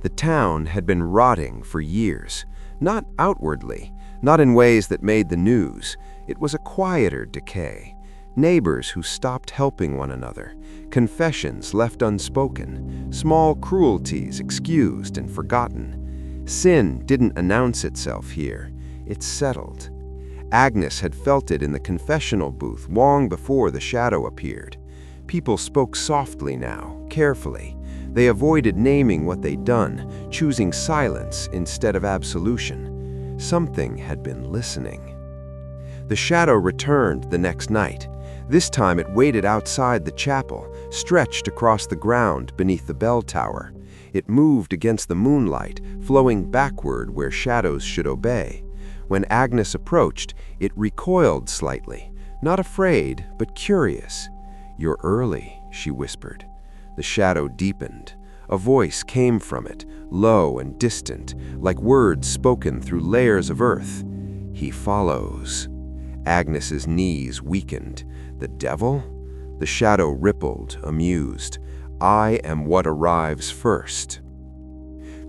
The town had been rotting for years. Not outwardly, not in ways that made the news. It was a quieter decay. Neighbors who stopped helping one another, confessions left unspoken, small cruelties excused and forgotten. Sin didn't announce itself here. It settled. Agnes had felt it in the confessional booth long before the shadow appeared. People spoke softly now, carefully. They avoided naming what they'd done, choosing silence instead of absolution. Something had been listening. The shadow returned the next night. This time it waited outside the chapel, stretched across the ground beneath the bell tower. It moved against the moonlight, flowing backward where shadows should obey. When Agnes approached, it recoiled slightly, not afraid, but curious. "You're early," she whispered. The shadow deepened. A voice came from it, low and distant, like words spoken through layers of earth. "He follows." Agnes's knees weakened. The devil? The shadow rippled, amused. I am what arrives first.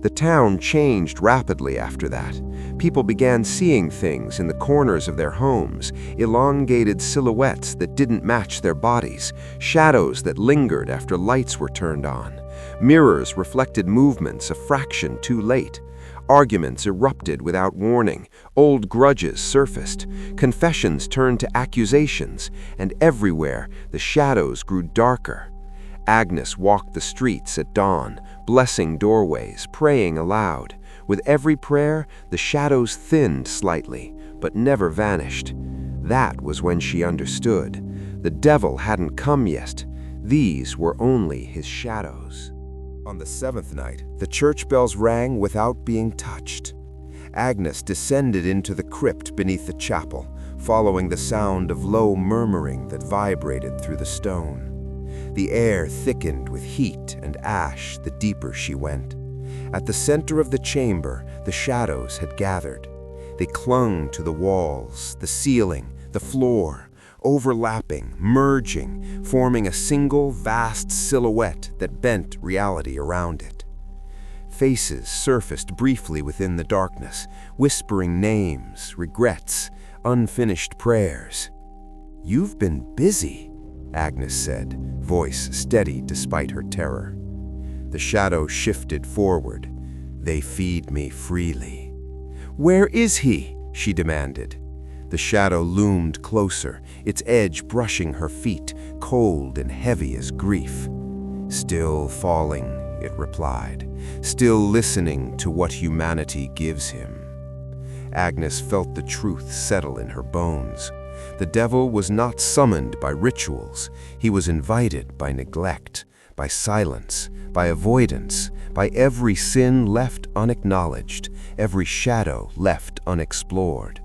The town changed rapidly after that. People began seeing things in the corners of their homes, elongated silhouettes that didn't match their bodies, shadows that lingered after lights were turned on. Mirrors reflected movements a fraction too late. Arguments erupted without warning, old grudges surfaced, confessions turned to accusations, and everywhere the shadows grew darker. Agnes walked the streets at dawn, blessing doorways, praying aloud. With every prayer, the shadows thinned slightly, but never vanished. That was when she understood. The devil hadn't come yet. These were only his shadows. On the seventh night, the church bells rang without being touched. Agnes descended into the crypt beneath the chapel, following the sound of low murmuring that vibrated through the stone. The air thickened with heat and ash the deeper she went. At the center of the chamber, the shadows had gathered. They clung to the walls, the ceiling, the floor, overlapping, merging, forming a single vast silhouette that bent reality around it. Faces surfaced briefly within the darkness, whispering names, regrets, unfinished prayers. "You've been busy," Agnes said, voice steady despite her terror. The shadow shifted forward. "They feed me freely." "Where is he?" she demanded. The shadow loomed closer, its edge brushing her feet, cold and heavy as grief. "Still falling," it replied, "still listening to what humanity gives him." Agnes felt the truth settle in her bones. The devil was not summoned by rituals. He was invited by neglect, by silence, by avoidance, by every sin left unacknowledged, every shadow left unexplored.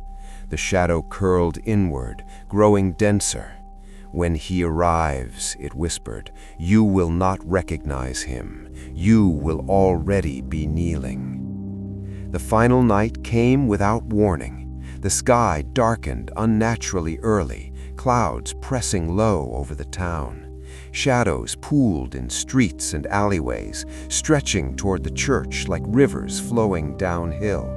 The shadow curled inward, growing denser. "When he arrives," it whispered, "you will not recognize him. You will already be kneeling." The final night came without warning. The sky darkened unnaturally early, clouds pressing low over the town. Shadows pooled in streets and alleyways, stretching toward the church like rivers flowing downhill.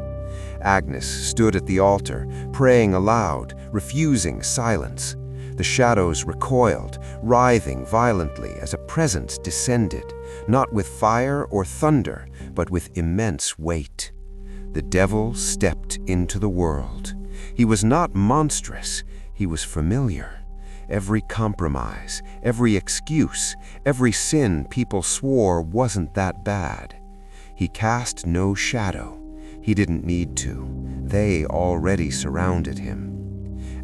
Agnes stood at the altar, praying aloud, refusing silence. The shadows recoiled, writhing violently as a presence descended, not with fire or thunder, but with immense weight. The devil stepped into the world. He was not monstrous, he was familiar. Every compromise, every excuse, every sin people swore wasn't that bad. He cast no shadow. He didn't need to. They already surrounded him.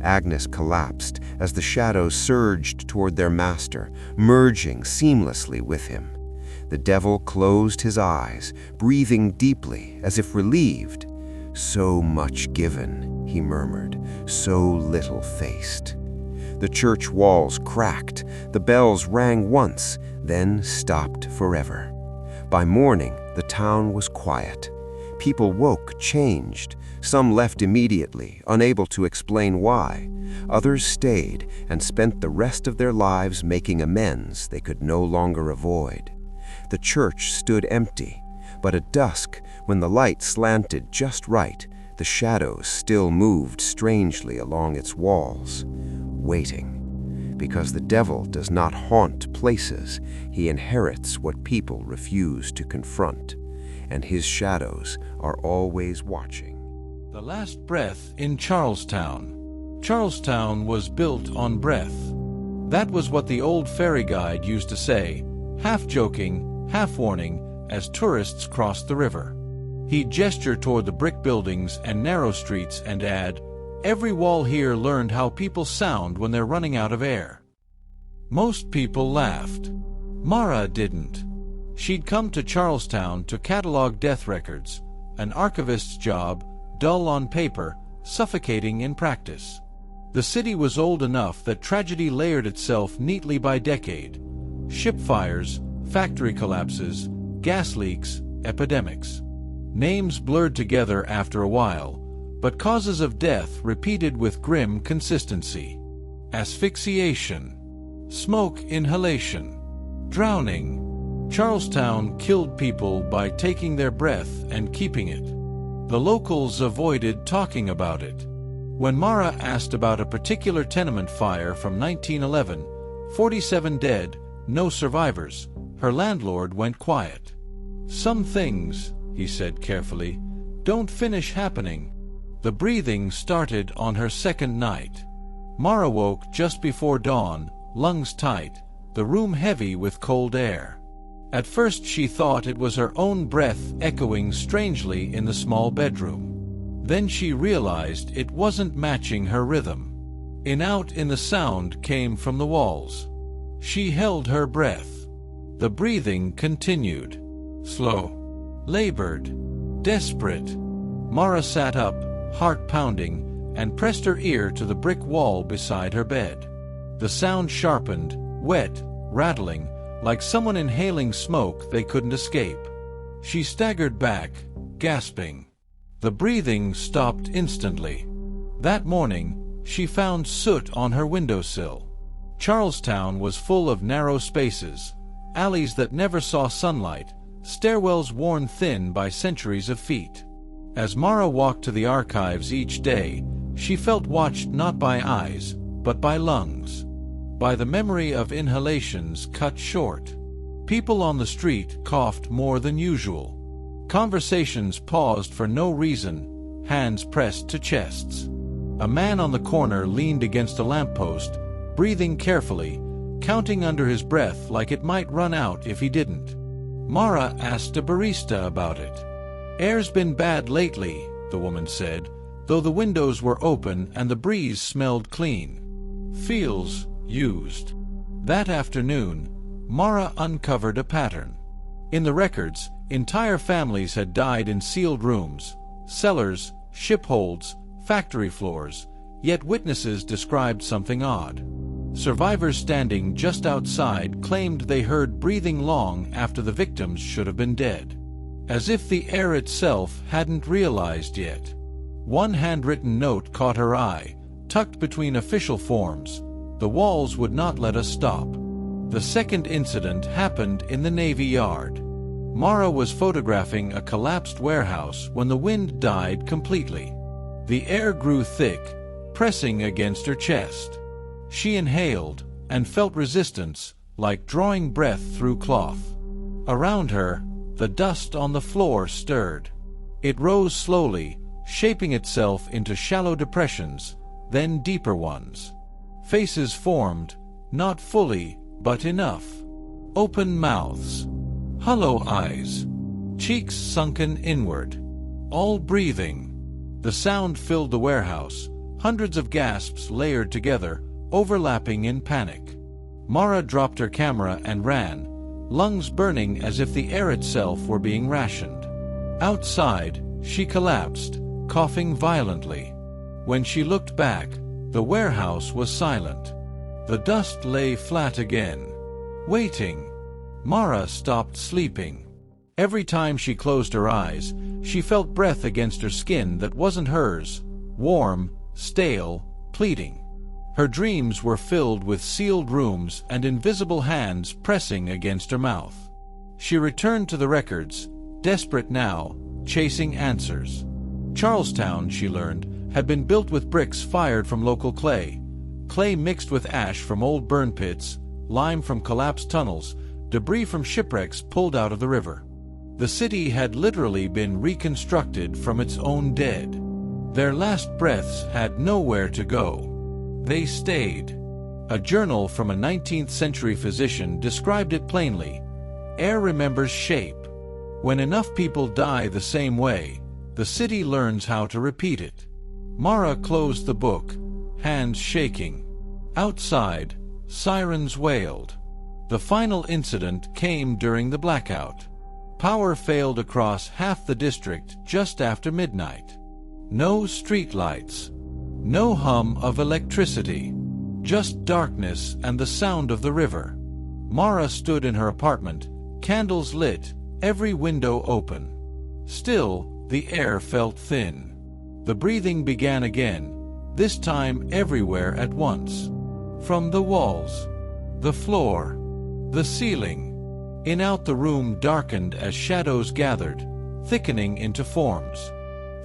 Agnes collapsed as the shadows surged toward their master, merging seamlessly with him. The devil closed his eyes, breathing deeply as if relieved. "So much given," he murmured, "so little faced." The church walls cracked, the bells rang once, then stopped forever. By morning, the town was quiet. People woke changed. Some left immediately, unable to explain why. Others stayed and spent the rest of their lives making amends they could no longer avoid. The church stood empty, but at dusk, when the light slanted just right, the shadows still moved strangely along its walls, waiting. Because the devil does not haunt places, he inherits what people refuse to confront, and his shadows are always watching. The Last Breath in Charlestown. Charlestown was built on breath. That was what the old ferry guide used to say, half joking, half warning, as tourists crossed the river. He'd gesture toward the brick buildings and narrow streets and add, "Every wall here learned how people sound when they're running out of air." Most people laughed. Mara didn't. She'd come to Charlestown to catalog death records, an archivist's job, dull on paper, suffocating in practice. The city was old enough that tragedy layered itself neatly by decade. Ship fires, factory collapses, gas leaks, epidemics. Names blurred together after a while, but causes of death repeated with grim consistency. Asphyxiation, smoke inhalation, drowning. Charlestown killed people by taking their breath and keeping it. The locals avoided talking about it. When Mara asked about a particular tenement fire from 1911, 47 dead, no survivors, her landlord went quiet. "Some things," he said carefully, "don't finish happening." The breathing started on her second night. Mara woke just before dawn, lungs tight, the room heavy with cold air. At first she thought it was her own breath echoing strangely in the small bedroom. Then she realized it wasn't matching her rhythm. In the sound came from the walls. She held her breath. The breathing continued. Slow, labored, desperate. Mara sat up, heart pounding, and pressed her ear to the brick wall beside her bed. The sound sharpened, wet, rattling, like someone inhaling smoke they couldn't escape. She staggered back, gasping. The breathing stopped instantly. That morning, she found soot on her windowsill. Charlestown was full of narrow spaces, alleys that never saw sunlight, stairwells worn thin by centuries of feet. As Mara walked to the archives each day, she felt watched not by eyes, but by lungs. By the memory of inhalations cut short. People on the street coughed more than usual. Conversations paused for no reason, hands pressed to chests. A man on the corner leaned against a lamppost, breathing carefully, counting under his breath like it might run out if he didn't. Mara asked a barista about it. "Air's been bad lately," the woman said, though the windows were open and the breeze smelled clean. "Feels used." That afternoon, Mara uncovered a pattern. In the records, entire families had died in sealed rooms, cellars, ship holds, factory floors, yet witnesses described something odd. Survivors standing just outside claimed they heard breathing long after the victims should have been dead. As if the air itself hadn't realized yet. One handwritten note caught her eye, tucked between official forms. "The walls would not let us stop." The second incident happened in the Navy Yard. Mara was photographing a collapsed warehouse when the wind died completely. The air grew thick, pressing against her chest. She inhaled and felt resistance, like drawing breath through cloth. Around her, the dust on the floor stirred. It rose slowly, shaping itself into shallow depressions, then deeper ones. Faces formed, not fully, but enough. Open mouths, hollow eyes, cheeks sunken inward, all breathing. The sound filled the warehouse, hundreds of gasps layered together, overlapping in panic. Mara dropped her camera and ran, lungs burning as if the air itself were being rationed. Outside, she collapsed, coughing violently. When she looked back, the warehouse was silent. The dust lay flat again. Waiting. Mara stopped sleeping. Every time she closed her eyes, she felt breath against her skin that wasn't hers, warm, stale, pleading. Her dreams were filled with sealed rooms and invisible hands pressing against her mouth. She returned to the records, desperate now, chasing answers. Charlestown, she learned, had been built with bricks fired from local clay mixed with ash from old burn pits, lime from collapsed tunnels, debris from shipwrecks pulled out of the river. The city had literally been reconstructed from its own dead. Their last breaths had nowhere to go. They stayed. A journal from a 19th century physician described it plainly. Air remembers shape. When enough people die the same way, the city learns how to repeat it. Mara closed the book, hands shaking. Outside, sirens wailed. The final incident came during the blackout. Power failed across half the district just after midnight. No streetlights. No hum of electricity. Just darkness and the sound of the river. Mara stood in her apartment, candles lit, every window open. Still, the air felt thin. The breathing began again, this time everywhere at once. From the walls, the floor, the ceiling. In out the room darkened as shadows gathered, thickening into forms.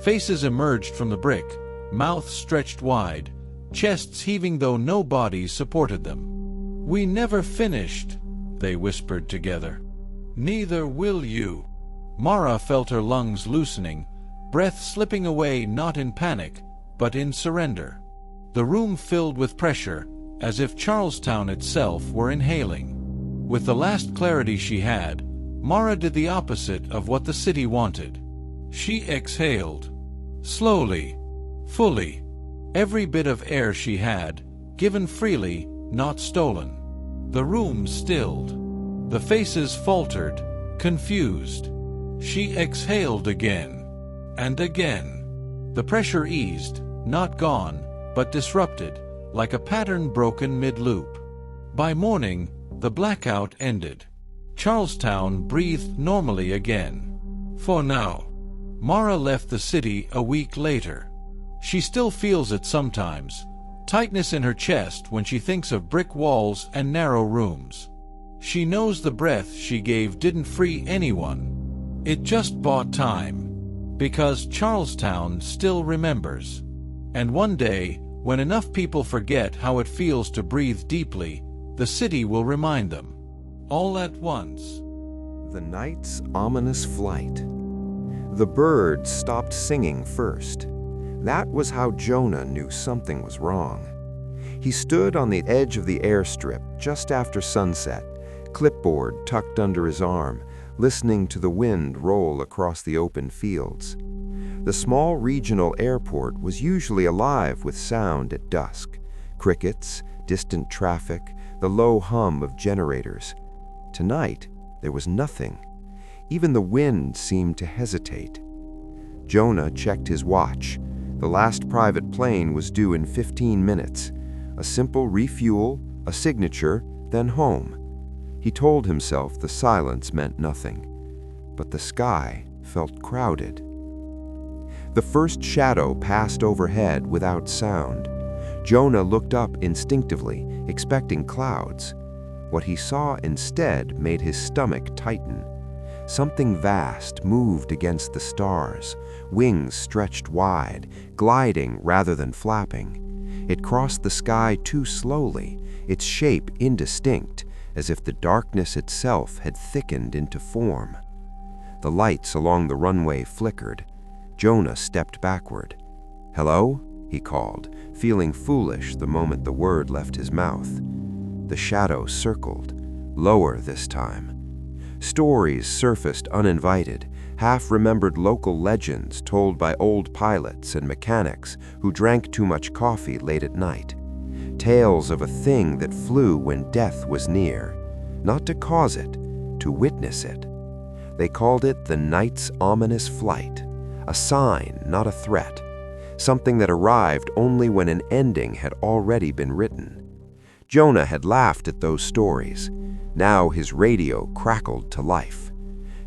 Faces emerged from the brick, mouths stretched wide, chests heaving though no bodies supported them. "We never finished," they whispered together. "Neither will you." Mara felt her lungs loosening, breath slipping away not in panic, but in surrender. The room filled with pressure, as if Charlestown itself were inhaling. With the last clarity she had, Mara did the opposite of what the city wanted. She exhaled. Slowly, fully. Every bit of air she had, given freely, not stolen. The room stilled. The faces faltered, confused. She exhaled again, and again. The pressure eased, not gone, but disrupted, like a pattern broken mid-loop. By morning, the blackout ended. Charlestown breathed normally again. For now. Mara left the city a week later. She still feels it sometimes, tightness in her chest when she thinks of brick walls and narrow rooms. She knows the breath she gave didn't free anyone. It just bought time. Because Charlestown still remembers. And one day, when enough people forget how it feels to breathe deeply, the city will remind them. All at once. The night's ominous flight. The birds stopped singing first. That was how Jonah knew something was wrong. He stood on the edge of the airstrip just after sunset, clipboard tucked under his arm, listening to the wind roll across the open fields. The small regional airport was usually alive with sound at dusk. Crickets, distant traffic, the low hum of generators. Tonight, there was nothing. Even the wind seemed to hesitate. Jonah checked his watch. The last private plane was due in 15 minutes. A simple refuel, a signature, then home. He told himself the silence meant nothing. But the sky felt crowded. The first shadow passed overhead without sound. Jonah looked up instinctively, expecting clouds. What he saw instead made his stomach tighten. Something vast moved against the stars, wings stretched wide, gliding rather than flapping. It crossed the sky too slowly, its shape indistinct, as if the darkness itself had thickened into form. The lights along the runway flickered. Jonah stepped backward. "Hello?" he called, feeling foolish the moment the word left his mouth. The shadow circled, lower this time. Stories surfaced uninvited, half-remembered local legends told by old pilots and mechanics who drank too much coffee late at night. Tales of a thing that flew when death was near, not to cause it, to witness it. They called it the night's ominous flight, a sign, not a threat, something that arrived only when an ending had already been written. Jonah had laughed at those stories. Now his radio crackled to life.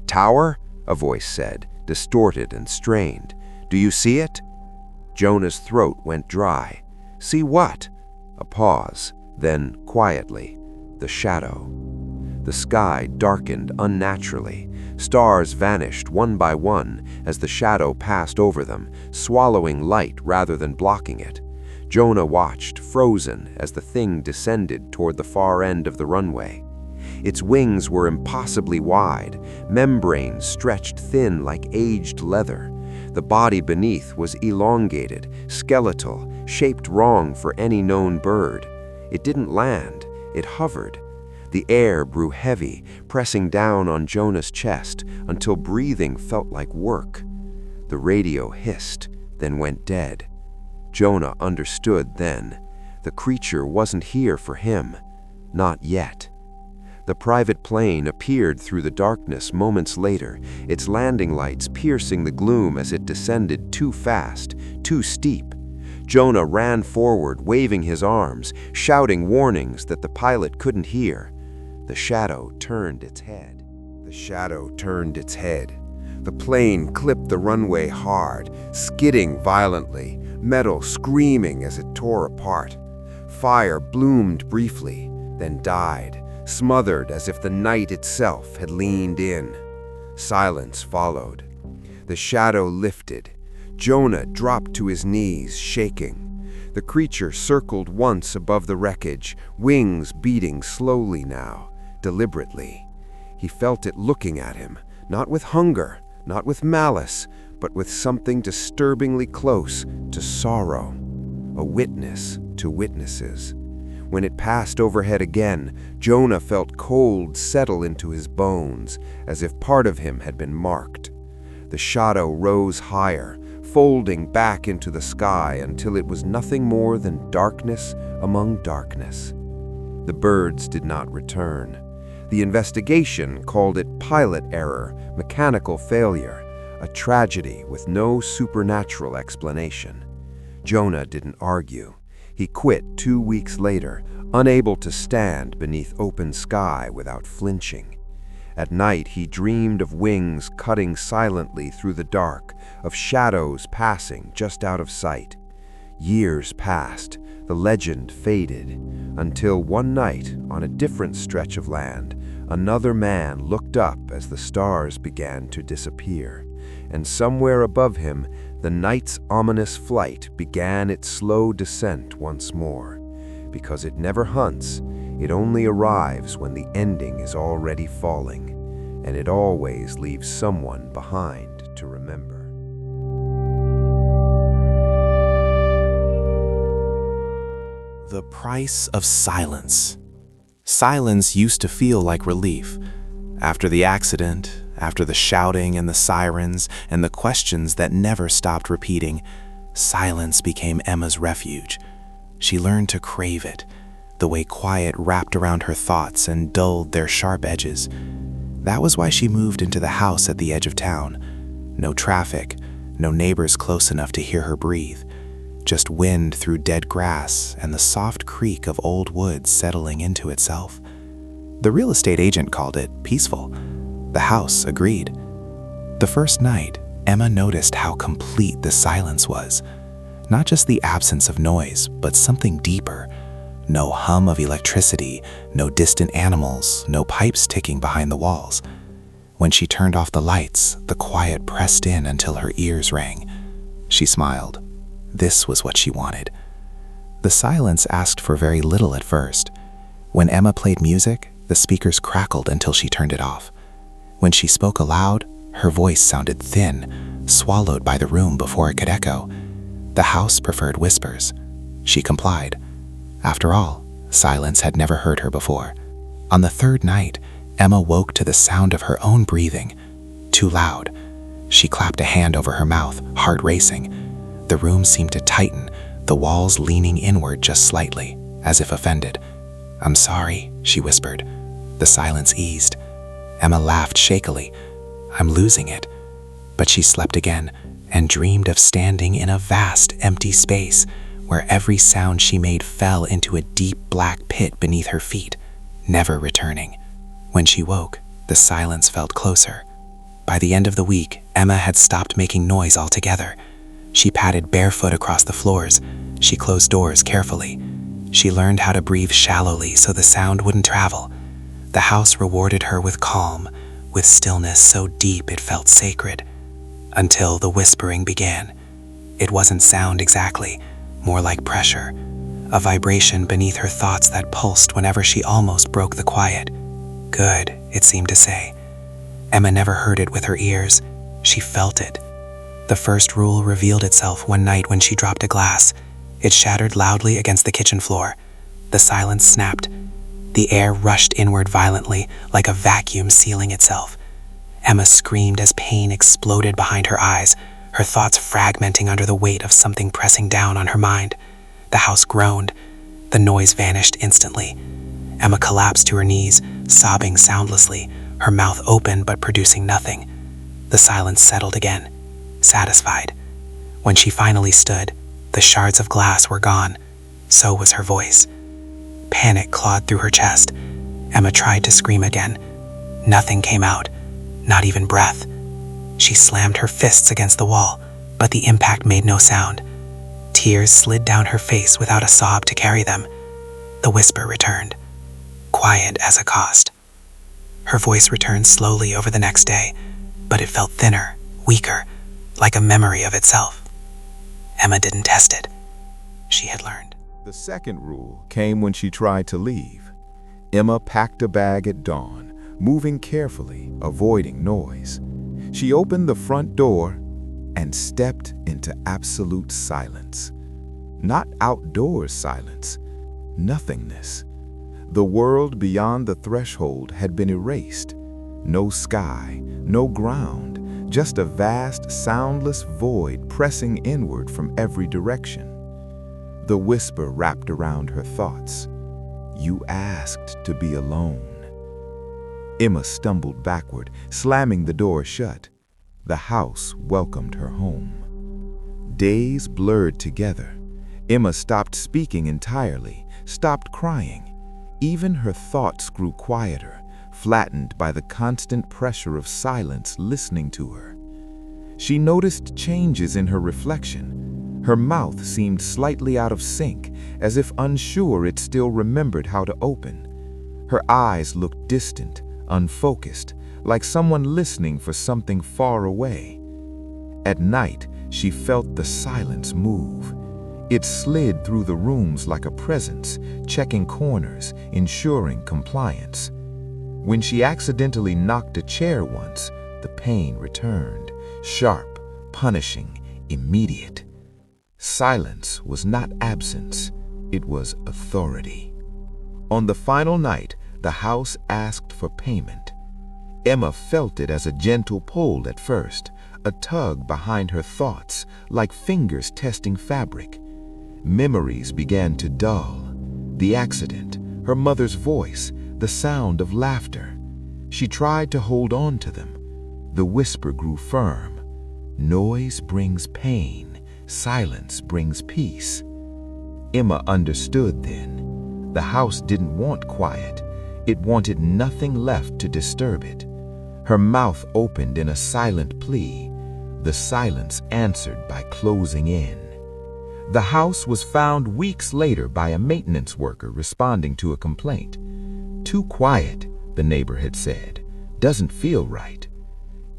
"Tower?" a voice said, distorted and strained. "Do you see it?" Jonah's throat went dry. "See what?" A pause, then quietly, the shadow. The sky darkened unnaturally. Stars vanished one by one as the shadow passed over them, swallowing light rather than blocking it. Jonah watched, frozen, as the thing descended toward the far end of the runway. Its wings were impossibly wide, membranes stretched thin like aged leather. The body beneath was elongated, skeletal, shaped wrong for any known bird. It didn't land, it hovered. The air grew heavy, pressing down on Jonah's chest until breathing felt like work. The radio hissed, then went dead. Jonah understood then. The creature wasn't here for him. Not yet. The private plane appeared through the darkness moments later, its landing lights piercing the gloom as it descended too fast, too steep. Jonah ran forward, waving his arms, shouting warnings that the pilot couldn't hear. The shadow turned its head. The shadow turned its head. The plane clipped the runway hard, skidding violently, metal screaming as it tore apart. Fire bloomed briefly, then died, smothered as if the night itself had leaned in. Silence followed. The shadow lifted. Jonah dropped to his knees, shaking. The creature circled once above the wreckage, wings beating slowly now, deliberately. He felt it looking at him, not with hunger, not with malice, but with something disturbingly close to sorrow, a witness to witnesses. When it passed overhead again, Jonah felt cold settle into his bones, as if part of him had been marked. The shadow rose higher, folding back into the sky until it was nothing more than darkness among darkness. The birds did not return. The investigation called it pilot error, mechanical failure, a tragedy with no supernatural explanation. Jonah didn't argue. He quit 2 weeks later, unable to stand beneath open sky without flinching. At night he dreamed of wings cutting silently through the dark, of shadows passing just out of sight. Years passed, the legend faded, until one night, on a different stretch of land, another man looked up as the stars began to disappear, and somewhere above him, the night's ominous flight began its slow descent once more. Because it never hunts, it only arrives when the ending is already falling, and it always leaves someone behind to remember. The price of silence. Silence used to feel like relief. After the accident, after the shouting and the sirens and the questions that never stopped repeating, silence became Emma's refuge. She learned to crave it, the way quiet wrapped around her thoughts and dulled their sharp edges. That was why she moved into the house at the edge of town. No traffic, no neighbors close enough to hear her breathe. Just wind through dead grass and the soft creak of old wood settling into itself. The real estate agent called it peaceful. The house agreed. The first night, Emma noticed how complete the silence was. Not just the absence of noise, but something deeper. No hum of electricity, no distant animals, no pipes ticking behind the walls. When she turned off the lights, the quiet pressed in until her ears rang. She smiled. This was what she wanted. The silence asked for very little at first. When Emma played music, the speakers crackled until she turned it off. When she spoke aloud, her voice sounded thin, swallowed by the room before it could echo. The house preferred whispers. She complied. After all, silence had never hurt her before. On the third night, Emma woke to the sound of her own breathing. Too loud. She clapped a hand over her mouth, heart racing. The room seemed to tighten, the walls leaning inward just slightly, as if offended. "I'm sorry," she whispered. The silence eased. Emma laughed shakily. "I'm losing it." But she slept again and dreamed of standing in a vast, empty space where every sound she made fell into a deep black pit beneath her feet, never returning. When she woke, the silence felt closer. By the end of the week, Emma had stopped making noise altogether. She padded barefoot across the floors. She closed doors carefully. She learned how to breathe shallowly so the sound wouldn't travel. The house rewarded her with calm, with stillness so deep it felt sacred. Until the whispering began. It wasn't sound exactly, more like pressure, a vibration beneath her thoughts that pulsed whenever she almost broke the quiet. Good, it seemed to say. Emma never heard it with her ears. She felt it. The first rule revealed itself one night when she dropped a glass. It shattered loudly against the kitchen floor. The silence snapped. The air rushed inward violently, like a vacuum sealing itself. Emma screamed as pain exploded behind her eyes, her thoughts fragmenting under the weight of something pressing down on her mind. The house groaned. The noise vanished instantly. Emma collapsed to her knees, sobbing soundlessly, her mouth open but producing nothing. The silence settled again, satisfied. When she finally stood, the shards of glass were gone. So was her voice. Panic clawed through her chest. Emma tried to scream again. Nothing came out, not even breath. She slammed her fists against the wall, but the impact made no sound. Tears slid down her face without a sob to carry them. The whisper returned, quiet as a cost. Her voice returned slowly over the next day, but it felt thinner, weaker, like a memory of itself. Emma didn't test it. She had learned. The second rule came when she tried to leave. Emma packed a bag at dawn, moving carefully, avoiding noise. She opened the front door and stepped into absolute silence. Not outdoors silence, nothingness. The world beyond the threshold had been erased. No sky, no ground, just a vast, soundless void pressing inward from every direction. The whisper wrapped around her thoughts. You asked to be alone. Emma stumbled backward, slamming the door shut. The house welcomed her home. Days blurred together. Emma stopped speaking entirely, stopped crying. Even her thoughts grew quieter, flattened by the constant pressure of silence listening to her. She noticed changes in her reflection. Her mouth seemed slightly out of sync, as if unsure it still remembered how to open. Her eyes looked distant, unfocused, like someone listening for something far away. At night, she felt the silence move. It slid through the rooms like a presence, checking corners, ensuring compliance. When she accidentally knocked a chair once, the pain returned, sharp, punishing, immediate. Silence was not absence, it was authority. On the final night, the house asked for payment. Emma felt it as a gentle pull at first, a tug behind her thoughts, like fingers testing fabric. Memories began to dull. The accident, her mother's voice, the sound of laughter. She tried to hold on to them. The whisper grew firm. Noise brings pain, silence brings peace. Emma understood then. The house didn't want quiet. It wanted nothing left to disturb it. Her mouth opened in a silent plea. The silence answered by closing in. The house was found weeks later by a maintenance worker responding to a complaint. Too quiet, the neighbor had said. Doesn't feel right.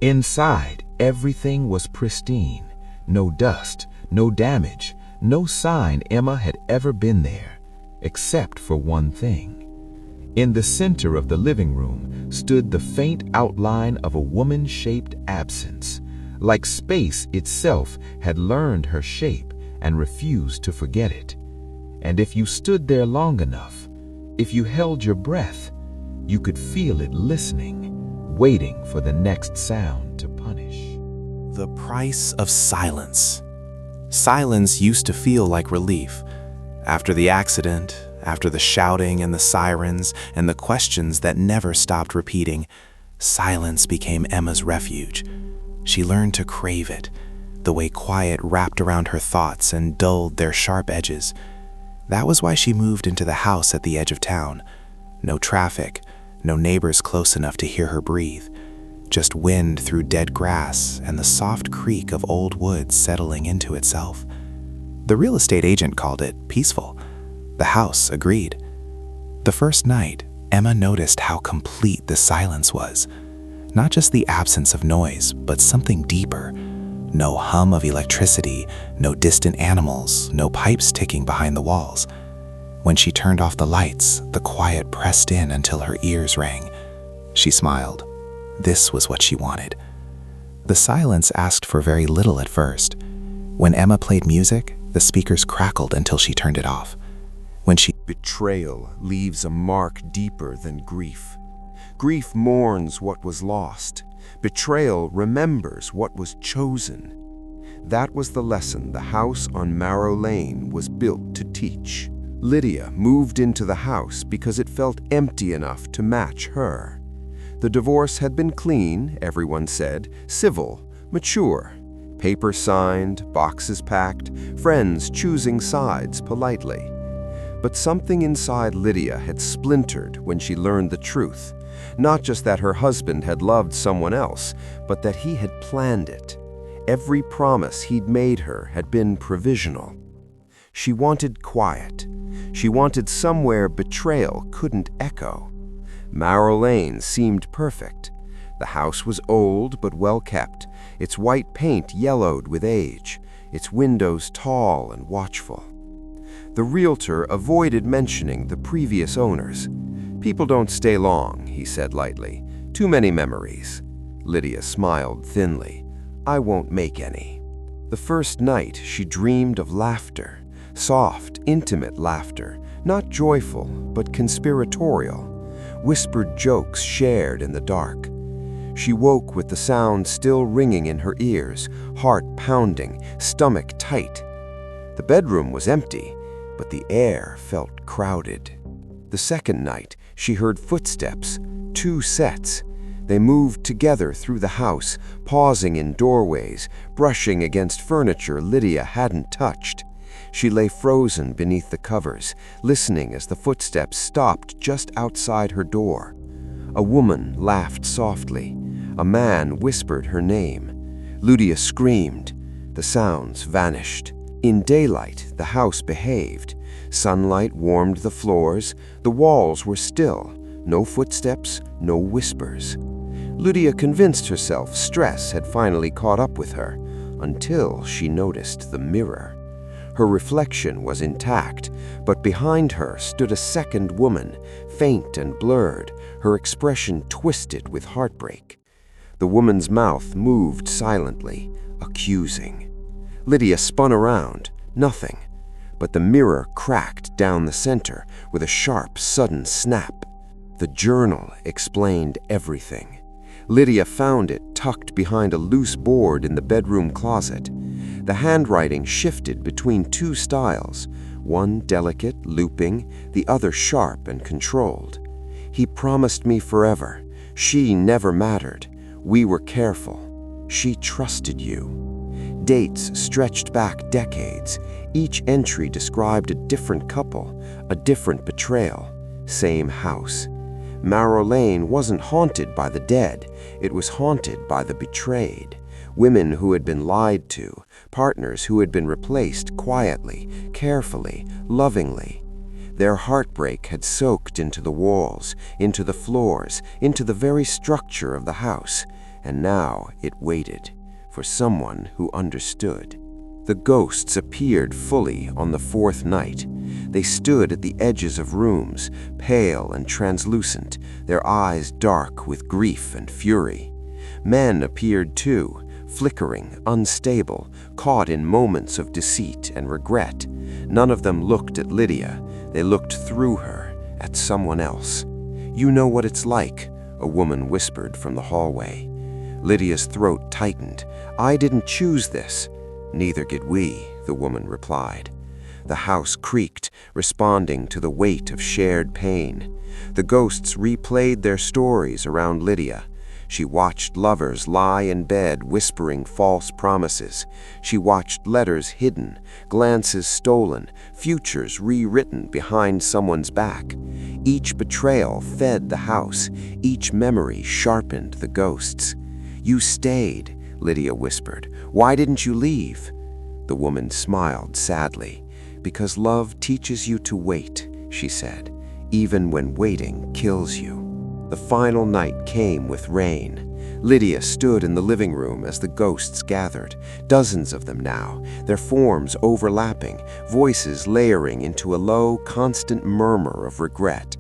Inside, everything was pristine. No dust, no damage, no sign Emma had ever been there, except for one thing. In the center of the living room stood the faint outline of a woman-shaped absence, like space itself had learned her shape and refused to forget it. And if you stood there long enough, if you held your breath, you could feel it listening, waiting for the next sound to punish. The price of silence. Silence used to feel like relief. After the accident, after the shouting and the sirens and the questions that never stopped repeating, silence became Emma's refuge. She learned to crave it, the way quiet wrapped around her thoughts and dulled their sharp edges. That was why she moved into the house at the edge of town. No traffic, no neighbors close enough to hear her breathe. Just wind through dead grass and the soft creak of old wood settling into itself. The real estate agent called it peaceful. The house agreed. The first night, Emma noticed how complete the silence was. Not just the absence of noise, but something deeper. No hum of electricity, no distant animals, no pipes ticking behind the walls. When she turned off the lights, the quiet pressed in until her ears rang. She smiled. This was what she wanted. The silence asked for very little at first. When Emma played music, the speakers crackled until she turned it off. Betrayal leaves a mark deeper than grief. Grief mourns what was lost. Betrayal remembers what was chosen. That was the lesson the house on Marrow Lane was built to teach. Lydia moved into the house because it felt empty enough to match her. The divorce had been clean, everyone said, civil, mature. Papers signed, boxes packed, friends choosing sides politely. But something inside Lydia had splintered when she learned the truth. Not just that her husband had loved someone else, but that he had planned it. Every promise he'd made her had been provisional. She wanted quiet. She wanted somewhere betrayal couldn't echo. Marrow Lane seemed perfect. The house was old but well kept, its white paint yellowed with age, its windows tall and watchful. The realtor avoided mentioning the previous owners. "People don't stay long," he said lightly. "Too many memories." Lydia smiled thinly. "I won't make any." The first night she dreamed of laughter, soft, intimate laughter, not joyful, but conspiratorial, whispered jokes shared in the dark. She woke with the sound still ringing in her ears, heart pounding, stomach tight. The bedroom was empty, but the air felt crowded. The second night, she heard footsteps, 2 sets. They moved together through the house, pausing in doorways, brushing against furniture Lydia hadn't touched. She lay frozen beneath the covers, listening as the footsteps stopped just outside her door. A woman laughed softly. A man whispered her name. Lydia screamed. The sounds vanished. In daylight, the house behaved. Sunlight warmed the floors. The walls were still. No footsteps, no whispers. Lydia convinced herself stress had finally caught up with her, until she noticed the mirror. Her reflection was intact, but behind her stood a second woman, faint and blurred, her expression twisted with heartbreak. The woman's mouth moved silently, accusing. Lydia spun around. Nothing. But the mirror cracked down the center with a sharp, sudden snap. The journal explained everything. Lydia found it tucked behind a loose board in the bedroom closet. The handwriting shifted between 2 styles, one delicate, looping, the other sharp and controlled. "He promised me forever. She never mattered. We were careful. She trusted you." Dates stretched back decades. Each entry described a different couple, a different betrayal. Same house. Marrow Lane wasn't haunted by the dead. It was haunted by the betrayed. Women who had been lied to, partners who had been replaced quietly, carefully, lovingly. Their heartbreak had soaked into the walls, into the floors, into the very structure of the house, and now it waited for someone who understood. The ghosts appeared fully on the 4th night. They stood at the edges of rooms, pale and translucent, their eyes dark with grief and fury. Men appeared too, flickering, unstable, caught in moments of deceit and regret. None of them looked at Lydia. They looked through her, at someone else. "You know what it's like," a woman whispered from the hallway. Lydia's throat tightened. "I didn't choose this." "Neither did we," the woman replied. The house creaked, responding to the weight of shared pain. The ghosts replayed their stories around Lydia. She watched lovers lie in bed whispering false promises. She watched letters hidden, glances stolen, futures rewritten behind someone's back. Each betrayal fed the house. Each memory sharpened the ghosts. "You stayed," Lydia whispered. "Why didn't you leave?" The woman smiled sadly. "Because love teaches you to wait," she said, "even when waiting kills you." The final night came with rain. Lydia stood in the living room as the ghosts gathered, dozens of them now, their forms overlapping, voices layering into a low, constant murmur of regret.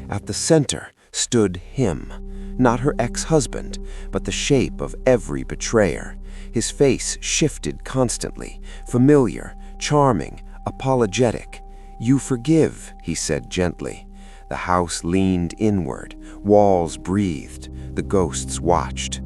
At the center stood him, not her ex-husband, but the shape of every betrayer. His face shifted constantly, familiar, charming, apologetic. "You forgive," he said gently. The house leaned inward, walls breathed, the ghosts watched.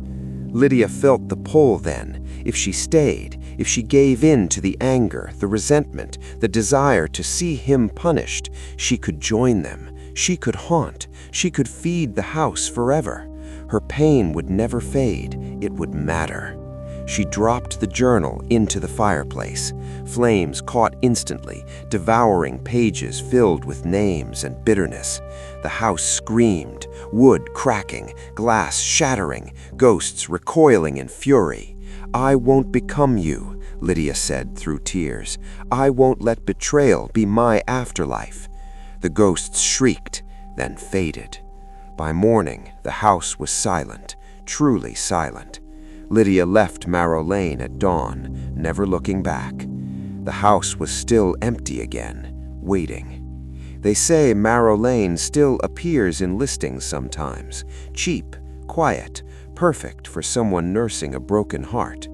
Lydia felt the pull then. If she stayed, if she gave in to the anger, the resentment, the desire to see him punished, she could join them, she could haunt, she could feed the house forever. Her pain would never fade, it would matter. She dropped the journal into the fireplace. Flames caught instantly, devouring pages filled with names and bitterness. The house screamed, wood cracking, glass shattering, ghosts recoiling in fury. "I won't become you," Lydia said through tears. "I won't let betrayal be my afterlife." The ghosts shrieked, then faded. By morning, the house was silent, truly silent. Lydia left Marrow Lane at dawn, never looking back. The house was still empty again, waiting. They say Marrow Lane still appears in listings sometimes, cheap, quiet, perfect for someone nursing a broken heart.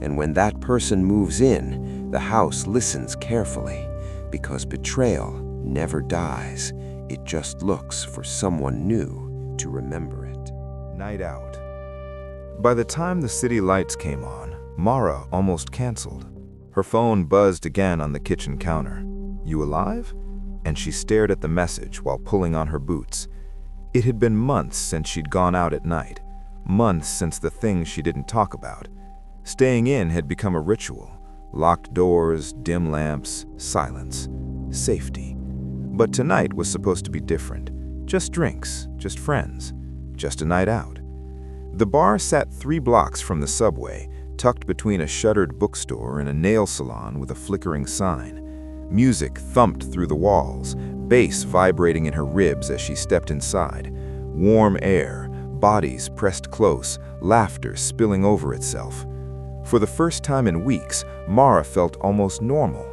And when that person moves in, the house listens carefully, because betrayal never dies. It just looks for someone new to remember it. Night out. By the time the city lights came on, Mara almost canceled. Her phone buzzed again on the kitchen counter. "You alive?" And she stared at the message while pulling on her boots. It had been months since she'd gone out at night, months since the things she didn't talk about. Staying in had become a ritual. Locked doors, dim lamps, silence, safety. But tonight was supposed to be different. Just drinks, just friends, just a night out. The bar sat 3 blocks from the subway, tucked between a shuttered bookstore and a nail salon with a flickering sign. Music thumped through the walls, bass vibrating in her ribs as she stepped inside. Warm air, bodies pressed close, laughter spilling over itself. For the first time in weeks, Mara felt almost normal.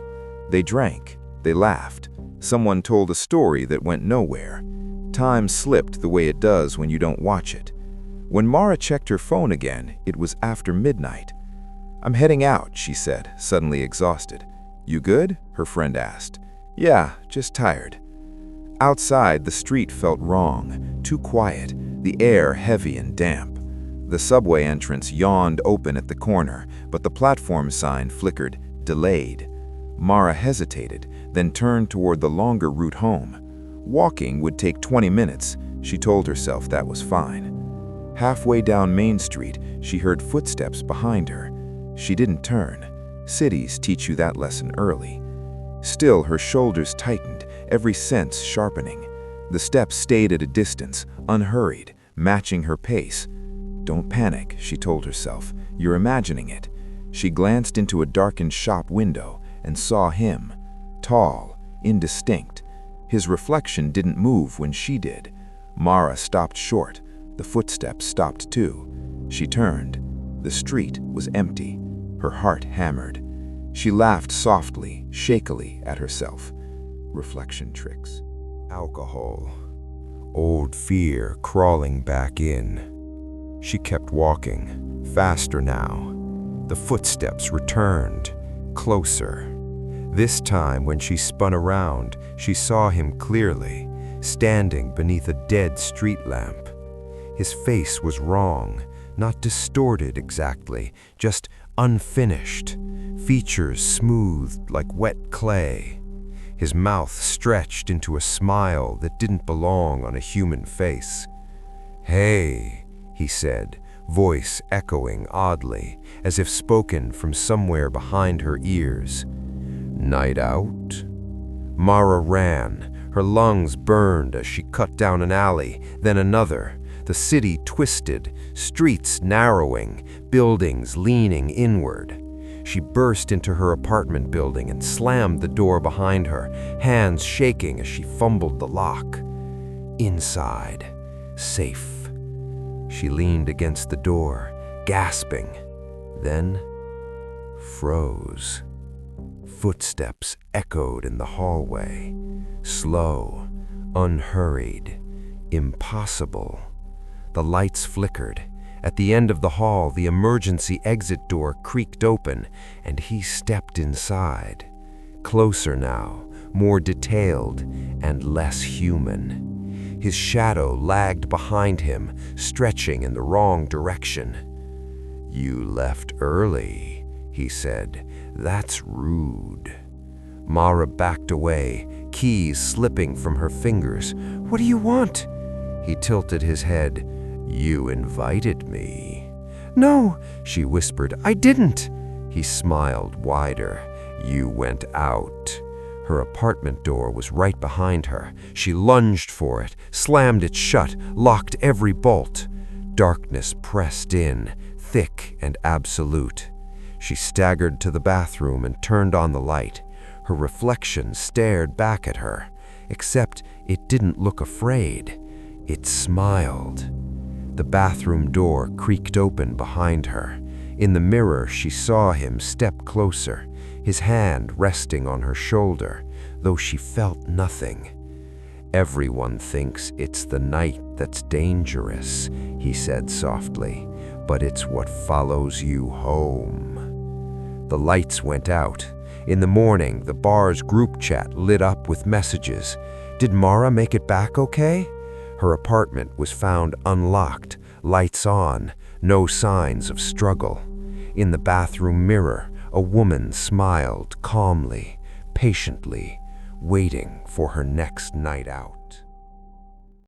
They drank, they laughed. Someone told a story that went nowhere. Time slipped the way it does when you don't watch it. When Mara checked her phone again, it was after midnight. "I'm heading out," she said, suddenly exhausted. "You good?" her friend asked. "Yeah, just tired." Outside, the street felt wrong, too quiet, the air heavy and damp. The subway entrance yawned open at the corner, but the platform sign flickered, "Delayed." Mara hesitated, then turned toward the longer route home. Walking would take 20 minutes. She told herself that was fine. Halfway down Main Street, she heard footsteps behind her. She didn't turn. Cities teach you that lesson early. Still, her shoulders tightened, every sense sharpening. The steps stayed at a distance, unhurried, matching her pace. "Don't panic," she told herself. "You're imagining it." She glanced into a darkened shop window and saw him, tall, indistinct. His reflection didn't move when she did. Mara stopped short. The footsteps stopped too. She turned. The street was empty. Her heart hammered. She laughed softly, shakily at herself. Reflection tricks. Alcohol. Old fear crawling back in. She kept walking, faster now. The footsteps returned, closer. This time, when she spun around, she saw him clearly, standing beneath a dead street lamp. His face was wrong, not distorted exactly, just unfinished, features smoothed like wet clay. His mouth stretched into a smile that didn't belong on a human face. "Hey," he said, voice echoing oddly, as if spoken from somewhere behind her ears. "Night out?" Mara ran. Her lungs burned as she cut down an alley, then another. The city twisted, streets narrowing, buildings leaning inward. She burst into her apartment building and slammed the door behind her, hands shaking as she fumbled the lock. Inside, safe. She leaned against the door, gasping, then froze. Footsteps echoed in the hallway, slow, unhurried, impossible. The lights flickered. At the end of the hall, the emergency exit door creaked open, and he stepped inside. Closer now, more detailed and less human. His shadow lagged behind him, stretching in the wrong direction. "You left early," he said. "That's rude." Mara backed away, keys slipping from her fingers. "What do you want?" He tilted his head. "You invited me." "No," she whispered. "I didn't." He smiled wider. "You went out." Her apartment door was right behind her. She lunged for it, slammed it shut, locked every bolt. Darkness pressed in, thick and absolute. She staggered to the bathroom and turned on the light. Her reflection stared back at her, except it didn't look afraid. It smiled. The bathroom door creaked open behind her. In the mirror, she saw him step closer, his hand resting on her shoulder, though she felt nothing. "Everyone thinks it's the night that's dangerous," he said softly, "but it's what follows you home." The lights went out. In the morning, the bar's group chat lit up with messages. Did Mara make it back okay? Her apartment was found unlocked, lights on, no signs of struggle. In the bathroom mirror, a woman smiled calmly, patiently, waiting for her next night out.